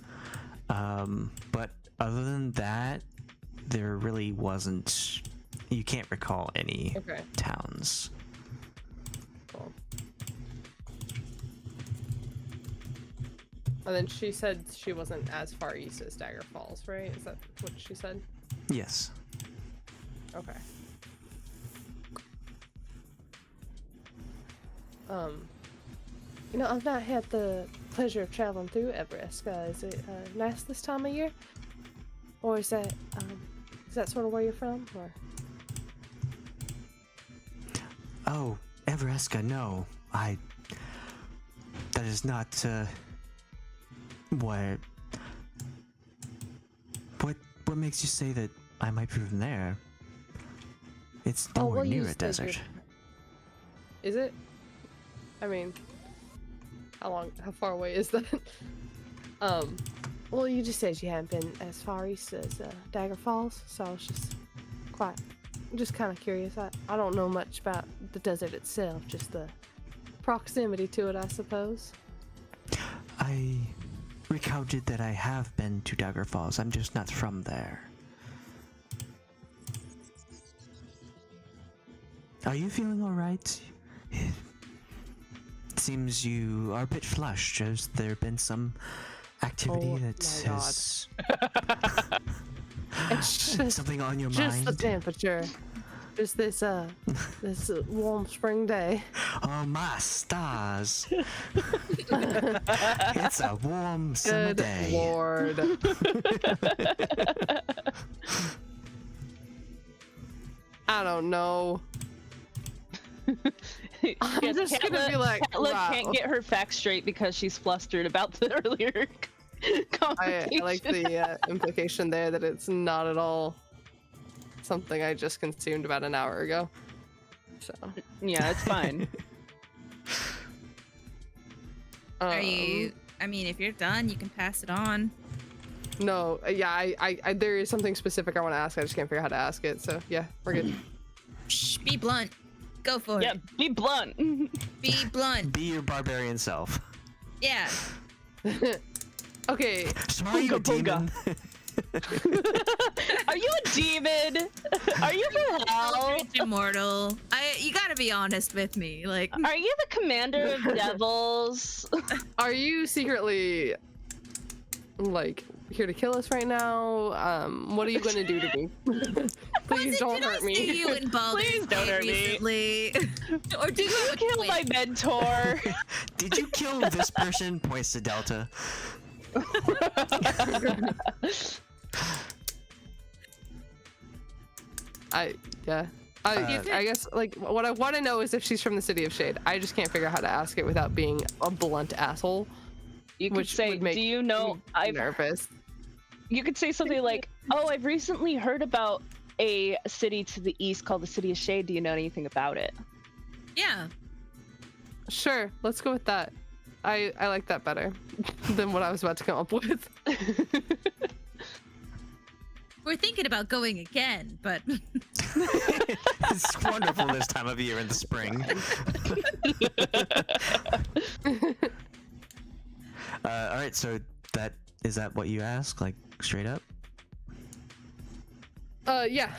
But other than that, there really wasn't. You can't recall any Okay. towns. Cool. And then she said she wasn't as far east as Dagger Falls, right? Is that what she said? Yes. Okay. You know, I've not had the pleasure of traveling through Everesca. Is it nice this time of year? Or is that sort of where you're from? Or Oh, Everesca, no. That is not, what makes you say that I might be from there? It's nowhere you near a said you're- desert. Is it? I mean, how far away is that? Well, you just said you hadn't been as far east as Dagger Falls, so I was just kind of curious. I don't know much about the desert itself, just the proximity to it, I suppose. I recounted that I have been to Dagger Falls. I'm just not from there. Are you feeling all right? It seems you are a bit flushed. Has there been some activity Oh that my God. has It's just something on your just the mind? temperature. Just this this warm spring day. Oh my stars! It's a warm summer Good day. lord. I don't know. I'm Yes, just gonna be like, Katla wow. can't get her facts straight because she's flustered about the earlier I conversation. like the implication there that it's not at all something I just consumed about an hour ago. So Yeah, it's fine. Are you? I mean, if you're done, you can pass it on. No, yeah, I there is something specific I want to ask. I just can't figure out how to ask it. So yeah, we're good. Shh, be blunt. Go for Yeah, it. be blunt. Be blunt. Be your barbarian self. Yeah. Okay. So are you a demon? Are you a demon? Are you from hell? Eldritch immortal. You gotta be honest with me. Like, Are you the commander of devils? Are you secretly like here to kill us right now? What are you gonna do to me? Please don't hurt me. Did I see you in Baldur's Please don't Gate hurt me. recently? Or Did you kill my mentor? Did you kill this person? Points to Delta. I guess like what I want to know is if she's from the City of Shade. I just can't figure out how to ask it without being a blunt asshole. You could Which say, would make "Do you know?" me I've nervous. You could say something like, "Oh, I've recently heard about a city to the east called the City of Shade. Do you know anything about it?" Yeah. Sure, let's go with that. I like that better than what I was about to come up with. We're thinking about going again, but It's wonderful this time of year in the spring. All right, so is that what you ask, like straight up? Yeah.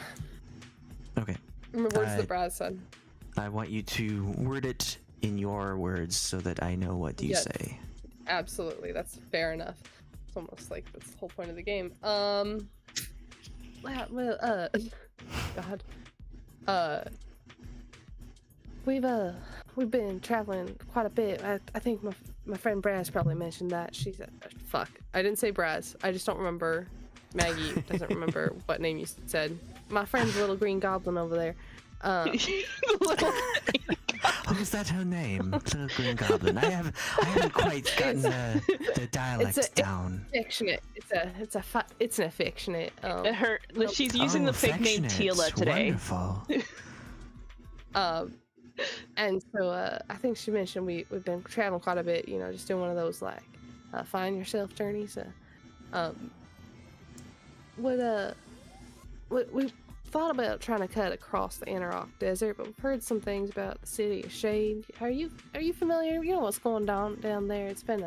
Okay. Remember words that Brasz said. I want you to word it in your words so that I know what you Yes. say. Absolutely, that's fair enough. It's almost like that's the whole point of the game. Well, God. We've been traveling quite a bit. I think my friend Brasz probably mentioned that. She said, fuck. I didn't say Brasz. I just don't remember. Maggie doesn't remember what name you said. My friend's little green goblin over there. Was that her name? Little Green Goblin. I haven't quite gotten the dialect down. Affectionate. It's an affectionate. She's using the fake name affectionate. Tila today. Wonderful. And so I think she mentioned we've been traveling quite a bit. You know, just doing one of those like find yourself journeys. We thought about trying to cut across the Anarok Desert, but we've heard some things about the City of Shade. Are you familiar? You know what's going down there? It's been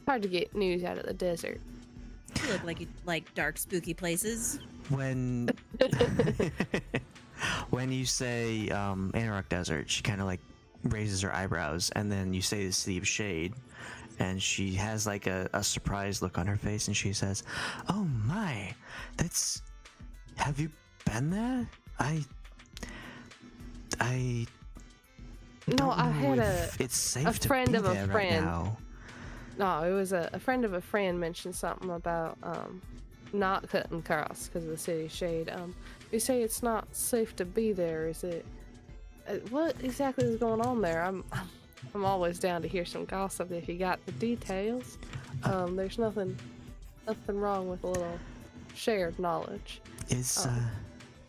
hard to get news out of the desert. you look like you like dark, spooky places. When when you say Anarok Desert, she kind of like raises her eyebrows, and then you say the City of Shade, and she has like a surprised look on her face, and she says, "Oh my, have you been there? I No, I had it's safe a friend to of be a there right friend. now. No, it was a friend of a friend mentioned something about not cutting across because of the City of Shade. You say it's not safe to be there. Is it? What exactly is going on there? I'm always down to hear some gossip if you got the details. There's nothing wrong with a little shared knowledge.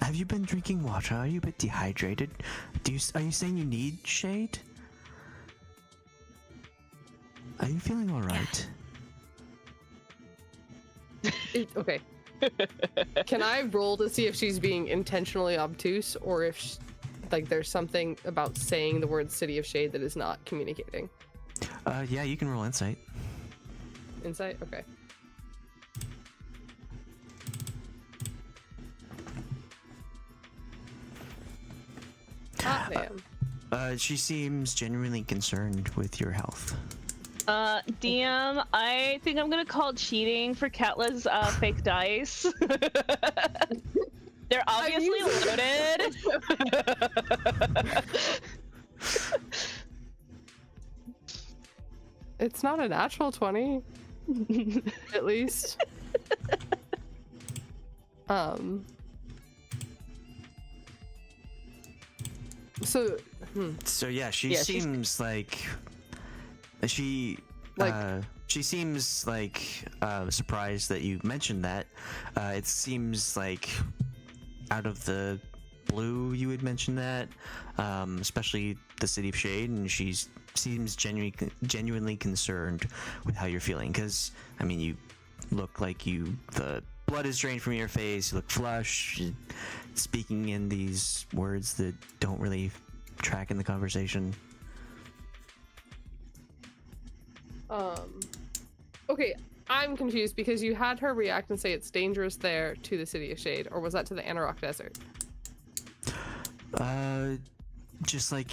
Have you been drinking water? Are you a bit dehydrated? Are you saying you need shade? Are you feeling all right? Okay. Can I roll to see if she's being intentionally obtuse, or if like there's something about saying the word City of Shade that is not communicating? Yeah, you can roll insight. Insight? Okay. Hot damn. She seems genuinely concerned with your health. DM, I think I'm gonna call cheating for Katla's fake dice. They're obviously loaded. It's not a natural 20. At least. So yeah, she seems like she seems like surprised that you mentioned that. It seems like out of the blue you had mentioned that, especially the City of Shade, and she seems genuinely concerned with how you're feeling. Because I mean, you look like the blood is drained from your face. You look flushed, speaking in these words that don't really track in the conversation. Okay, I'm confused because you had her react and say it's dangerous there to the City of Shade, or was that to the Anarok Desert? Just like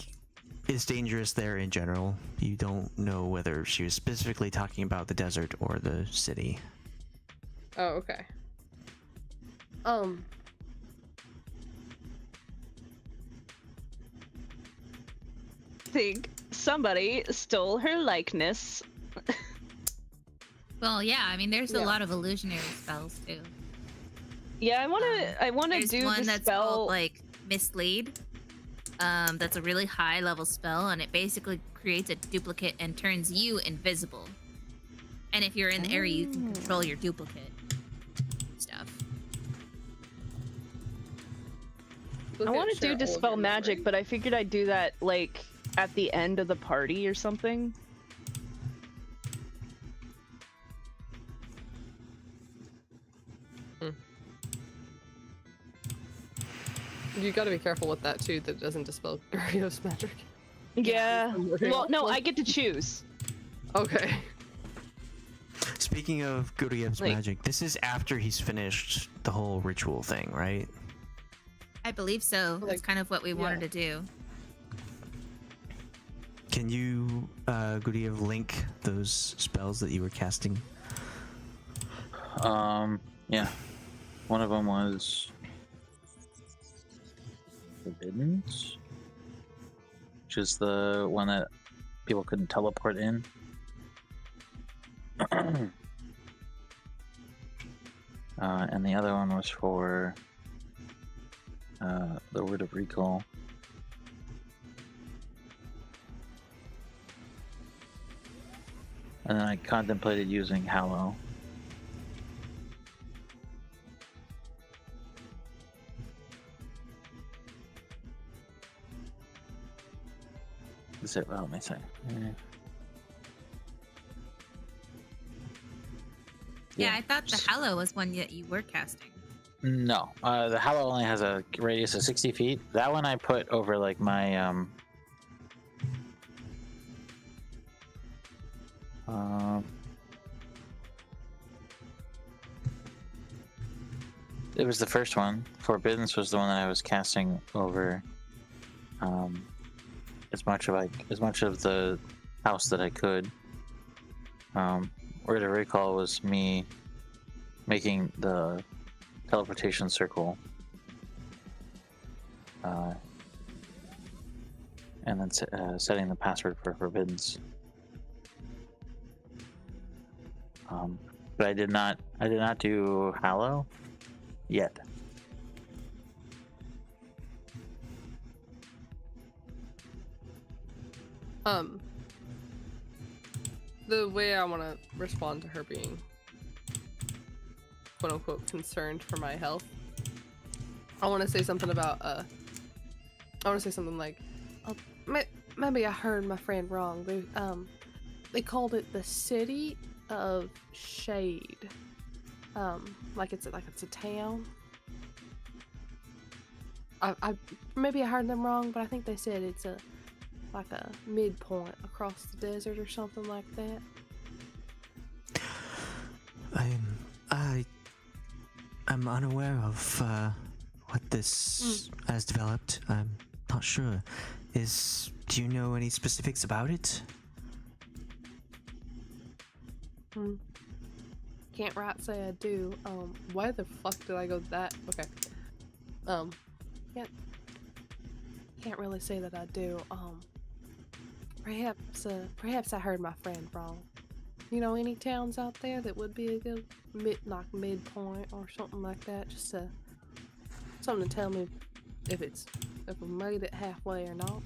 it's dangerous there in general. You don't know whether she was specifically talking about the desert or the city. Oh, okay. Think somebody stole her likeness. Well, yeah, I mean, there's a lot of illusionary spells too. Yeah, I want to There's do one the that's spell. called like Mislead. That's a really high level spell, and it basically creates a duplicate and turns you invisible. And if you're in the area, you can control your duplicate stuff. I want to do Dispel Magic, but I figured I'd do that like at the end of the party or something. You gotta be careful with that too, that it doesn't dispel Guryev's magic. Yeah. Well, no, I get to choose. Okay. Speaking of Guryev's magic, this is after he's finished the whole ritual thing, right? I believe so. That's kind of what we wanted to do. Can you, Guryev, link those spells that you were casting? Yeah. One of them was Forbiddens, which is the one that people couldn't teleport in. And the other one was for the Word of Recall. And then I contemplated using Hallow. Is it? Well, let me say. Yeah, I thought the Hallow was one that you were casting. No, the Hallow only has a radius of 60 feet. That one I put over like my it was the first one. Forbiddens was the one that I was casting over as much of the house that I could. Word of Recall was me making the teleportation circle, and then setting the password for Forbiddens. But I did not do Hallow yet. The way I want to respond to her being quote unquote concerned for my health, I want to say something about I want to say something like, oh, maybe I heard my friend wrong. They called it the City of Shade. Like it's a town. I maybe I heard them wrong, but I think they said it's like a midpoint across the desert or something like that. I'm unaware of what this has developed. I'm not sure. Do you know any specifics about it? Can't right say I do. Why the fuck did I go that? Okay. Can't really say that I do. Perhaps I heard my friend wrong. You know, any towns out there that would be a good midpoint or something like that? Just something to tell me if we made it halfway or not.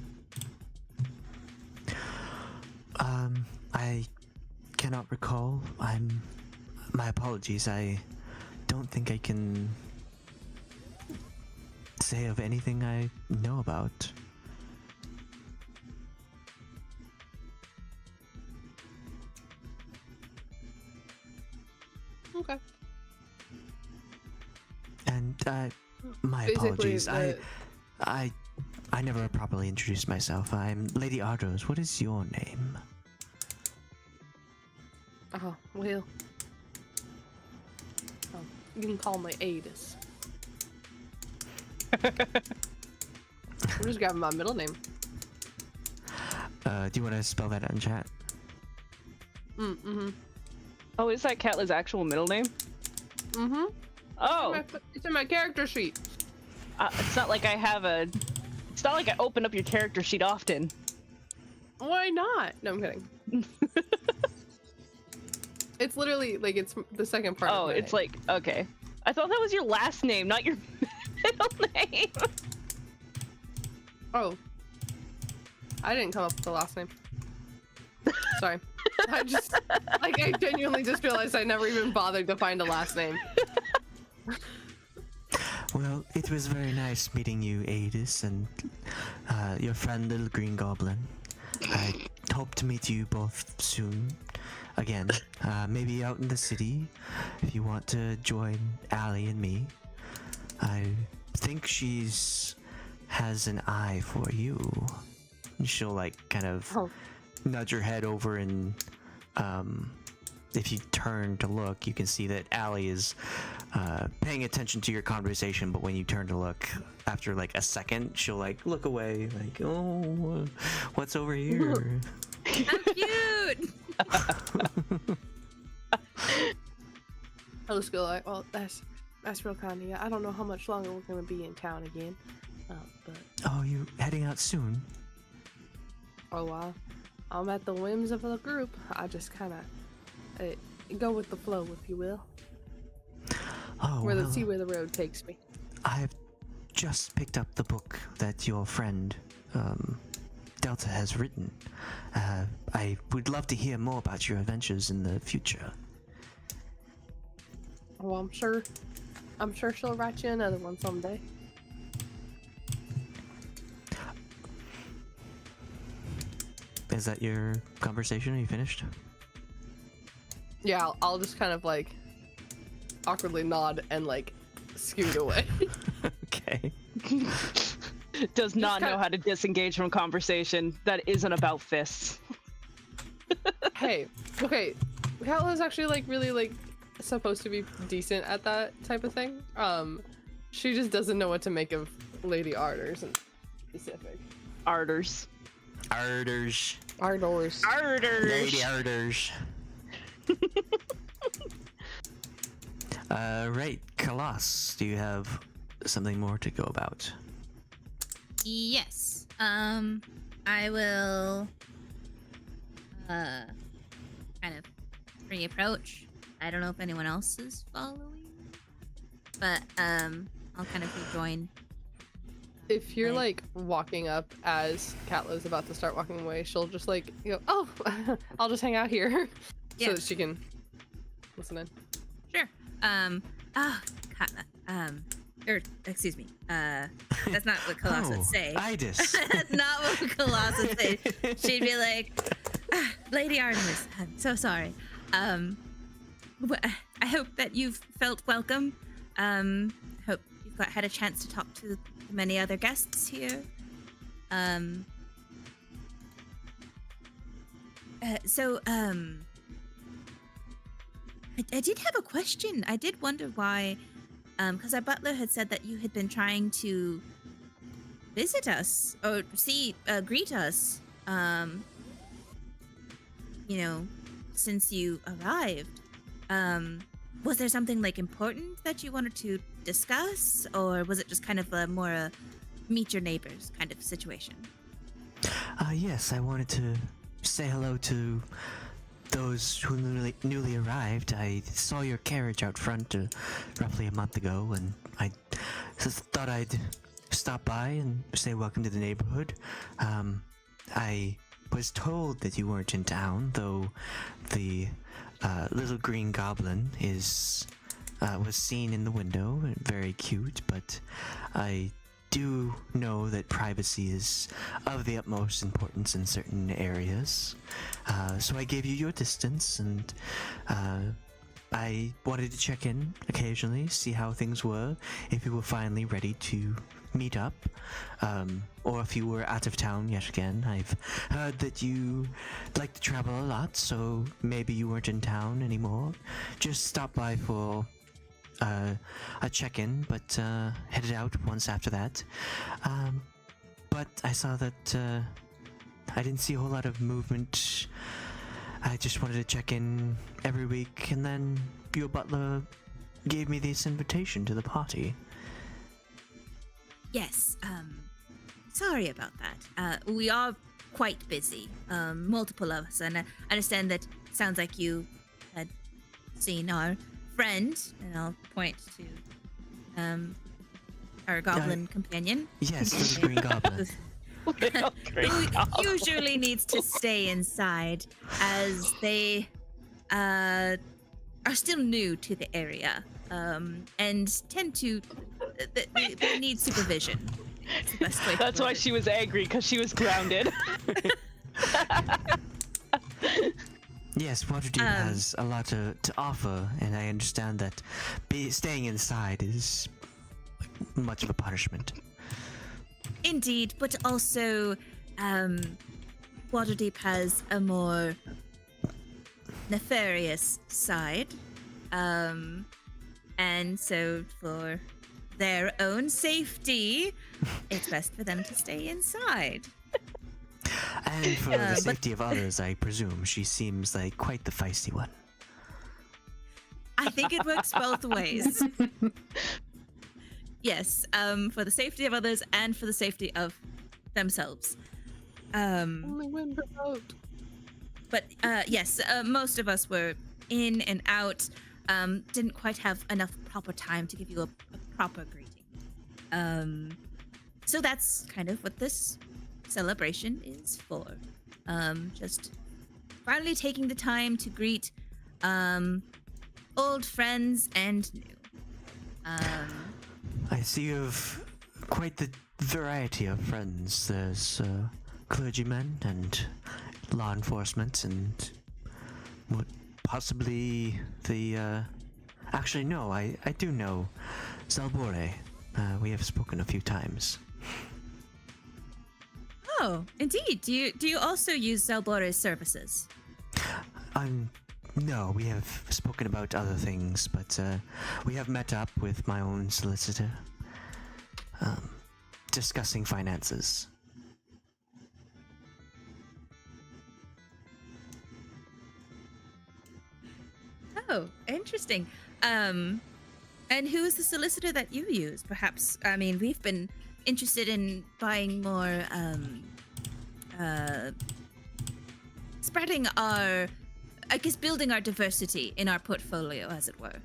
I cannot recall. My apologies. I don't think I can say of anything I know about. Okay. And my Basically, apologies. the- I never properly introduced myself. I'm Lady Ardors. What is your name? Oh, well. Oh, you can call me Adis. I'm just grabbing my middle name. Do you want to spell that out in chat? Mm-hmm. Oh, is that Katla's actual middle name? Mm-hmm. Oh, It's in my character sheet. it's not like I have a. It's not like I open up your character sheet often. Why not? No, I'm kidding. It's literally like it's the second part. Oh, of my it's name. like okay. I thought that was your last name, not your middle name. Oh. I didn't come up with the last name. Sorry. I genuinely just realized I never even bothered to find a last name. Well, it was very nice meeting you, Adis, and your friend Little Green Goblin. I hope to meet you both soon. Again, maybe out in the city, if you want to join Allie and me. I think has an eye for you. She'll like kind of nudge her head over, and if you turn to look, you can see that Allie is paying attention to your conversation, but when you turn to look, after like a second, she'll like look away, like, oh, what's over here? How cute! I'll just go like, well, that's real kind of you. I don't know how much longer we're gonna be in town again, but Oh, you heading out soon? for a while, I'm at the whims of the group. I just kind of go with the flow, if you will. Oh, See where the road takes me. I've just picked up the book that your friend Delta has written. I would love to hear more about your adventures in the future. Well, I'm sure she'll write you another one someday. Is that your conversation? Are you finished? Yeah, I'll just kind of like awkwardly nod and like scoot away. Okay. Does not know how to disengage from conversation that isn't about fists. Hey, okay, Katla's actually like really like supposed to be decent at that type of thing. She just doesn't know what to make of Lady Ardors in specific. Ardors. Ardors. Ardors. Ardors. Lady Ardors. Right, Khalas, do you have something more to go about? Yes. I will kind of reapproach. I don't know if anyone else is following, but I'll kind of rejoin. If you're like walking up as Katla's about to start walking away, she'll just like go, "Oh, I'll just hang out here," Yeah. so that she can listen in. Sure. Katla. Or excuse me. That's not what Khalas would say. Idis. That's not what Khalas would say. She'd be like, Lady Artemis, I'm so sorry. I hope that you've felt welcome. Hope you've had a chance to talk to many other guests here. I did have a question. I did wonder why, because our butler had said that you had been trying to visit us or greet us, since you arrived. Was there something like important that you wanted to discuss, or was it just kind of a more meet your neighbors kind of situation? Yes, I wanted to say hello to those who newly arrived. I saw your carriage out front roughly a month ago, and I just thought I'd stop by and say welcome to the neighborhood. I was told that you weren't in town, though the little green goblin was seen in the window, very cute, but I do know that privacy is of the utmost importance in certain areas. So I gave you your distance, and I wanted to check in occasionally, see how things were, if you were finally ready to meet up, or if you were out of town yet again. I've heard that you like to travel a lot, so maybe you weren't in town anymore. Just stop by for a check-in, but headed out once after that. But I saw that I didn't see a whole lot of movement. I just wanted to check in every week, and then your butler gave me this invitation to the party. Yes, sorry about that. We are quite busy, multiple of us, and I understand that sounds like you had seen our friend, and I'll point to our goblin companion. Yes, the Green Goblin. Who usually needs to stay inside, as they are still new to the area, and tend to they need supervision. It's the best way. That's why she was angry, because she was grounded. Yes, Waterdeep has a lot to offer, and I understand that staying inside is much of a punishment. Indeed, but also, Waterdeep has a more nefarious side, and so for their own safety, it's best for them to stay inside. And for the safety of others, I presume. She seems like quite the feisty one. I think it works both ways. Yes, for the safety of others and for the safety of themselves. Only win per vote. But yes, most of us were in and out. Didn't quite have enough proper time to give you a proper greeting. So that's kind of what this celebration is for. Just finally taking the time to greet old friends and new. I see you have quite the variety of friends. There's clergymen and law enforcement, and what possibly the actually no, I do know Zalbore. We have spoken a few times. Oh, indeed. Do you also use Zalbore's services? No, we have spoken about other things, but we have met up with my own solicitor, discussing finances. Oh, interesting. And who is the solicitor that you use? Perhaps, I mean, we've been interested in buying more, spreading our, I guess, building our diversity in our portfolio, as it were.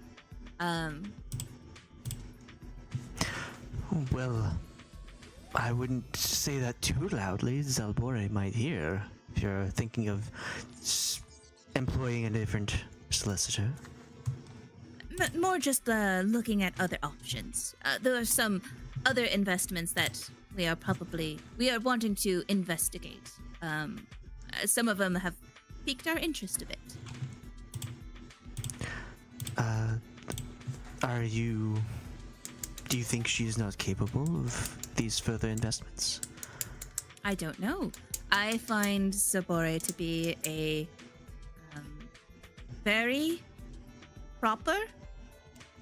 Well, I wouldn't say that too loudly. Zalbore might hear if you're thinking of employing a different solicitor. More just looking at other options. There are some other investments that we are wanting to investigate. Some of them have piqued our interest a bit. Do you think she's not capable of these further investments? I don't know. I find Sabore to be a very proper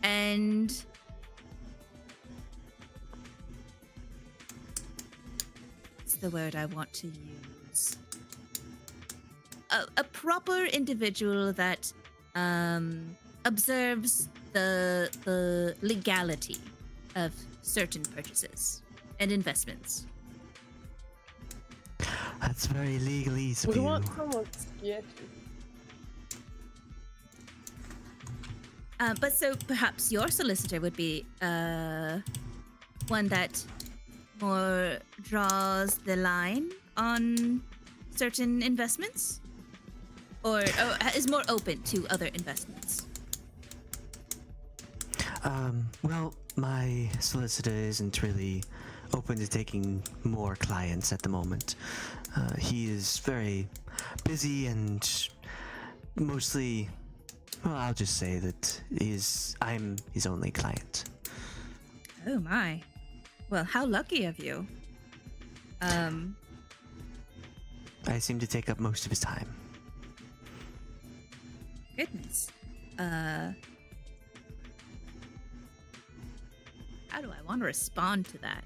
and what's the word I want to use? A proper individual that observes the legality of certain purchases and investments. That's very legalese of We you. want someone sketchy. But so perhaps your solicitor would be one that more draws the line on certain investments? Or is more open to other investments? Well, my solicitor isn't really open to taking more clients at the moment. He is very busy and mostly, well, I'll just say that I'm his only client. Oh my. Well, how lucky of you. I seem to take up most of his time. Goodness. How do I want to respond to that?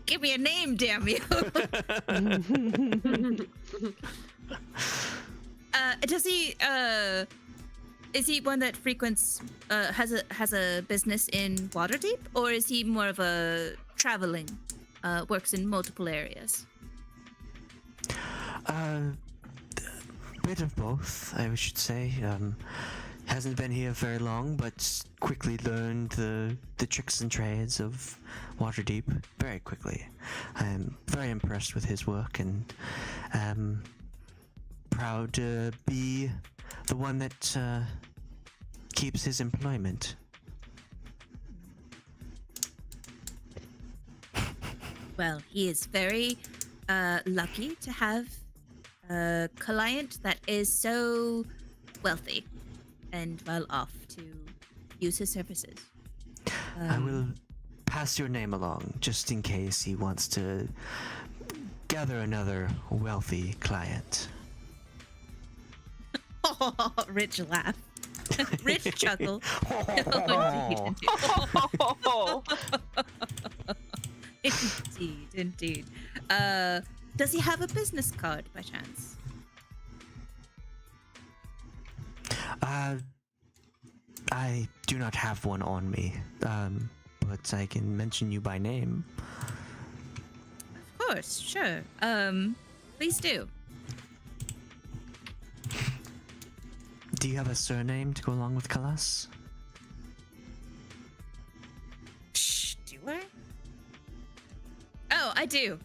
Give me a name, damn you. Does he is he one that frequents has a business in Waterdeep, or is he more of a traveling works in multiple areas? Bit of both, I should say. Hasn't been here very long, but quickly learned the tricks and trades of Waterdeep very quickly. I'm very impressed with his work and proud to be the one that keeps his employment. Well, he is very lucky to have a client that is so wealthy and well off to use his services. I will pass your name along just in case he wants to gather another wealthy client. Oh, Rich laugh. Rich chuckle. Indeed, indeed. Does he have a business card by chance? I do not have one on me, but I can mention you by name. Of course, sure. Please do. Do you have a surname to go along with Khalas? Shh, do I? Oh, I do.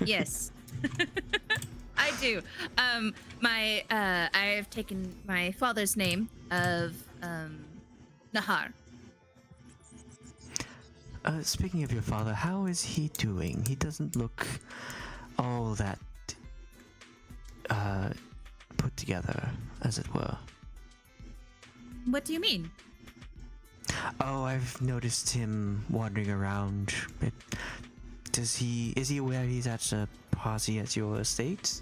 Yes. I do. I've taken my father's name of Nahar. Speaking of your father, how is he doing? He doesn't look all that put together, as it were. What do you mean? Oh, I've noticed him wandering around. Is he aware he's at a party at your estate?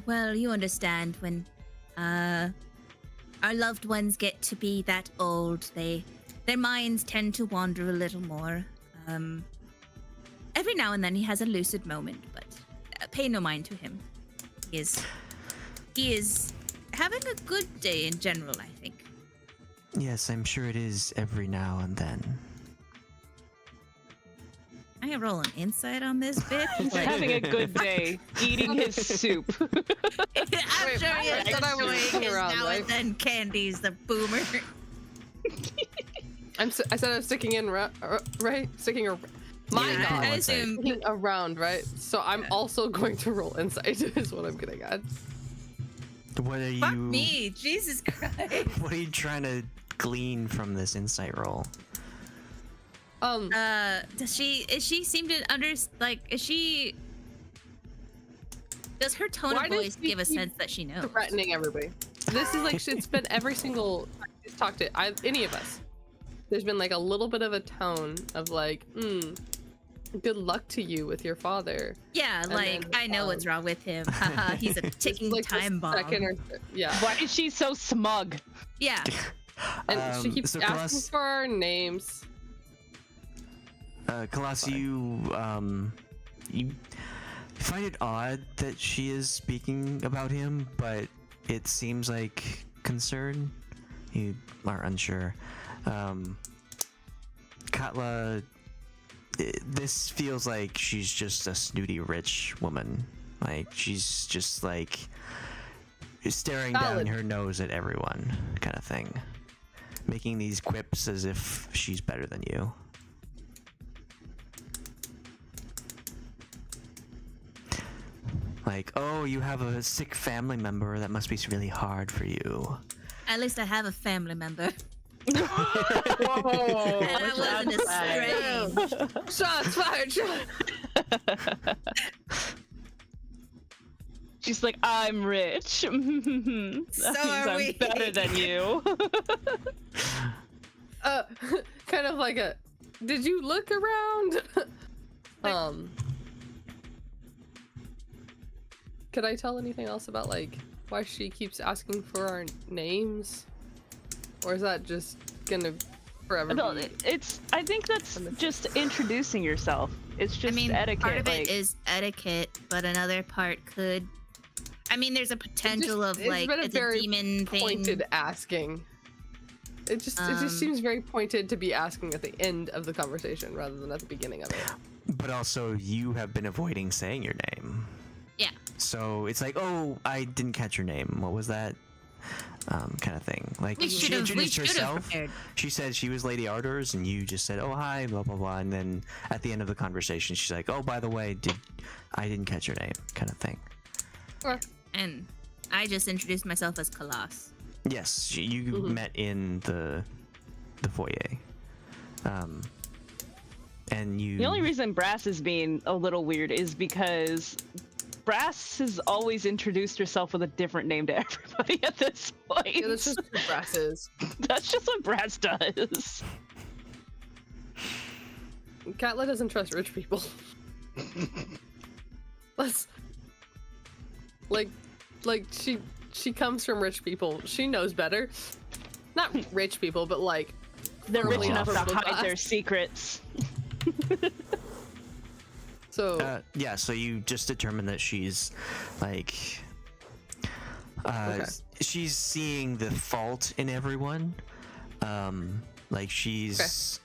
Well, you understand when our loved ones get to be that old, their minds tend to wander a little more. Every now and then he has a lucid moment, but pay no mind to him. He is having a good day in general, I think. Yes, I'm sure it is every now and then. I can roll an insight on this bitch. He's having a good day, eating his soup. I'm sure he is enjoying his around, now right? and then candies, the boomer. I said I'm sticking in, right? Sticking around. My Yeah, God, I assume. sticking around, right? So I'm also going to roll insight. Is what I'm getting at. What are Fuck you? me, Jesus Christ. What are you trying to glean from this insight roll? Does she seem to does her tone Why of does voice she give a keep sense that she knows? Threatening everybody. This is like it's been every single time she's talked to any of us. There's been like a little bit of a tone of like, good luck to you with your father. Yeah, And like then, I know what's wrong with him. Haha, he's a ticking like the time bomb. yeah. Why is she so smug? Yeah. And she keeps so asking Khalas, for our names. Khalas, you find it odd that she is speaking about him, but it seems like concern. You are unsure. Katla, this feels like she's just a snooty rich woman. Like she's just like staring down her nose at everyone, kind of thing, making these quips as if she's better than you. Like, oh, you have a sick family member. That must be really hard for you. At least I have a family member. Whoa! And I wasn't a strange. Shots fired! She's like, I'm rich. That means are I'm we. better than you. Kind of like a. Did you look around? Could I tell anything else about like why she keeps asking for our names, or is that just gonna forever No, be? I think that's just introducing yourself. It's just etiquette. Part of like, it is etiquette, but another part could. I mean, there's a potential of like been it's a demon thing. Pointed asking. It just seems very pointed to be asking at the end of the conversation rather than at the beginning of it. But also, you have been avoiding saying your name. Yeah. So it's like, oh, I didn't catch your name. What was that? Kind of thing. Like We she should've- introduced we should've herself. prepared. She said she was Lady Ardors, and you just said, "Oh, hi," blah blah blah. And then at the end of the conversation, she's like, "Oh, by the way, I didn't catch your name?" Kind of thing. And I just introduced myself as Khalas. Yes, you met in the foyer. And you. The only reason Brass is being a little weird is because Brass has always introduced herself with a different name to everybody at this point. Yeah, that's just what Brass is. That's just what Brass does. Katla doesn't trust rich people. Let's like she comes from rich people. She knows better. Not rich people, but like They're rich Well, enough to upper hide middle their class. secrets. So Yeah, so you just determined that she's like she's seeing the fault in everyone. Like she's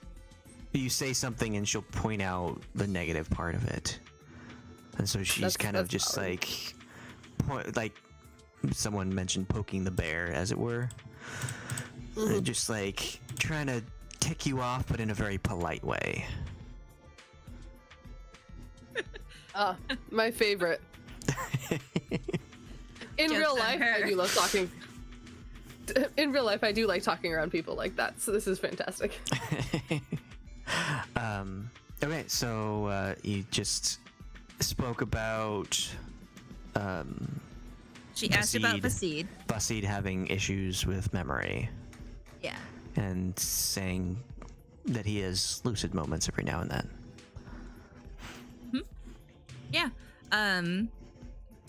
you say something and she'll point out the negative part of it. And so she's kind of that's just valid. like someone mentioned poking the bear, as it were. Just like trying to tick you off, but in a very polite way. my favorite. In Joke's real on life, her. I do love talking. In real life, I do like talking around people like that. So this is fantastic. Okay, so you just spoke about She asked about Vasid. Vasid. Vasid having issues with memory Yeah. and saying that he has lucid moments every now and then. Yeah.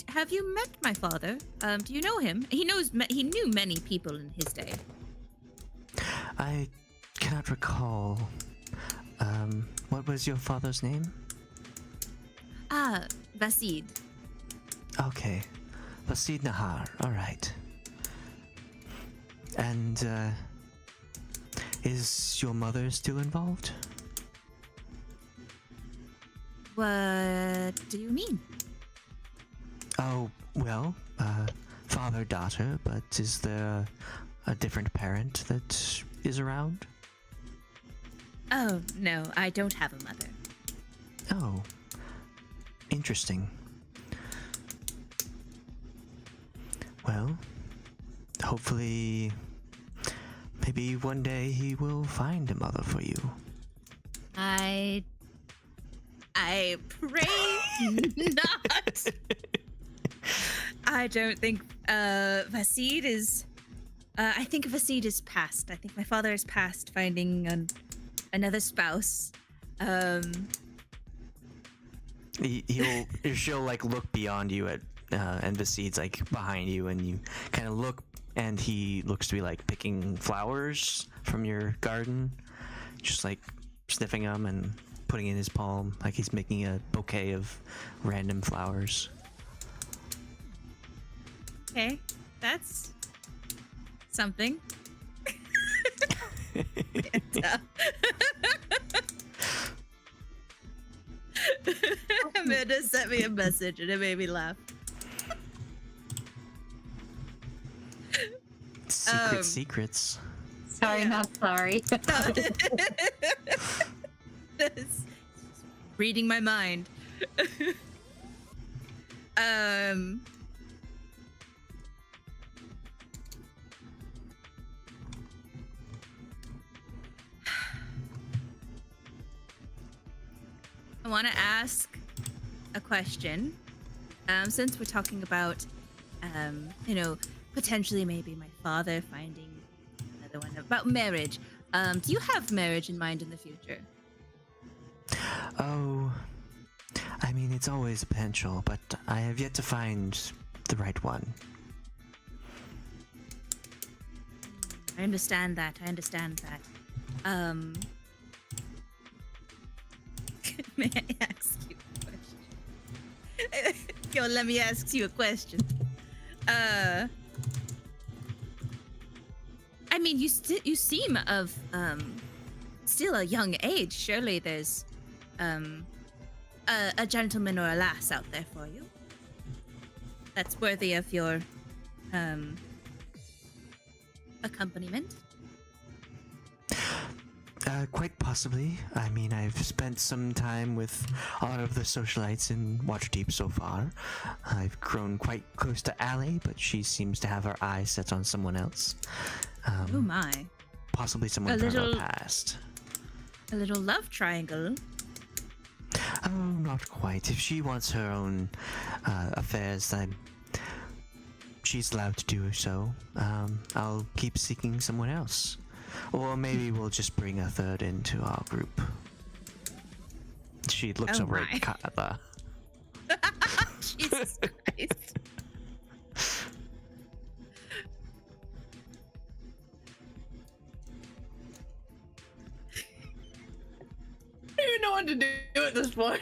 Have you met my father? Do you know him? He knew many people in his day. I cannot recall. What was your father's name? Vasid. Okay. Vasid Nahar, alright. And, is your mother still involved? What do you mean? Oh, well, father-daughter, but is there a different parent that is around? Oh, no, I don't have a mother. Oh, interesting. Well, hopefully, maybe one day he will find a mother for you. I pray not. I don't think Vasid is. I think Vasid is past. I think my father is past finding another spouse. She'll like look beyond you at, and Vasid's like behind you, and you kind of look, and he looks to be like picking flowers from your garden, just like sniffing them and putting in his palm, like he's making a bouquet of random flowers. Okay, that's something. Amanda sent me a message and it made me laugh. Secrets. Sorry, Yeah. not sorry. Reading my mind. I want to ask a question. Since we're talking about, potentially maybe my father finding another one about marriage. Do you have marriage in mind in the future? Oh, I mean, it's always a potential, but I have yet to find the right one. I understand that. May I ask you a question? Yo, let me ask you a question. I mean, you seem of still a young age. Surely there's a gentleman or a lass out there for you that's worthy of your accompaniment. Quite possibly. I mean, I've spent some time with a lot of the socialites in Waterdeep so far. I've grown quite close to Allie, but she seems to have her eyes set on someone else. Oh my. Possibly someone from our past. A little love triangle. Oh, not quite. If she wants her own affairs, then she's allowed to do so. I'll keep seeking someone else. Or maybe we'll just bring a third into our group. She looks over at Katla. Jesus Christ. I don't even know what to do at this point.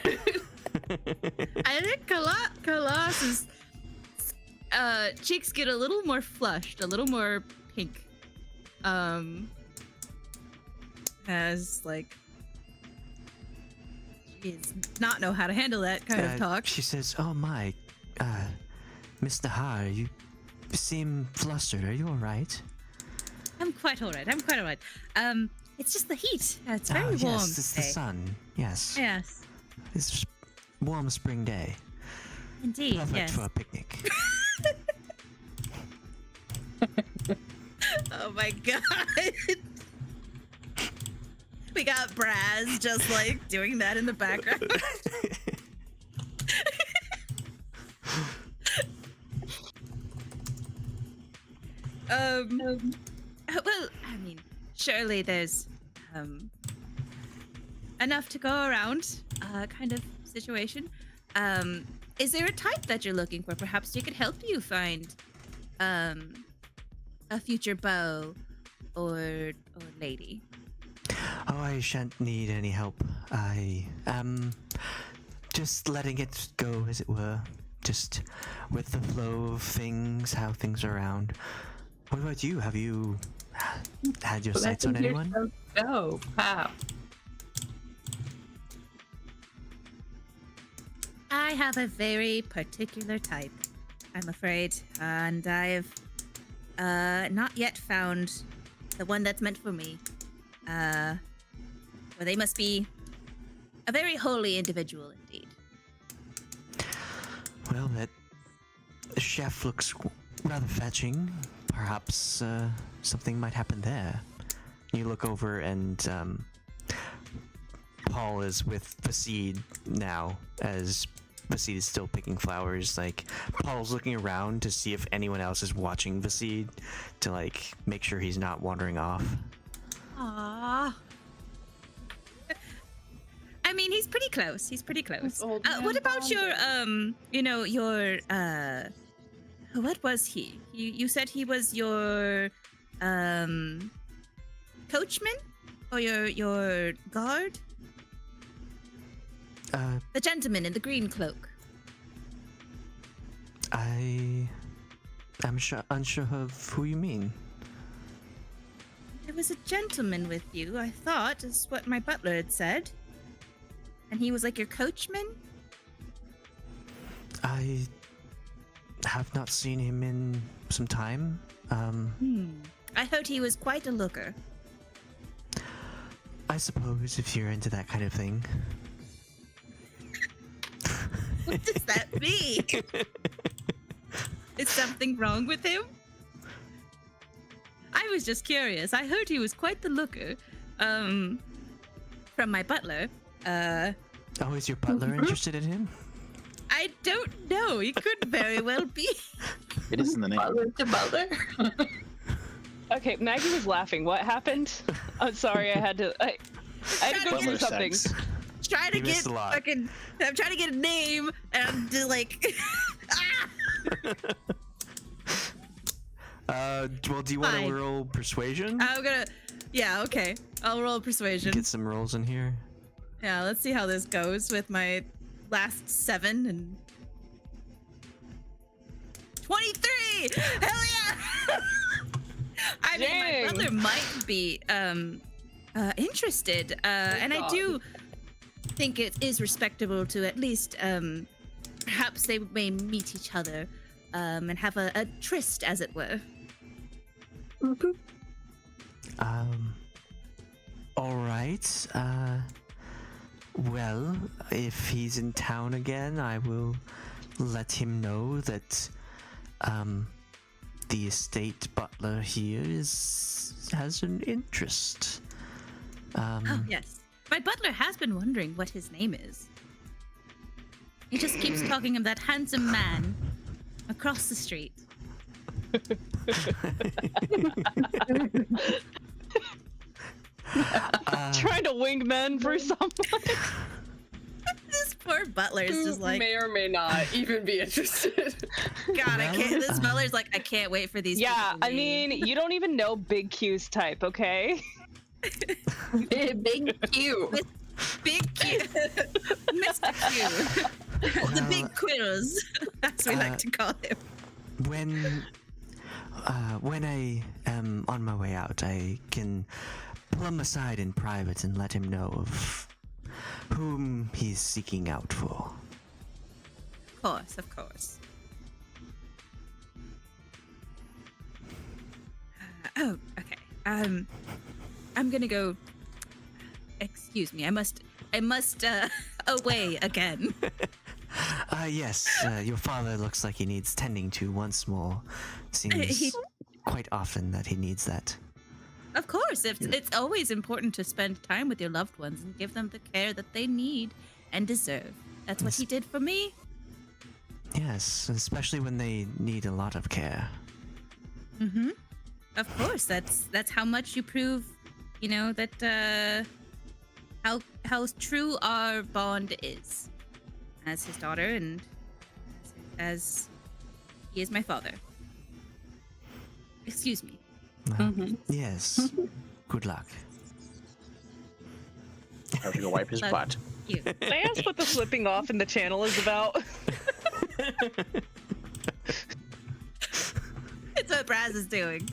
I think Khalas's cheeks get a little more flushed, a little more pink. As like she does not know how to handle that kind of talk. She says, "Oh my, Miss Nahar, you seem flustered. Are you all right?" I'm quite all right. It's just the heat. It's very warm. Yes, it's the sun. Yes. Yes. It's a warm spring day. Indeed. Perfect yes. for a picnic. Oh my god. We got Brasz just like doing that in the background. Well, I mean, surely there's enough to go around kind of situation. Is there a type that you're looking for? Perhaps we could help you find a future beau or lady. Oh, I shan't need any help. I am just letting it go, as it were. Just with the flow of things, how things are around. What about you? Have you had your sights on anyone? Oh, wow. I have a very particular type, I'm afraid, and I've not yet found the one that's meant for me. Well, they must be a very holy individual indeed. Well, that chef looks rather fetching. Perhaps something might happen there. You look over and Paul is with Vasid now, as Vasid is still picking flowers. Like, Paul's looking around to see if anyone else is watching Vasid to, like, make sure he's not wandering off. Aww. I mean, he's pretty close. What about your, what was he? You said he was your, coachman? Or your guard? The gentleman in the green cloak. I am unsure of who you mean. There was a gentleman with you, I thought, is what my butler had said. And he was like your coachman? I have not seen him in some time. I heard he was quite a looker. I suppose if you're into that kind of thing. What does that mean? Is something wrong with him? I was just curious. I heard he was quite the looker. From my butler. Oh, is your butler interested in him? I don't know. He could very well be. It is in the name. Butler to butler. Okay, Maggie was laughing. What happened? I'm sorry. I had to go Butler do something. sex. Trying to You get missed a lot. fucking. I'm trying to get a name, and I'm just like. Well, do you want Fine. to roll persuasion? I'm gonna. Yeah. Okay. I'll roll persuasion. Get some rolls in here. Yeah. Let's see how this goes with my last 7 and. 23! Hell yeah! I mean, my Dang. brother might be interested, and I do think it is respectable to at least perhaps they may meet each other and have a tryst, as it were. All right. Well, if he's in town again, I will let him know that the estate butler here has an interest. Oh yes, my butler has been wondering what his name is. He just keeps talking of that handsome man across the street. Trying to wingman for someone. This poor butler is just like, may or may not even be interested. God, I can't. This butler's like, I can't wait for these. Yeah, people to I leave." mean, you don't even know Big Q's type, okay? Big Q. Big Q, Mr. Q, the big quitters, as we like to call him. When I am on my way out, I can pull him aside in private and let him know of whom he's seeking out for. Of course. Oh, okay. I'm gonna go. Excuse me. I must away again. Yes. Your father looks like he needs tending to once more. Seems quite often that he needs that. Of course, it's always important to spend time with your loved ones and give them the care that they need and deserve. That's what he did for me. Yes, especially when they need a lot of care. Mm-hmm. Of course, that's how much you prove, you know, that how true our bond is as his daughter and as he is my father. Excuse me. Yes. Good luck. I have to go wipe his Love butt. you. Can I ask what the flipping off in the channel is about? It's what Brasz is doing.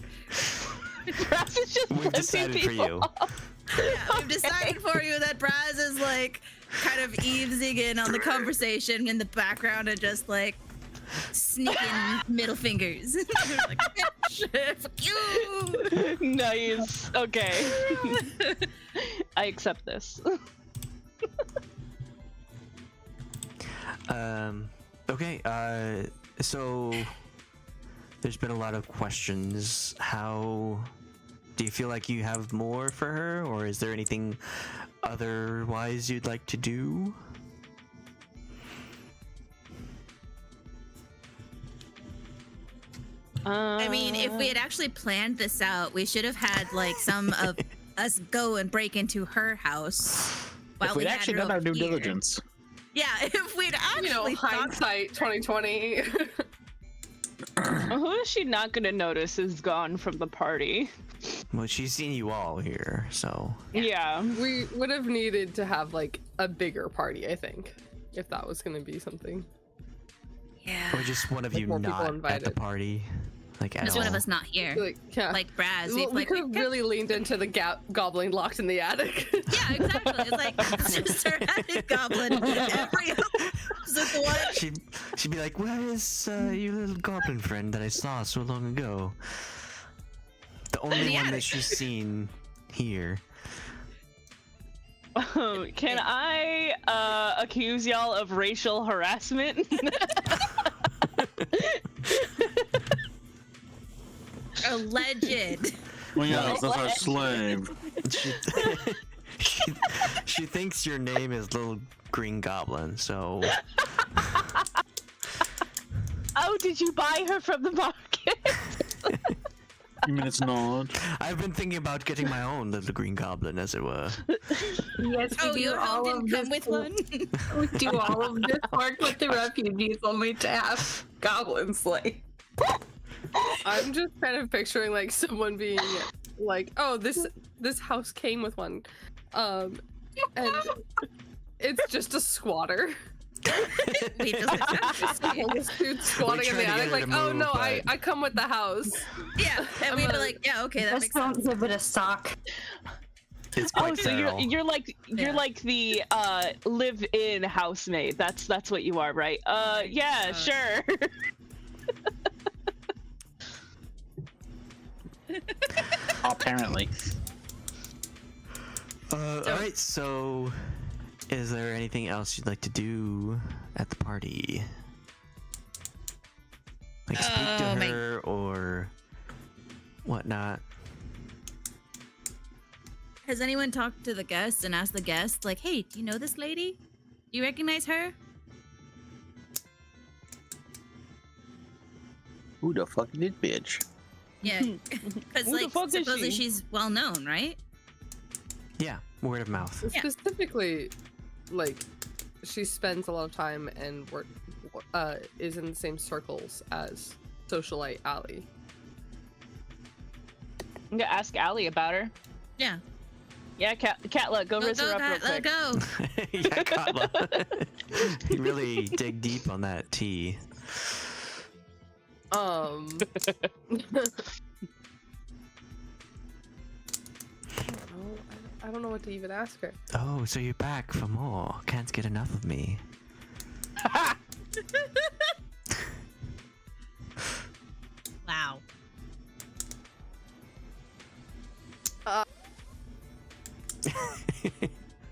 Brasz is just We've flipping decided for people you. off. Yeah, we've decided for you that Brasz is like kind of eavesing in on the conversation in the background and just like sneaking middle fingers. Like, "Bitch, fuck you." Nice. Okay. I accept this. Okay, so there's been a lot of questions. How do you feel like you have more for her, or is there anything otherwise you'd like to do? I mean, if we had actually planned this out, we should have had like some of us go and break into her house while If we'd we had actually her done our over due here. diligence. Yeah, if we'd actually thought- hindsight 2020. Who is she not gonna notice is gone from the party? Well, she's seen you all here, so Yeah. We would have needed to have like a bigger party, I think, if that was going to be something. Yeah. or just one of Like you more people not at the invited. party, like at There's all. one of us not here. Like, yeah. Like Brasz. Well, we've, we like, could have really leaned into the goblin locked in the attic. Yeah, exactly. It's like it's just her attic goblin. Every episode, one. She'd be like, "Where is your little goblin friend that I saw so long ago?" The only the one that attic. she's seen here. Can I accuse y'all of racial harassment? Alleged. Well, yeah, that's our slave. She She thinks your name is Little Green Goblin, so. Oh, did you buy her from the market? You mean it's not? I've been thinking about getting my own Little Green Goblin, as it were. Yes, we do your all home of didn't come this. with one? We do all of this work with the refugees only to have goblins slay. I'm just kind of picturing like someone being like, "Oh, this house came with one," and it's just a squatter. Wait, does it sound interesting? This dude squatting in the attic, like, "Oh no, I come with the house." Yeah, and we'd be like, yeah, okay, that Just makes sense. don't give it a sock. It's Oh, quite so feral. you're like the live-in housemaid. That's what you are, right? Yeah, sure. Apparently. Alright, so is there anything else you'd like to do at the party? Like speak to her or whatnot? Has anyone talked to the guests and asked the guests, like, hey, do you know this lady? Do you recognize her? Who the fuck is this bitch? Yeah, because Who the like fuck is supposedly she? she's well known, right? Yeah, word of mouth. Yeah. Specifically, like, she spends a lot of time and is in the same circles as socialite Allie. I'm gonna ask Allie about her. Yeah. Yeah, Katla, go raise her up real Let quick. go. Yeah, Katla. You really dig deep on that tea. I don't know what to even ask her. Oh, so you're back for more. Can't get enough of me. Wow.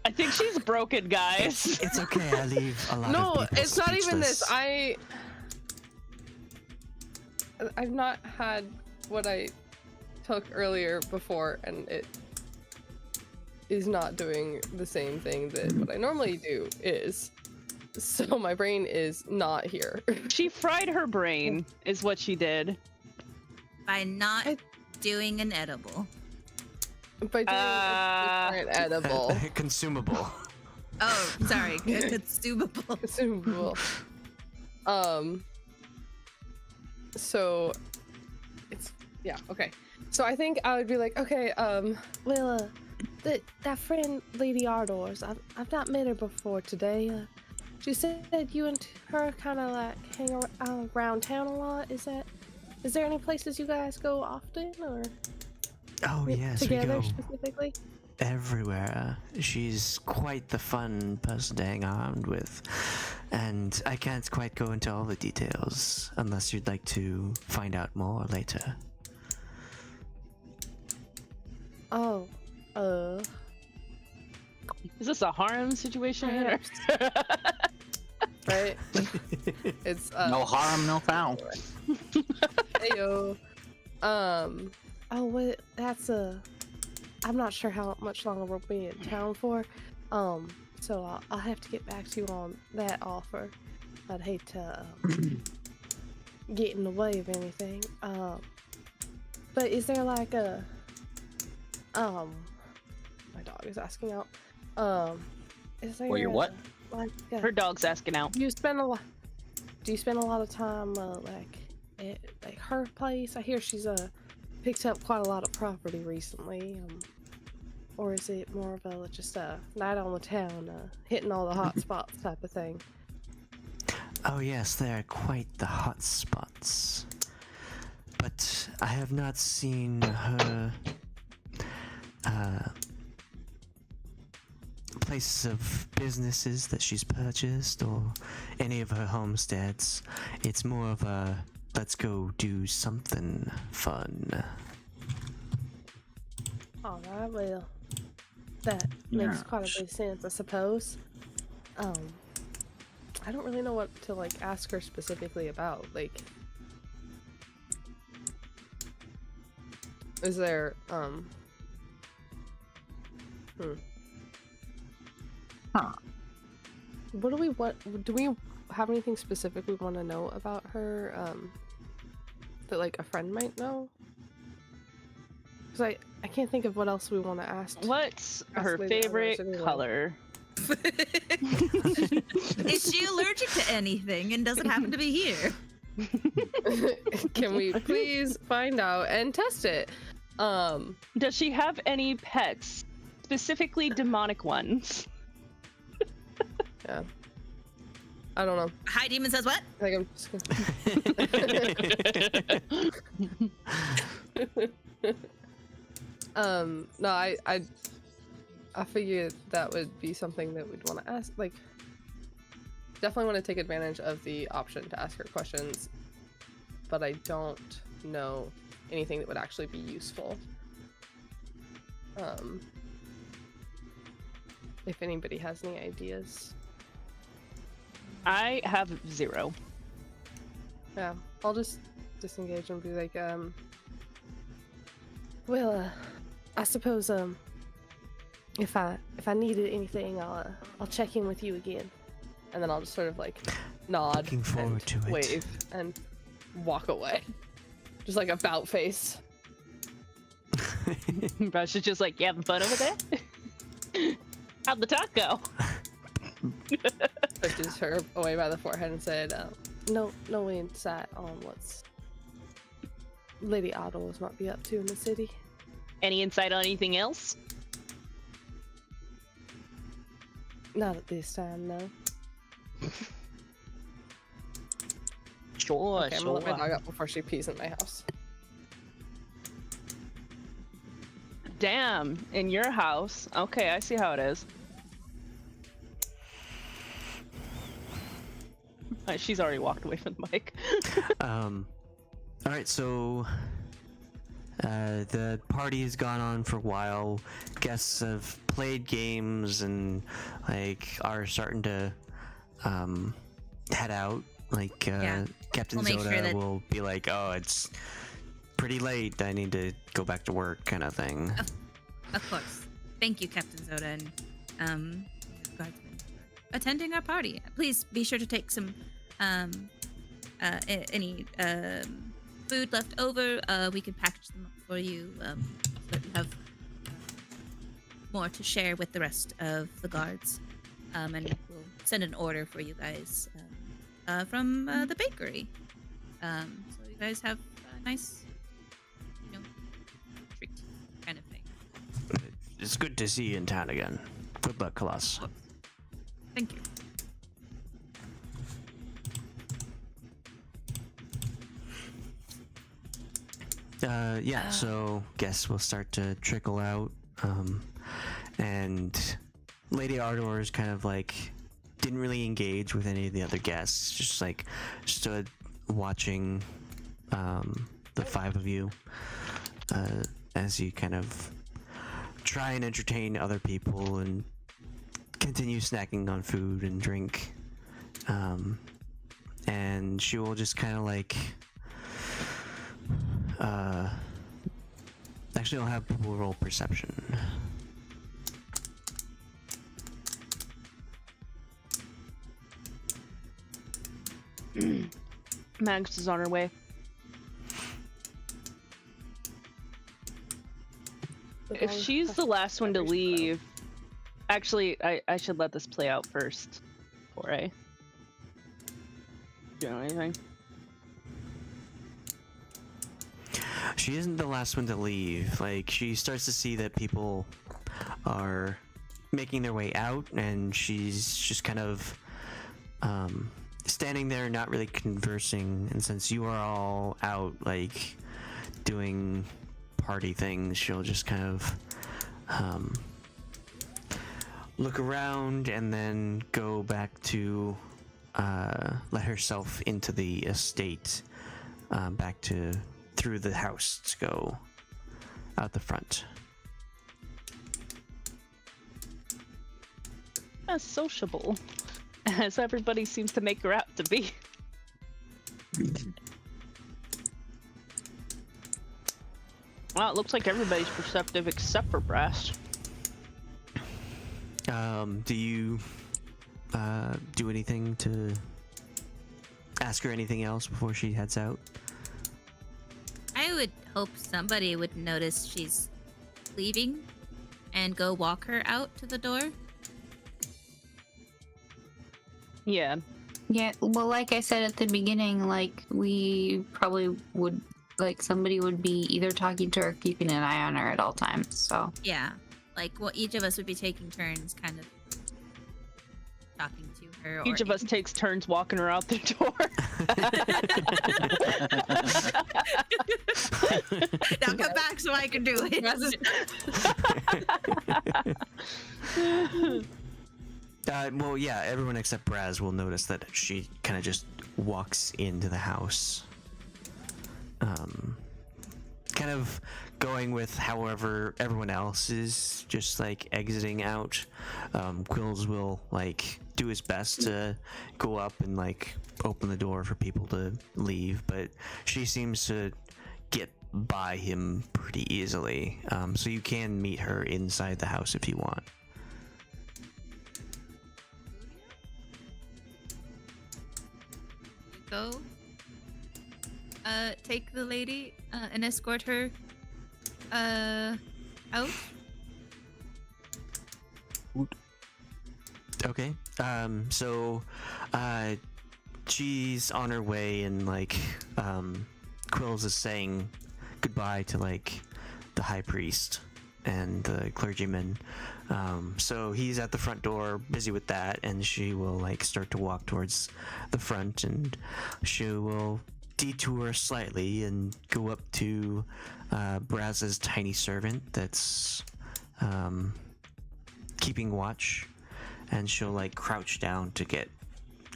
I think she's broken, guys. It's okay, I leave a lot of No, people it's not even this. speechless. I've not had what I took earlier before, and it is not doing the same thing that what I normally do is. So my brain is not here. She fried her brain, is what she did. By not doing an edible. By doing a different edible. Consumable. Oh, sorry, a consumable. Consumable. So it's okay. So I think I would be like, okay, well, that friend Lady Ardors, I've not met her before today. She said you and her kind of like hang around town a lot. Is there any places you guys go often, or Oh yes, we together go specifically? everywhere. She's quite the fun person to hang around with. And I can't quite go into all the details unless you'd like to find out more later. Oh, Is this a harem situation? Or- right. It's No harm, no foul. Heyo. Oh, what? That's I'm not sure how much longer we'll be in town for. So I'll have to get back to you on that offer. I'd hate to get in the way of anything. But is there like a my dog is asking out. Is there Well, you're what? Like Her dog's asking out. do you spend a lot of time like at like her place? I hear she's picked up quite a lot of property recently. Or is it more of a just a night on the town, hitting all the hot spots type of thing? Oh yes, they're quite the hot spots. But I have not seen her places of businesses that she's purchased or any of her homesteads. It's more of a let's go do something fun. All right, well, that makes quite a bit of sense, I suppose. I don't really know what to like ask her specifically about. Like, is there What do we have anything specific we want to know about her? That like a friend might know? Because I can't think of what else we want to ask. What's her Lady Ardors favorite anyway. color? Is she allergic to anything and doesn't happen to be here? Can we please find out and test it? Does she have any pets? Specifically demonic ones? Yeah. I don't know. High Demon says what? I think I'm just gonna... No, I figured that would be something that we'd want to ask. Like, definitely want to take advantage of the option to ask her questions, but I don't know anything that would actually be useful. If anybody has any ideas. I have 0. Yeah, I'll just disengage and be like, well, I suppose, if I needed anything, I'll check in with you again. And then I'll just sort of like nod, Looking forward and to it. wave, and walk away. Just like about face. Brasz is just like, you having fun over there? How'd the talk go? Pushes her away by the forehead and said, no insight on what's Lady Ardors might be up to in the city. Any insight on anything else? Not at this time, no. Sure, Okay, I'm gonna let my dog out before she pees in my house. Damn, in your house. Okay, I see how it is. She's already walked away from the mic. All right, so the party has gone on for a while. Guests have played games and like are starting to head out. Like Captain We'll make Zoda sure that- will be like, "Oh, it's pretty late. I need to go back to work," kind of thing. Of course. Thank you, Captain Zoda, and guardsmen for attending our party. Please be sure to take some any food left over. We can package them up for you so that you have more to share with the rest of the guards. And we'll send an order for you guys from the bakery. So you guys have a nice, treat kind of thing. It's good to see you in town again. Good luck, Khalas. Thank you. So guests will start to trickle out, and Lady Ardors kind of like didn't really engage with any of the other guests, just like stood watching the 5 of you as you kind of try and entertain other people and continue snacking on food and drink, and she will just kind of like actually I'll have people roll perception. Max is on her way. If she's the last one to leave, actually, I should let this play out first before I do anything. She isn't the last one to leave. Like, she starts to see that people are making their way out, and she's just kind of standing there, not really conversing. And since you are all out, like, doing party things, she'll just kind of look around and then go back to let herself into the estate, back to through the house to go out the front. As sociable as everybody seems to make her out to be. Well, it looks like everybody's perceptive except for Brasz. Do you do anything to ask her anything else before she heads out? I would hope somebody would notice she's leaving and go walk her out to the door. Yeah. Yeah, well, like I said at the beginning, like, we probably would, like, somebody would be either talking to her or keeping an eye on her at all times, so. Yeah, like, well, each of us would be taking turns kind of talking to her. Each of us takes turns walking her out the door. Now come back so I can do it. Well, yeah, everyone except Brasz will notice that she kind of just walks into the house. Kind of going with however everyone else is just like exiting out. Quills will like do his best to go up and like open the door for people to leave, but she seems to get by him pretty easily. So you can meet her inside the house if you want. Go take the lady and escort her out. Okay. So she's on her way, and like Quills is saying goodbye to like the high priest and the clergyman. So he's at the front door busy with that, and she will like start to walk towards the front, and she will detour slightly and go up to Braz's tiny servant that's keeping watch, and she'll like crouch down to get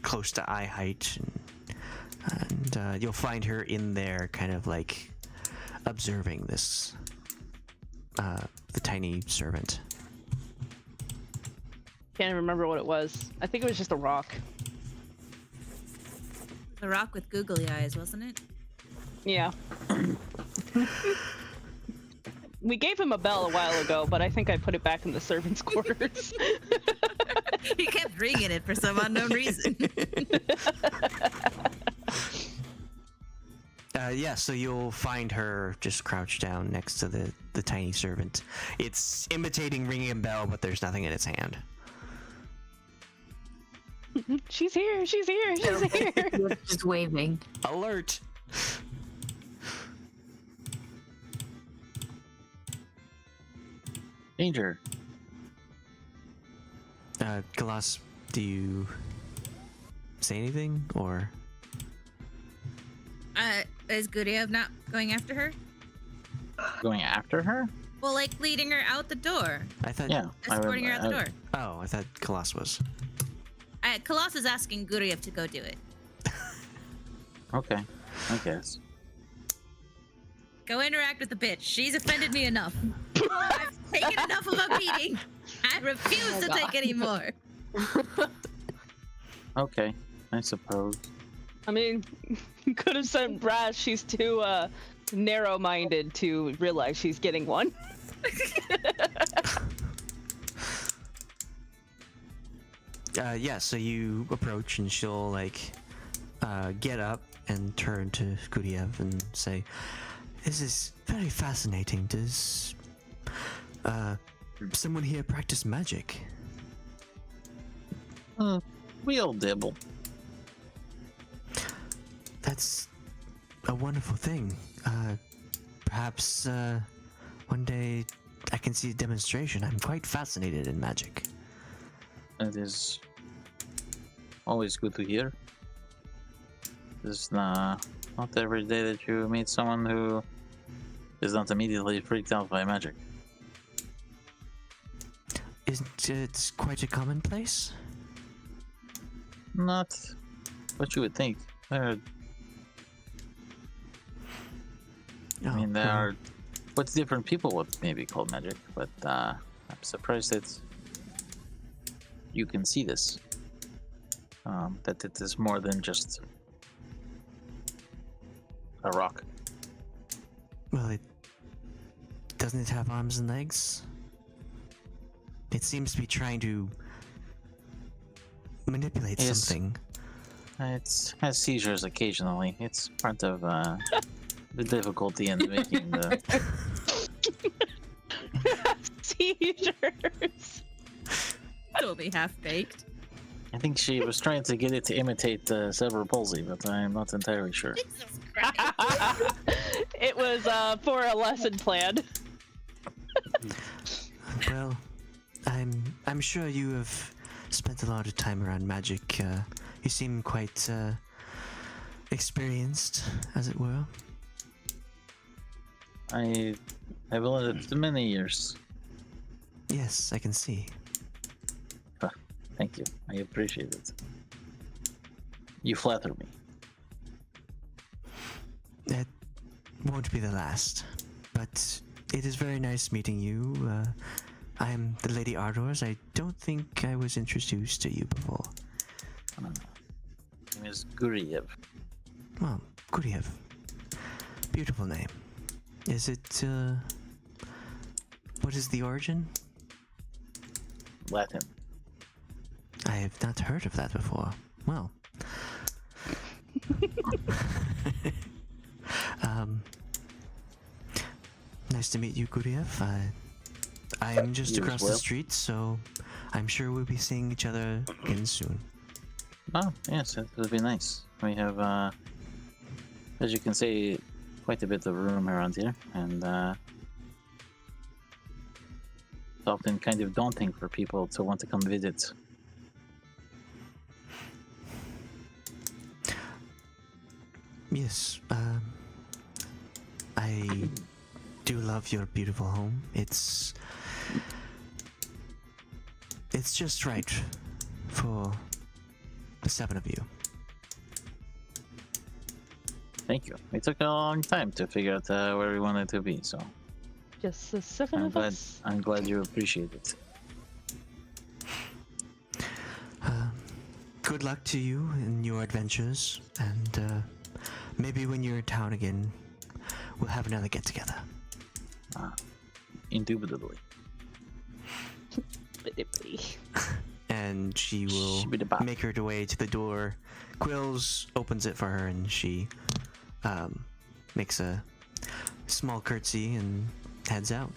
close to eye height, and you'll find her in there kind of like observing this the tiny servant. Can't remember what it was. I think it was just a rock. The rock with googly eyes, wasn't it? Yeah. We gave him a bell a while ago, but I think I put it back in the servants' quarters. He kept ringing it for some unknown reason. Yeah, so you'll find her just crouched down next to the tiny servant. It's imitating ringing a bell, but there's nothing in its hand. She's here, she's here, she's here. Just waving. Alert! Danger. Khalas, do you say anything, or? Is Guryev not going after her? Going after her? Well, like leading her out the door. I thought. Yeah. Escorting her out the door. Oh, I thought Khalas was. Khalas is asking Guryev to go do it. Okay, I guess. Go interact with the bitch. She's offended me enough. I've taken enough of a beating. I refuse to take any more. Okay, I suppose. I mean, you could have sent Brasz. She's too narrow-minded to realize she's getting one. Yeah, so you approach, and she'll like get up and turn to Guryev and say, "This is very fascinating. Does someone here practice magic?" We all dibble. That's a wonderful thing. Perhaps one day I can see a demonstration. I'm quite fascinated in magic. It is always good to hear. It's not every day that you meet someone who is not immediately freaked out by magic. Isn't it quite a commonplace? Not what you would think. There are what's different people what maybe call magic, but I'm surprised that you can see this. That it is more than just a rock. Well, doesn't it have arms and legs? it seems to be trying to manipulate Yes. something. It has seizures occasionally. It's part of the difficulty in making the. Seizures. Totally half-baked. I think she was trying to get it to imitate cerebral palsy, but I'm not entirely sure. Jesus Christ. It was for a lesson plan. Well, I'm sure you have spent a lot of time around magic. You seem quite experienced, as it were. I have learned it for many years. Yes, I can see. Thank you. I appreciate it. You flatter me. That won't be the last, but it is very nice meeting you. I am the Lady Ardors. I don't think I was introduced to you before. My name is Guryev. Well, Guryev. Beautiful name. Is it, what is the origin? Latin. I have not heard of that before. Well. Nice to meet you, Guryev. I am just You as across the well. street, so I'm sure we'll be seeing each other again soon. Oh, yes, it would be nice. We have, as you can see, quite a bit of room around here, and it's often kind of daunting for people to want to come visit. Yes, I do love your beautiful home. It's just right for the 7 of you. Thank you. It took a long time to figure out where we wanted to be, so Just the 7 of us. I'm glad you appreciate it. Good luck to you in your adventures, and maybe when you're in town again, we'll have another get-together. Indubitably. And she will Shibbidi-bop. make her way to the door. Quills opens it for her, and she makes a small curtsy and heads out.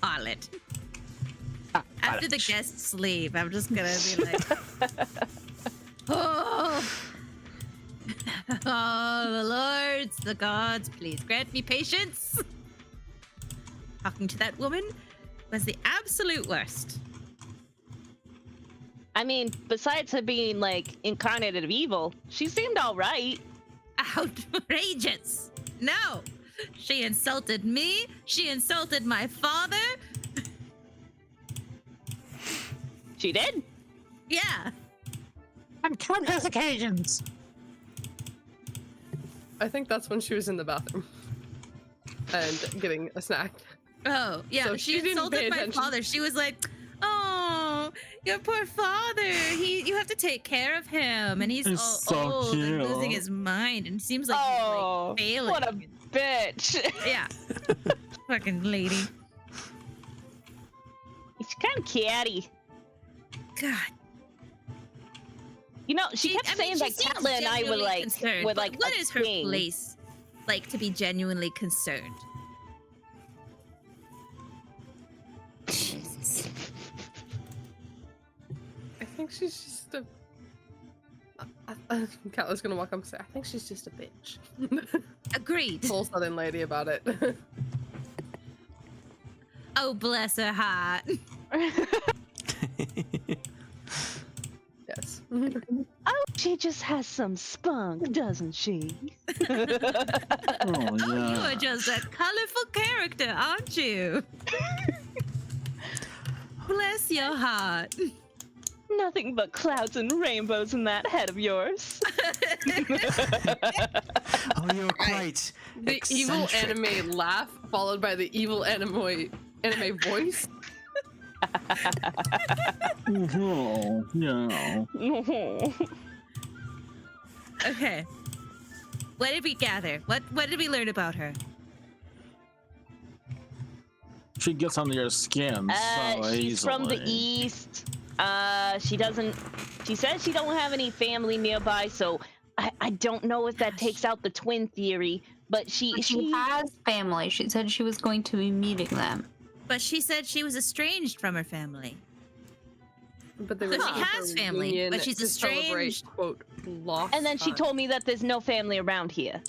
Harlot. After the guests leave, I'm just gonna be like, oh, oh, the lords, the gods, please grant me patience. Talking to that woman was the absolute worst. I mean, besides her being like incarnated of evil, she seemed all right. Outrageous. No, she insulted me. She insulted my father. She did. Yeah. On countless occasions. I think that's when she was in the bathroom and getting a snack. Oh, yeah. So she she didn't insulted pay my attention. father. She was like, "Oh, your poor father. You have to take care of him, and he's He's all so old and cute. losing his mind, and it seems like Oh, he's like failing." what a bitch. Yeah, fucking lady. She's kind of catty. God. You know, she kept I mean, saying she that seems Katla and I were genuinely like, concerned, were but like what a is her thing. place like to be genuinely concerned? Jesus. I think she's just a. Katla's gonna walk up and say, "I think she's just a bitch." Agreed. Full Southern lady about it. Oh, bless her heart. Yes. Oh, she just has some spunk, doesn't she? Oh, You yeah. are just a colorful character, aren't you? Bless your heart. Nothing but clouds and rainbows in that head of yours. Oh, you're quite The evil eccentric. anime laugh followed by the evil anime voice. Oh, no. Okay. What did we gather? What did we learn about her? She gets under your skin so She's from the easily. east. She says she don't have any family nearby, so I don't know if that takes out the twin theory, but she has family. She said she was going to be meeting them. But she said she was estranged from her family. But they So were she has family, but she's to celebrate, estranged. quote, lost and then she time. told me that there's no family around here.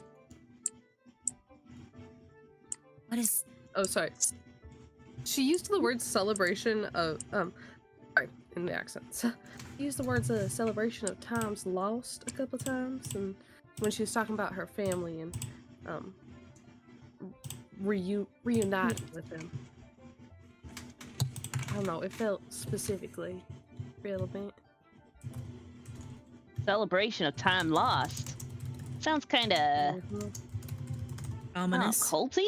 What is... Oh, sorry. She used the word celebration of sorry, in the accents. She used the words celebration of times lost a couple times, and when she was talking about her family and reuniting with them. I don't know, it felt specifically relevant. Celebration of time lost. Sounds kind of Ominous. culty.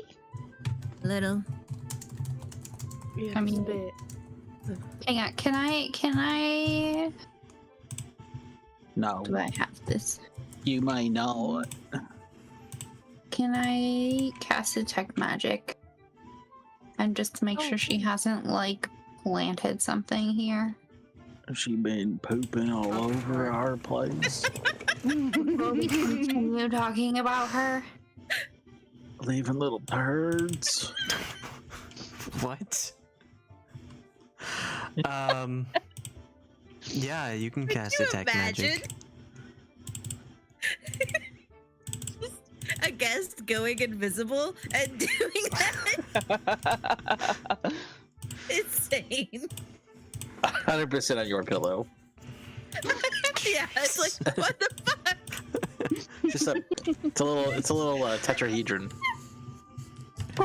Little. Yeah, I mean- a bit. Hang on, can I No, do I have this? you may know Can I cast detect magic? And just to make sure she hasn't like planted something here. she been pooping all over our place, Will we continue talking about her? leaving little turds. What? Yeah, you can cast you detect magic. A guest going invisible and doing that? Insane. 100% on your pillow. Yeah, it's like, what the fuck? It's a little tetrahedron.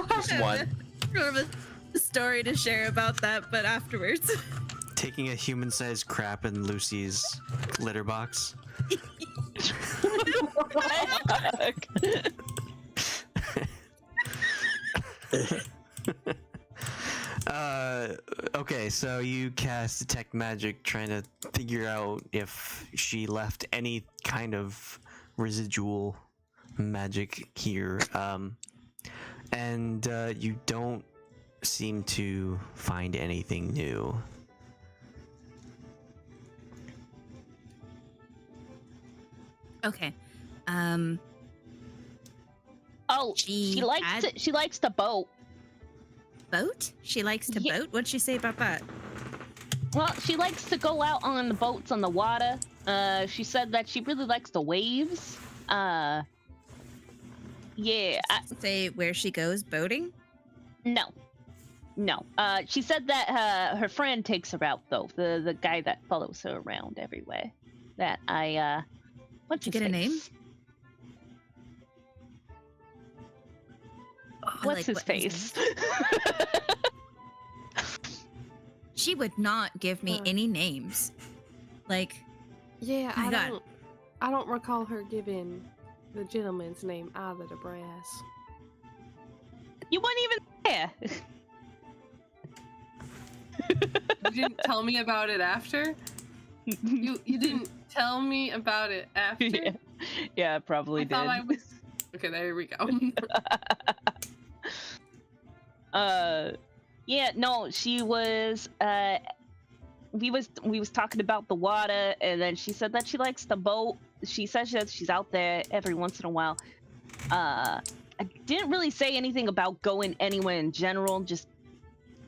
Just one. Sort of a story to share about that, but afterwards. Taking a human-sized crap in Lucy's litter box. Okay, so you cast detect magic, trying to figure out if she left any kind of residual magic here, and you don't seem to find anything new. Okay. Oh, She she likes had- she likes to boat. Boat? She likes to Yeah. boat? What'd she say about that? Well, she likes to go out on the boats on the water. She said that she really likes the waves. Yeah, Say where she goes boating? no. She said that her friend takes her out though. The guy that follows her around everywhere. That what's Did you his get a name? face? Oh, What's like, his face? She would not give me any names. Like, Yeah, My God. I don't recall her giving the gentleman's name either to Brass. You weren't even there. You didn't tell me about it after? You didn't tell me about it after? Yeah, I probably I did. thought I was. Okay, there we go. Yeah, no, she was we was talking about the water, and then she said that she likes the boat. She says that she's out there every once in a while. I didn't really say anything about going anywhere in general, just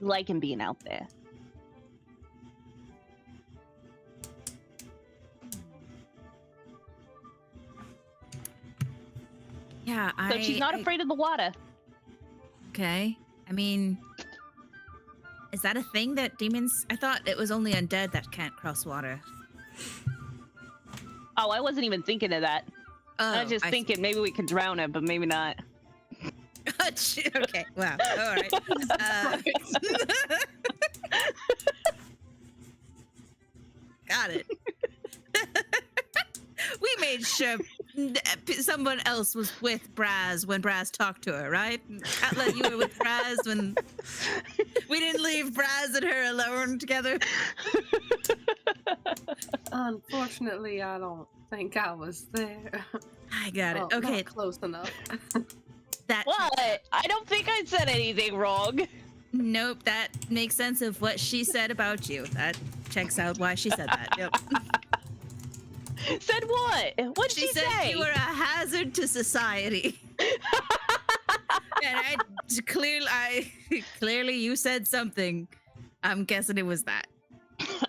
liking being out there. yeah, So she's not afraid of the water. Okay. I mean, is that a thing that demons? I thought it was only undead that can't cross water. Oh, I wasn't even thinking of that. I was just see. thinking maybe we could drown it, but maybe not. Okay. Wow. All right. Got it. We made sure Someone else was with Brasz when Brasz talked to her, right? Katla, you were with Brasz when we didn't leave Brasz and her alone together. Unfortunately, I don't think I was there. I got it. Oh, Okay, not close enough. that What? I don't think I said anything wrong. Nope, that makes sense of what she said about you. That checks out why she said that. Yep. Said what? What'd she said say? you were a hazard to society. And clearly you said something. I'm guessing it was that.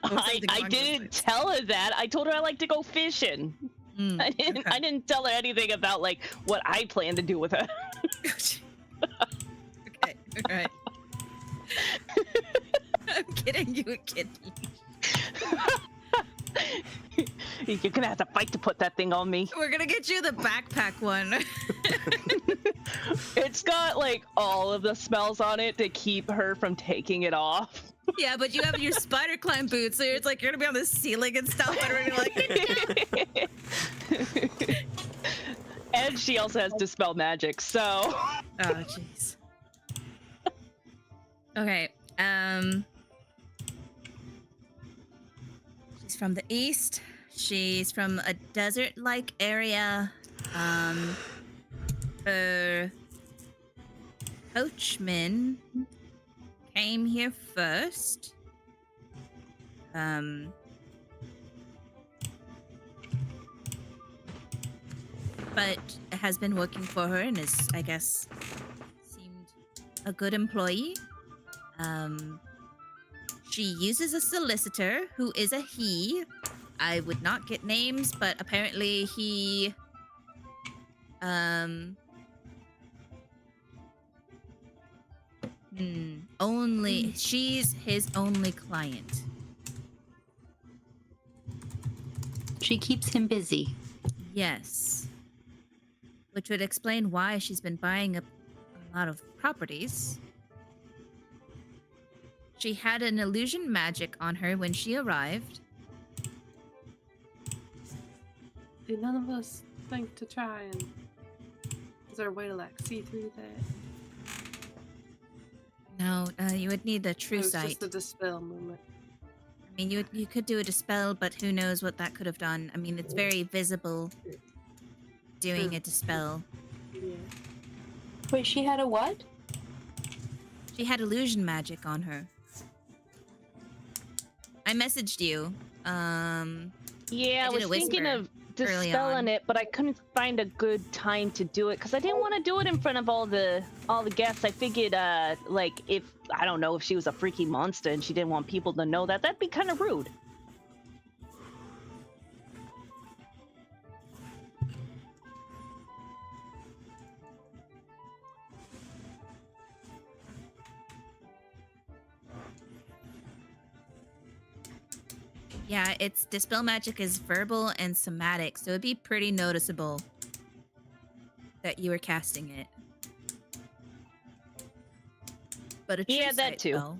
I didn't tell her that. I told her I like to go fishing. I didn't tell her anything about like what I plan to do with her. Okay, all right. I'm kidding, you kidding. You're gonna have to fight to put that thing on me. We're gonna get you the backpack one. It's got like all of the spells on it to keep her from taking it off. Yeah, but you have your spider climb boots, so it's like you're gonna be on the ceiling and stuff, and we're gonna be like. And she also has dispel magic, so. Oh jeez. Okay. She's from the east. She's from a desert-like area. Her coachman came here first. But has been working for her and is, I guess, seemed a good employee. She uses a solicitor who is a he. I would not get names, but apparently he she's his only client. She keeps him busy. Yes. Which would explain why she's been buying a lot of properties. She had an illusion magic on her when she arrived. Did none of us think to try and... Is there a way to like see through that? No, you would need the true It was sight. just the dispel movement. I mean, you could do a dispel, but who knows what that could have done. I mean, it's very visible doing a dispel. Yeah. Wait, she had a what? She had illusion magic on her. I messaged you. Yeah, I did was a thinking whisper of early on. dispelling it, but I couldn't find a good time to do it because I didn't want to do it in front of all the guests. I figured, like, if I don't know if she was a freaky monster and she didn't want people to know that, that'd be kind of rude. Yeah, its dispel magic is verbal and somatic, so it'd be pretty noticeable that you were casting it. But a true Yeah, that sight too. spell.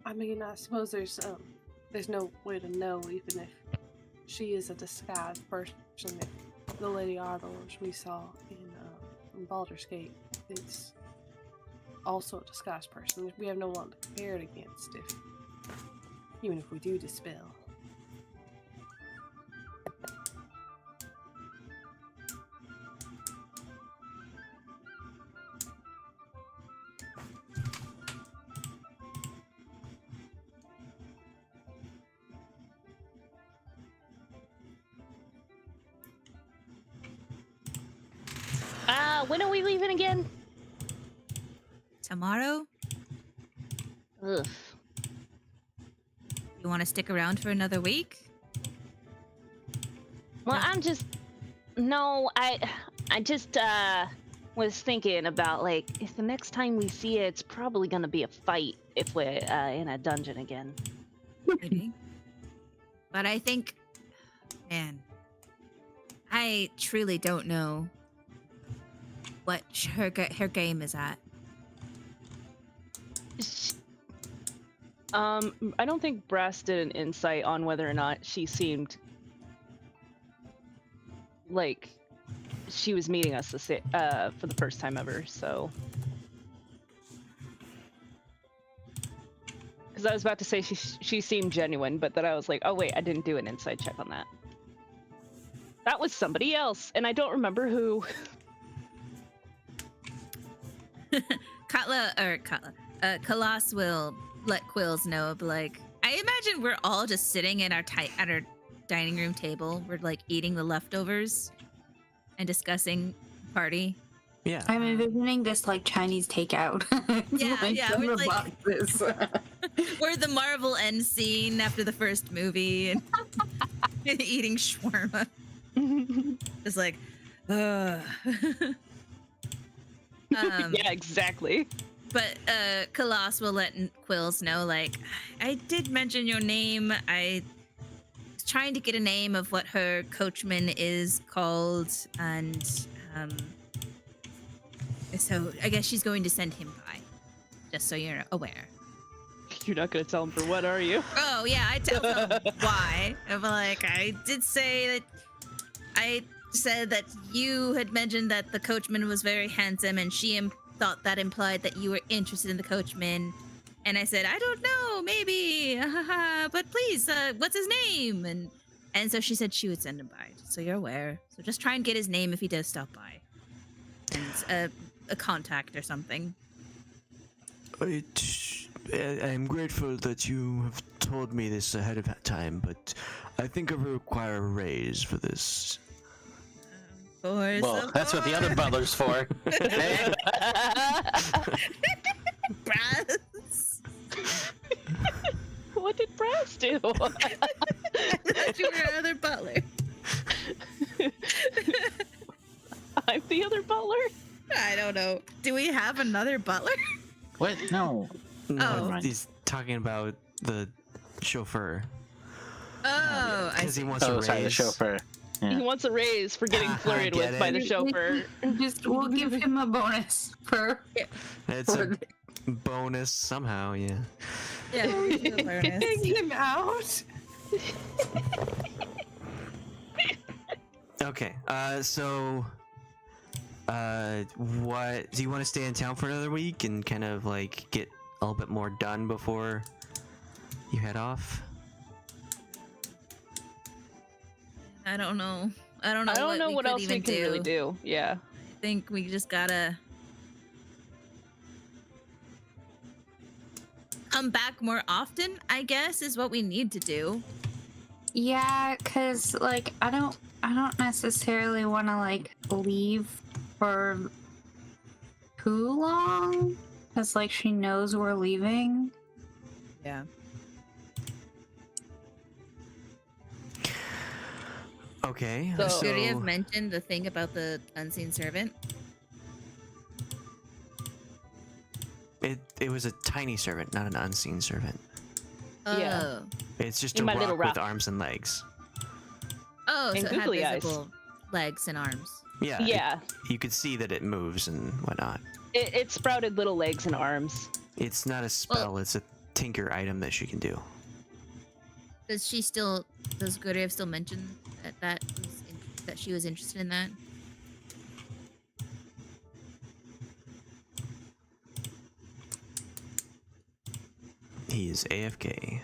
I mean, I suppose there's no way to know, even if she is a disguised person. If the Lady Ardors we saw in Baldur's Gate is also a disguised person. We have no one to compare it against, even if we do dispel. When are we leaving again? Tomorrow? Ugh. You want to stick around for another week? Well, I just was thinking about, like, if the next time we see it, it's probably gonna be a fight if we're in a dungeon again. Maybe. But I think, man, I truly don't know what her game is at. I don't think Brasz did an insight on whether or not she seemed like she was meeting us for the first time ever, so. Because I was about to say she seemed genuine, but then I was like, oh wait, I didn't do an insight check on that. That was somebody else, and I don't remember who. Khalas will let Quills know of like, I imagine we're all just sitting at our dining room table. We're like eating the leftovers and discussing party. Yeah. I'm envisioning this like Chinese takeout. Yeah, Like, yeah, from we're the like- boxes. We're the Marvel end scene after the first movie and eating shawarma. Just like, ugh. Yeah, exactly. But Khalas will let Quills know, like, I did mention your name. I was trying to get a name of what her coachman is called, and so I guess she's going to send him by, just so you're aware. You're not gonna tell him for what, are you? Oh yeah, I tell them why. I'm like, I did say that. I said that you had mentioned that the coachman was very handsome, and she thought that implied that you were interested in the coachman. And I said, I don't know, maybe, but please, what's his name? And so she said she would send him by, so you're aware. So just try and get his name if he does stop by, and a contact or something. I'm grateful that you have told me this ahead of time, but I think I require a raise for this. Well, that's what the other butler's for. Hey? Brasz. What did Brasz do? You were another butler. I'm the other butler? I don't know. Do we have another butler? What? No. No, Oh. he's talking about the chauffeur. Oh, I Because he see. wants a Oh, raise. sorry, the chauffeur. He Yeah. wants a raise for getting I flirted get with by it. the chauffeur. Just we'll give him a bonus for. It's a bonus somehow, yeah. Yeah, we do a bonus. Hang him out. Okay, so what do you want to stay in town for another week and kind of like get a little bit more done before you head off? I don't know. I don't know. I don't know what could else we even can really do. Yeah. I think we just gotta come back more often, I guess, is what we need to do. Yeah, cause like I don't necessarily want to like leave for too long, cause like she knows we're leaving. Yeah. Okay, So- so Guryev mentioned the thing about the unseen servant. it was a tiny servant, not an unseen servant. Yeah. Oh. It's just In a my little rock with rock. arms and legs. Oh, And so it had googly eyes. visible legs and arms. Yeah. Yeah. You could see that it moves and whatnot. It sprouted little legs and arms. It's not a spell, it's a tinker item that she can do. Does Guryev still mention that she was interested in that? He's AFK.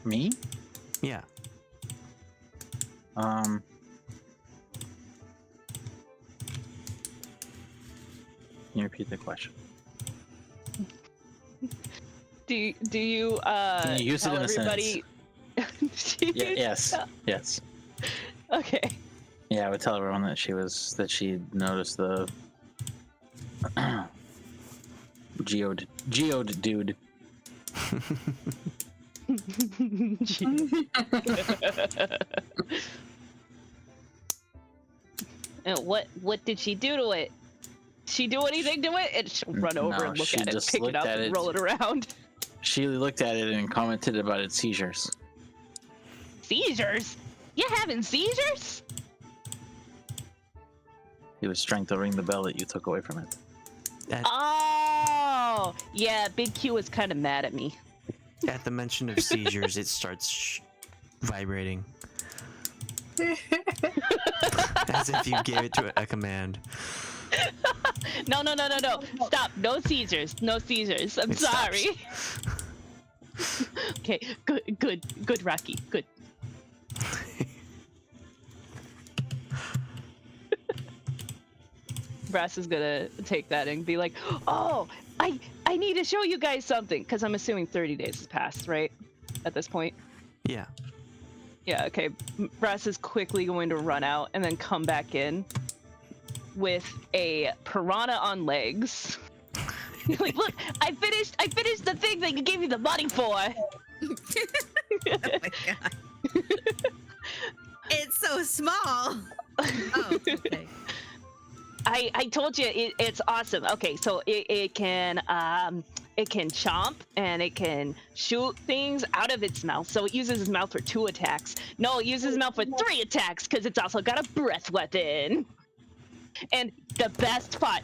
Me? Yeah. Can you repeat the question? Do you Can you use it tell in a everybody? Yes. Yes. Okay. Yeah, I would tell everyone that she noticed the geode dude. And what did she do to it? She do anything to it? And she'll run over No, and look she at it, just pick it looked up, at and it. roll it around. She looked at it and commented about its seizures. Seizures? You having seizures? He was trying to ring the bell that you took away from it. Oh, yeah. Big Q was kind of mad at me. At the mention of seizures, it starts vibrating. As if you gave it to a command. No. Stop. No seizures. No seizures. I'm It sorry. Okay. Good, Rocky. Good. Brass is gonna take that and be like, "Oh, I need to show you guys something," because I'm assuming 30 days has passed, right? At this point. Yeah. Yeah. Okay. Brass is quickly going to run out and then come back in with a piranha on legs. Like, look, I finished the thing that you gave me the money for. Oh my god. It's so small. Oh, okay. I told you it's awesome. Okay, so it can chomp and it can shoot things out of its mouth. So it uses its mouth for 2 attacks. No, it uses its mouth for 3 attacks because it's also got a breath weapon. And the best part,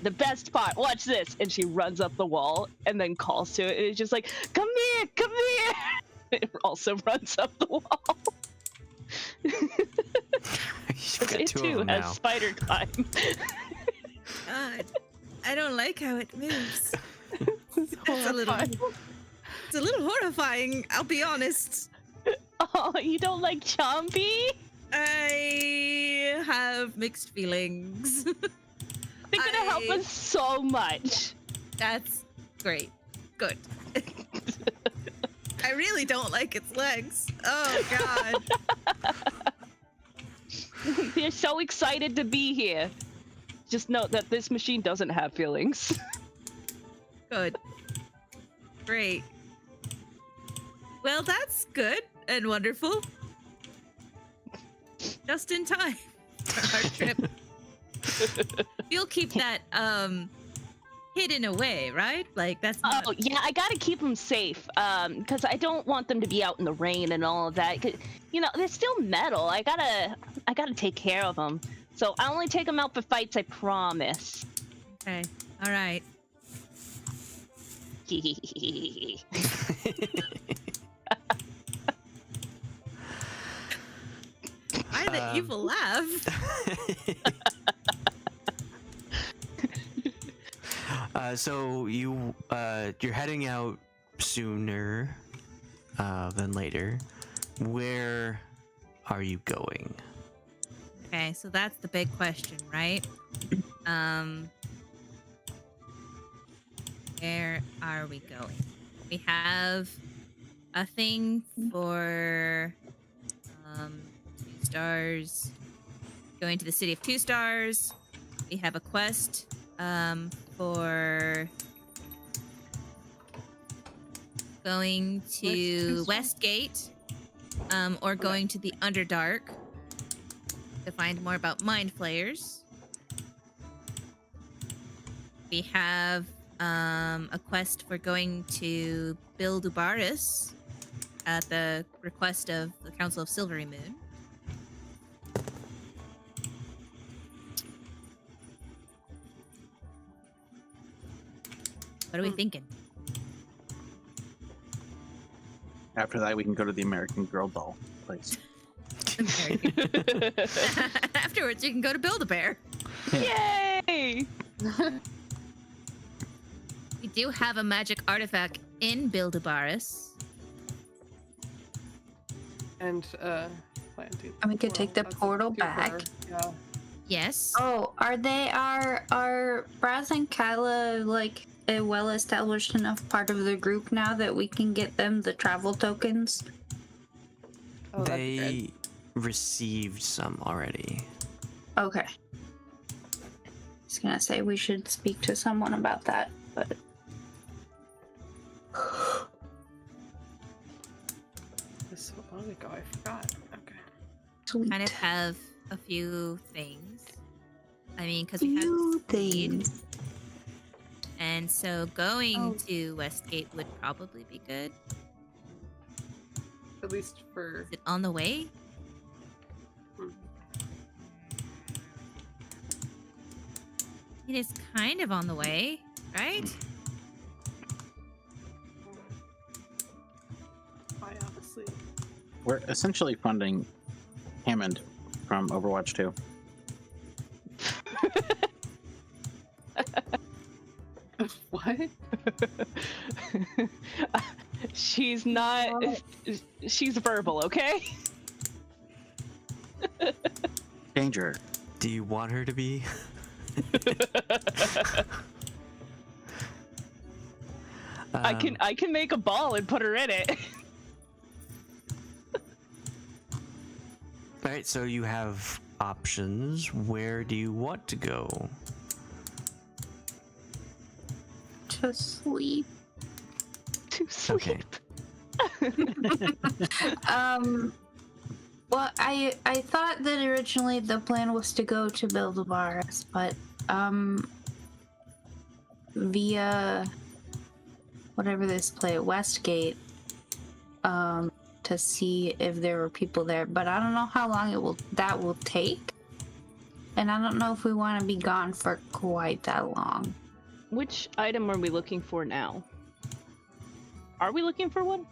watch this. And she runs up the wall and then calls to it. And it's just like, come here. It also runs up the wall. It too has spider climb. God, I don't like how it moves. It's a little horrifying, I'll be honest. Oh, you don't like Chompy? I have mixed feelings. They're gonna help us so much. That's great. Good. I really don't like its legs. Oh, God. They're so excited to be here. Just note that this machine doesn't have feelings. Good. Great. Well, that's good and wonderful. Just in time for our trip. You'll keep that hidden away, right? Like that's not... Oh yeah, I gotta keep them safe. Because I don't want them to be out in the rain and all of that. 'Cause, you know, they're still metal. I gotta take care of them. So I only take them out for fights. I promise. Okay. All right. Why the evil laugh? So you're heading out sooner than later. Where are you going? Okay, so that's the big question, right? Where are we going? We have a thing for 2 stars. Going to the city of 2 stars. We have a quest for going to Westgate or going to the Underdark to find more about Mind Flayers. We have a quest for going to Bildubaris at the request of the Council of Silvery Moon. What are we thinking? After that, we can go to the American Girl doll place. Afterwards, you can go to Build-A-Bear. Yay! We do have a magic artifact in Bildubaris. And And we could take the portal back. Yeah. Yes. Oh, are Brasz and Katla like a well-established enough part of the group now that we can get them the travel tokens? Oh, that's They good. received some already. Okay. I was gonna say we should speak to someone about that, but This so long ago, I forgot. Okay. sweet. Kind of have a few things. I mean, because we have Few speed. things. And so going to Westgate would probably be good. At least for Is it on the way? It is kind of on the way. Right? I honestly. We're essentially funding Hammond from Overwatch 2. What? She's not. She's verbal, okay? Danger. Do you want her to be? I can make a ball and put her in it. All right, so you have options. Where do you want to go? To sleep. To sleep. Okay. Well, I thought that originally the plan was to go to Build-A-Bars, but via whatever this play, Westgate, to see if there were people there. But I don't know how long that will take, and I don't know if we want to be gone for quite that long. Which item are we looking for now? Are we looking for one?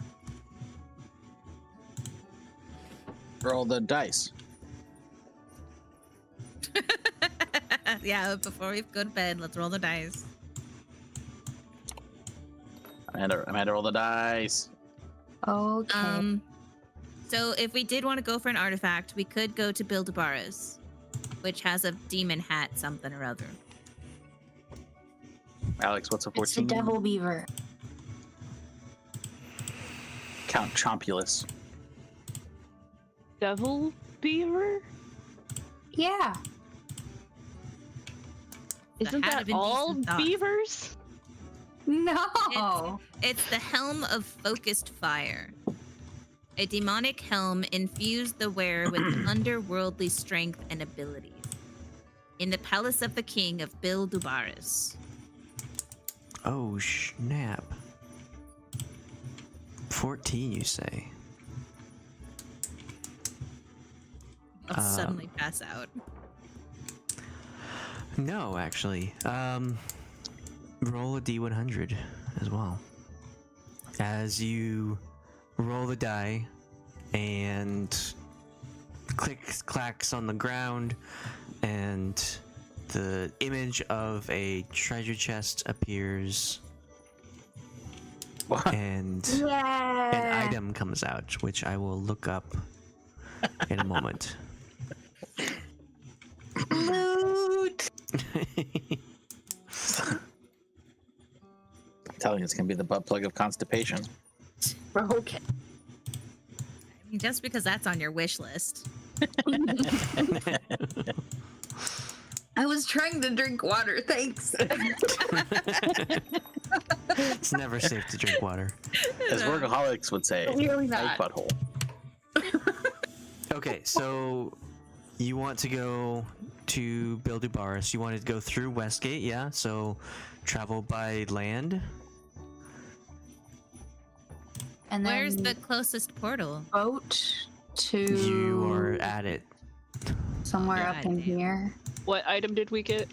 Roll the dice. Yeah, before we go to bed, let's roll the dice. Amanda, roll the dice. Okay. So if we did want to go for an artifact, we could go to Build-A-Bars, which has a demon hat something or other. Alex, what's a It's the 14? Devil Beaver. Count Chompulus. Devil beaver? Yeah. Isn't hat that of all indecent thoughts. beavers? No. It's the Helm of Focused Fire. A demonic helm infused the wearer with underworldly strength and abilities. In the palace of the king of Build-A-Bars. Oh, snap. 14, you say? I'll suddenly pass out. No, actually. Roll a D100 as well. As you roll the die and clicks, clacks on the ground, and the image of a treasure chest appears, and an Yeah. item comes out, which I will look up in a moment. Loot. I'm telling you, it's gonna be the butt plug of constipation. Okay. I mean, just because that's on your wish list. I was trying to drink water. Thanks. It's never safe to drink water. As workaholics would say, Really a not. butthole. Okay, so you want to go to Build-A-Bars. You want to go through Westgate, yeah? So travel by land. And then Where's the closest portal? boat to You are at it. somewhere Yeah, up in I do. here. What item did we get?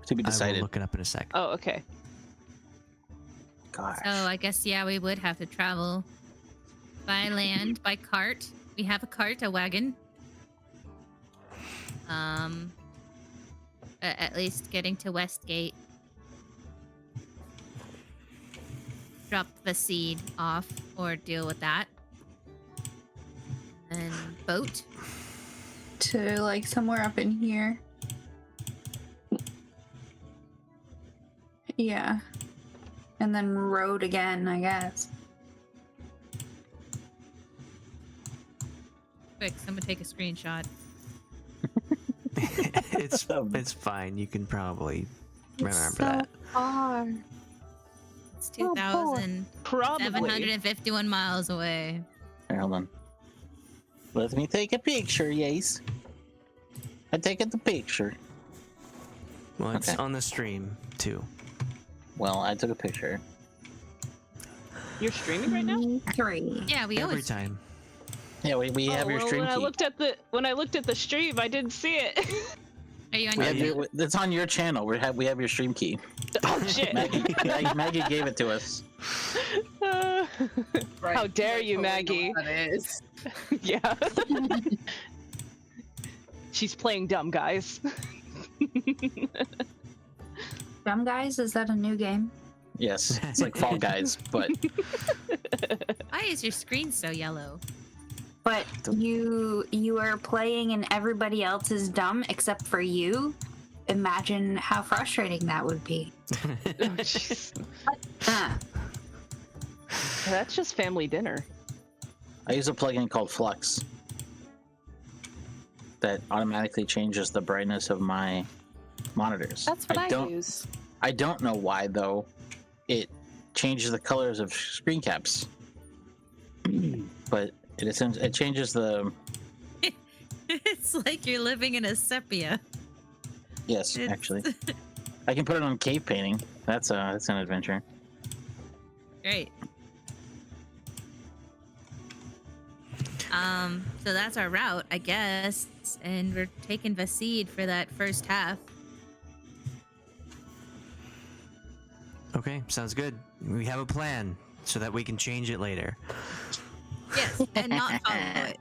To be I will decided. look it up in a sec. Oh, okay. Gosh. So I guess, yeah, we would have to travel by land, by cart. We have a cart, a wagon. At least getting to Westgate. Drop the seed off or deal with that. And boat. To like somewhere up in here. Yeah. And then road again, I guess. Quick, someone take a screenshot. It's fine. You can probably remember It's so that. far. It's Oh, boy. 2,751 Probably. miles away. Here, hold on. Let me take a picture, yes. I taken the picture. Well, it's Okay. on the stream too. Well, I took a picture. You're streaming right now? 3. Yeah, we Every always. time. Yeah, we have your stream when I key. looked at the stream, I didn't see it. Are you on We your have your, it's on your channel. We have your stream key. Oh shit! Maggie gave it to us. Right, How dare I you, totally know Maggie? what that is. Yeah. She's playing dumb, guys. Dumb Guys, is that a new game? Yes, it's like Fall Guys, but Why is your screen so yellow? But you are playing and everybody else is dumb except for you. Imagine how frustrating that would be. Oh, jeez. Ah, That's just family dinner. I use a plugin called Flux that automatically changes the brightness of my monitors. That's what I don't use. I don't know why though. It changes the colors of screen caps, but it changes the. It's like you're living in a sepia. Yes, It's- actually, I can put it on cave painting. That's an adventure. Great. So that's our route, I guess, and we're taking Vasid for that first half. Okay, sounds good. We have a plan so that we can change it later. Yes, and not follow it.